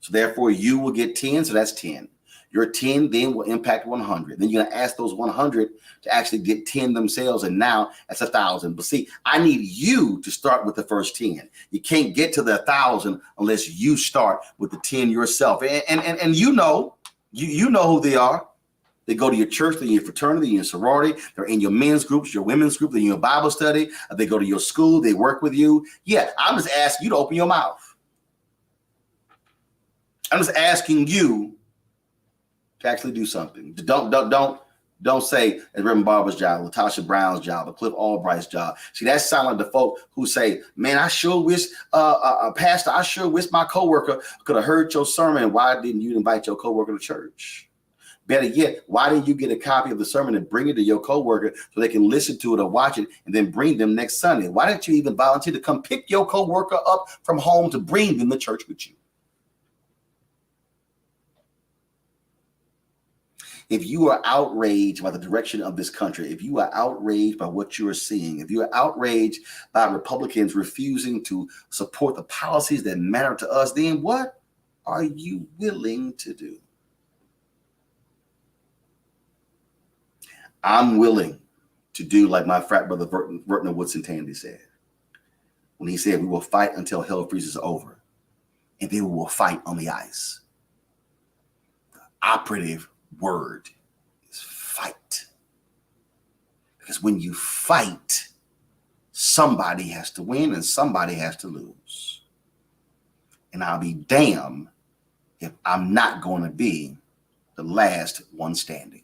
So therefore, you will get 10. So that's 10. Your 10 then will impact 100. Then you're going to ask those 100 to actually get 10 themselves. And now that's 1,000. But see, I need you to start with the first 10. You can't get to the 1,000 unless you start with the 10 yourself. And you know who they are. They go to your church, they're in your fraternity, in your sorority, they're in your men's groups, your women's group, they're in your Bible study, they go to your school, they work with you. Yeah, I'm just asking you to open your mouth. I'm just asking you to actually do something. Don't say it's Reverend Barber's job, Latasha Brown's job, or Cliff Albright's job. See, that sounds like the folk who say, man, I sure wish, Pastor, I sure wish my coworker could have heard your sermon. Why didn't you invite your coworker to church? Better yet, why didn't you get a copy of the sermon and bring it to your coworker so they can listen to it or watch it and then bring them next Sunday? Why didn't you even volunteer to come pick your coworker up from home to bring them to church with you? If you are outraged by the direction of this country, if you are outraged by what you are seeing, if you are outraged by Republicans refusing to support the policies that matter to us, then what are you willing to do? I'm willing to do like my frat brother Vertner Woodson Tandy said, when he said, we will fight until hell freezes over, and then we will fight on the ice. The operative word is fight. Because when you fight, somebody has to win and somebody has to lose. And I'll be damned if I'm not going to be the last one standing.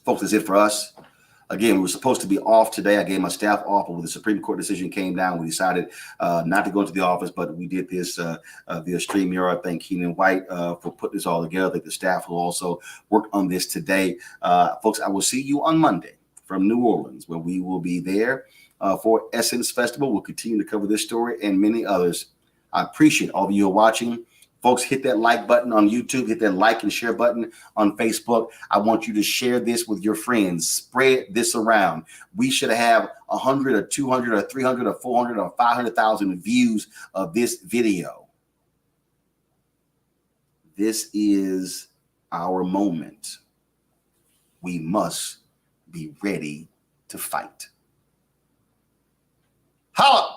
Folks, that's it for us. Again, we were supposed to be off today. I gave my staff off, but when the Supreme Court decision came down, we decided not to go into the office, but we did this via StreamYard. Thank Keenan White for putting this all together. The staff will also work on this today. Folks, I will see you on Monday from New Orleans, where we will be there for Essence Festival. We'll continue to cover this story and many others. I appreciate all of you who are watching. Folks, hit that like button on YouTube, hit that like and share button on Facebook. I want you to share this with your friends. Spread this around. We should have 100 or 200 or 300 or 400 or 500,000 views of this video. This is our moment. We must be ready to fight. Holla!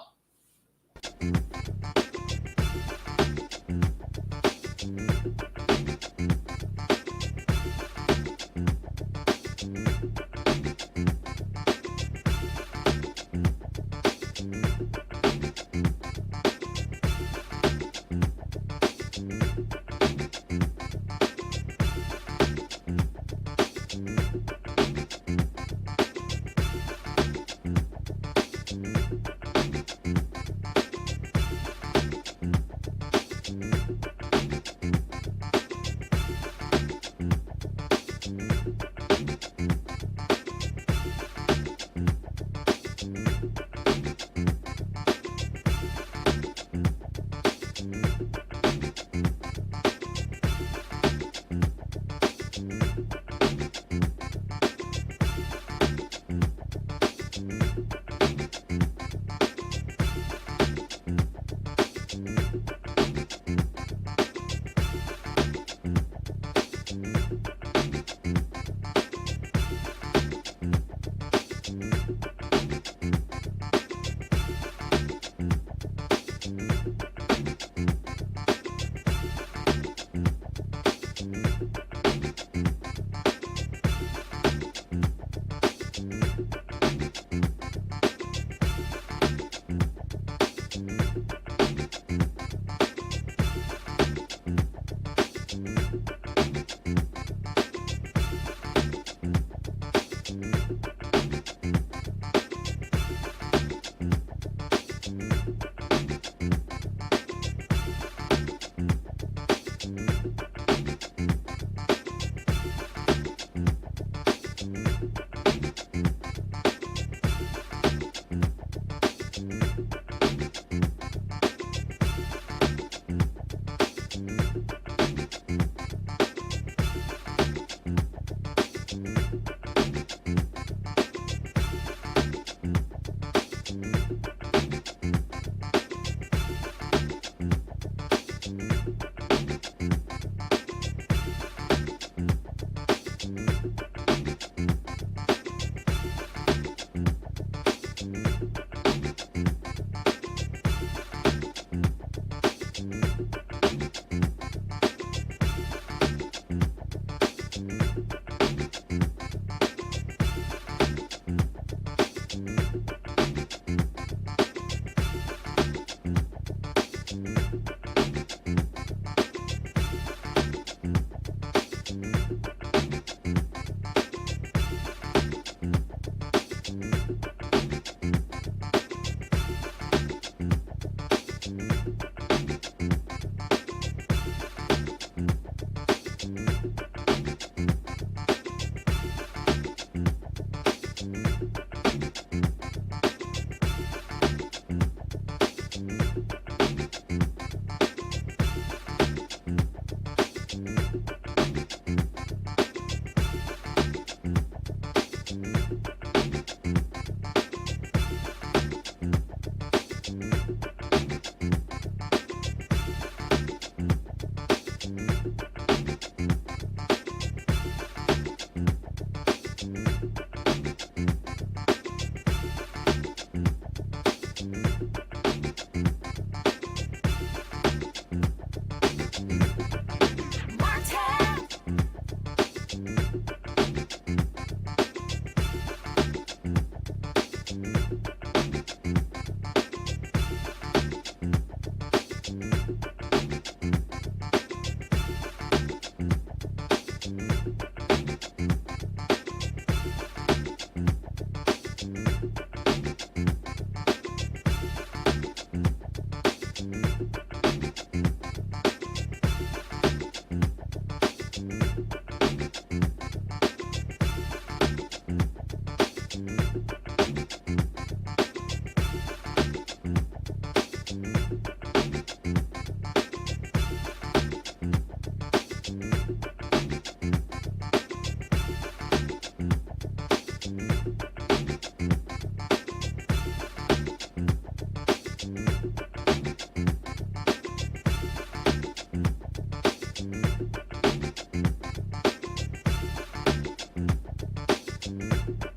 Bye.